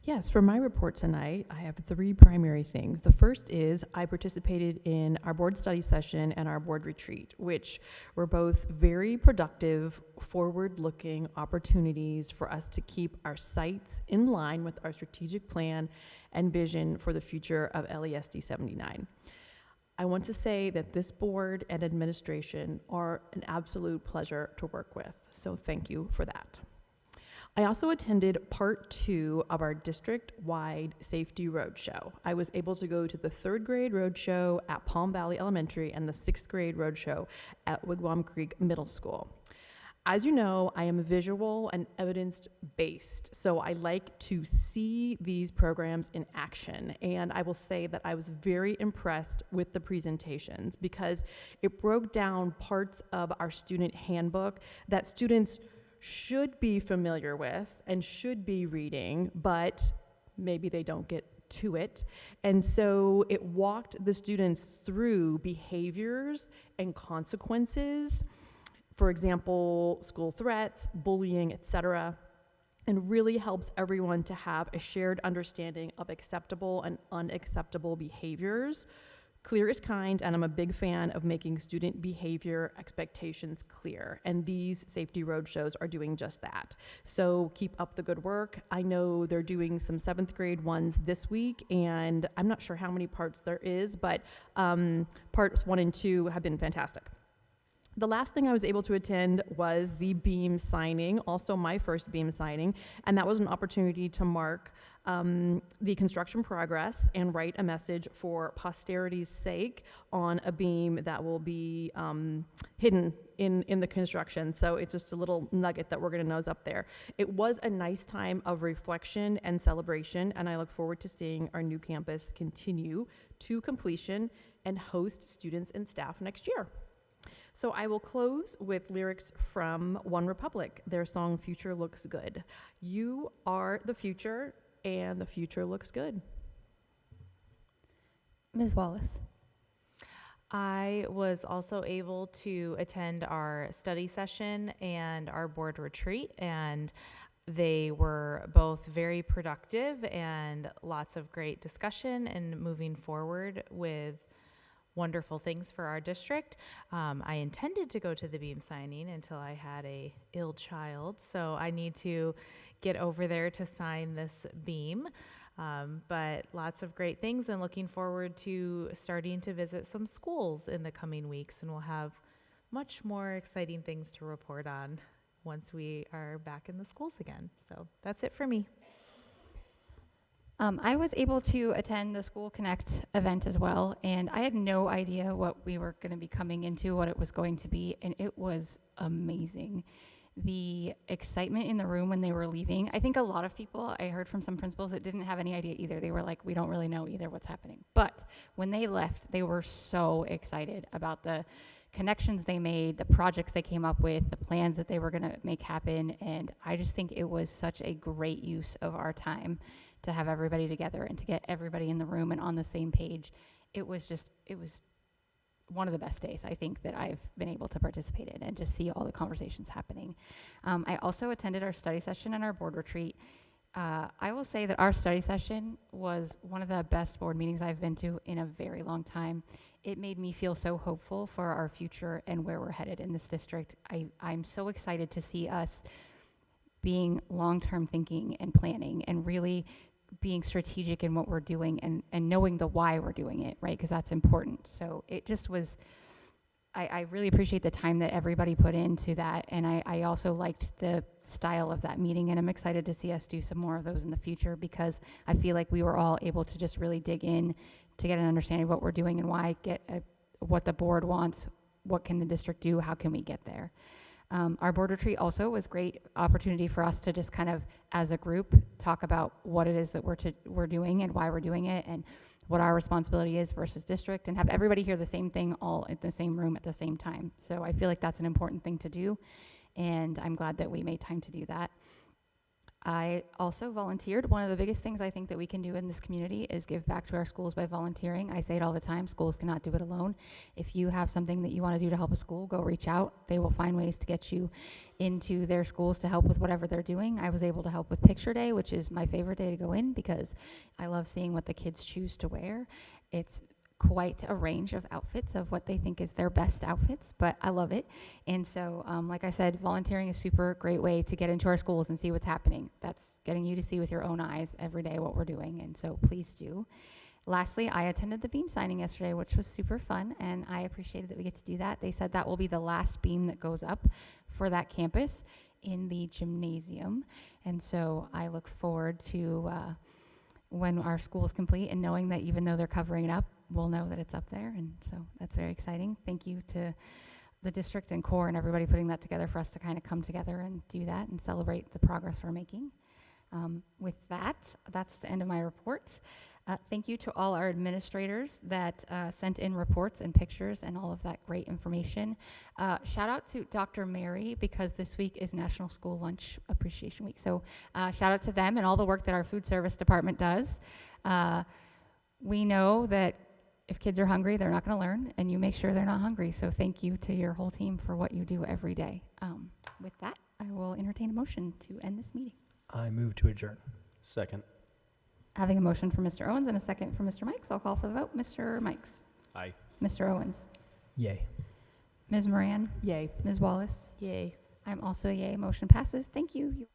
Yes, for my report tonight, I have 3 primary things. The first is I participated in our board study session and our board retreat, which were both very productive, forward-looking opportunities for us to keep our sights in line with our strategic plan and vision for the future of LESD 79. I want to say that this board and administration are an absolute pleasure to work with, so thank you for that. I also attended part 2 of our district-wide safety roadshow. I was able to go to the 3rd grade roadshow at Palm Valley Elementary and the 6th grade roadshow at Wigwam Creek Middle School. As you know, I am visual and evidence-based, so I like to see these programs in action. And I will say that I was very impressed with the presentations because it broke down parts of our student handbook that students should be familiar with and should be reading, but maybe they don't get to it. And so it walked the students through behaviors and consequences, for example, school threats, bullying, etc., and really helps everyone to have a shared understanding of acceptable and unacceptable behaviors. Clear is kind, and I'm a big fan of making student behavior expectations clear, and these safety roadshows are doing just that. So keep up the good work. I know they're doing some 7th grade ones this week, and I'm not sure how many parts there is, but parts 1 and 2 have been fantastic. The last thing I was able to attend was the beam signing, also my first beam signing, and that was an opportunity to mark the construction progress and write a message for posterity's sake on a beam that will be hidden in the construction. So it's just a little nugget that we're gonna nose up there. It was a nice time of reflection and celebration, and I look forward to seeing our new campus continue to completion and host students and staff next year. So I will close with lyrics from One Republic, their song Future Looks Good. You are the future, and the future looks good. Ms. Wallace. I was also able to attend our study session and our board retreat, and they were both very productive and lots of great discussion and moving forward with wonderful things for our district. I intended to go to the beam signing until I had a ill child, so I need to get over there to sign this beam. But lots of great things, and looking forward to starting to visit some schools in the coming weeks, and we'll have much more exciting things to report on once we are back in the schools again. So that's it for me. I was able to attend the School Connect event as well, and I had no idea what we were going to be coming into, what it was going to be, and it was amazing. The excitement in the room when they were leaving, I think a lot of people, I heard from some principals that didn't have any idea either. They were like, we don't really know either what's happening. But when they left, they were so excited about the connections they made, the projects they came up with, the plans that they were going to make happen, and I just think it was such a great use of our time to have everybody together and to get everybody in the room and on the same page. It was one of the best days, I think, that I've been able to participate in and just see all the conversations happening. I also attended our study session and our board retreat. I will say that our study session was one of the best board meetings I've been to in a very long time. It made me feel so hopeful for our future and where we're headed in this district. I'm so excited to see us being long-term thinking and planning and really being strategic in what we're doing and knowing the why we're doing it, right? Because that's important. So it just was, I really appreciate the time that everybody put into that. And I also liked the style of that meeting, and I'm excited to see us do some more of those in the future, because I feel like we were all able to just really dig in to get an understanding of what we're doing and why, what the board wants, what can the district do, how can we get there. Our board retreat also was a great opportunity for us to just kind of, as a group, talk about what it is that we're doing and why we're doing it and what our responsibility is versus district, and have everybody hear the same thing all in the same room at the same time. So I feel like that's an important thing to do, and I'm glad that we made time to do that. I also volunteered. One of the biggest things I think that we can do in this community is give back to our schools by volunteering. I say it all the time, schools cannot do it alone. If you have something that you want to do to help a school, go reach out. They will find ways to get you into their schools to help with whatever they're doing. I was able to help with Picture Day, which is my favorite day to go in because I love seeing what the kids choose to wear. It's quite a range of outfits of what they think is their best outfits, but I love it. And so, like I said, volunteering is a super great way to get into our schools and see what's happening. That's getting you to see with your own eyes every day what we're doing, and so please do. Lastly, I attended the beam signing yesterday, which was super fun, and I appreciated that we get to do that. They said that will be the last beam that goes up for that campus in the gymnasium, and so I look forward to when our school is complete and knowing that even though they're covering it up, we'll know that it's up there, and so that's very exciting. Thank you to the district and CORE and everybody putting that together for us to kind of come together and do that and celebrate the progress we're making. With that, that's the end of my report. Thank you to all our administrators that sent in reports and pictures and all of that great information. Shout out to Dr. Mary, because this week is National School Lunch Appreciation Week. So shout out to them and all the work that our food service department does. We know that if kids are hungry, they're not going to learn, and you make sure they're not hungry. So thank you to your whole team for what you do every day. With that, I will entertain a motion to end this meeting. I move to adjourn. Second. Having a motion from Mr. Owens and a second from Mr. Mikes, I'll call for the vote. Mr. Mikes? Aye. Mr. Owens? Yay. Ms. Moran? Yay. Ms. Wallace? Yay. I'm also a yay. Motion passes. Thank you.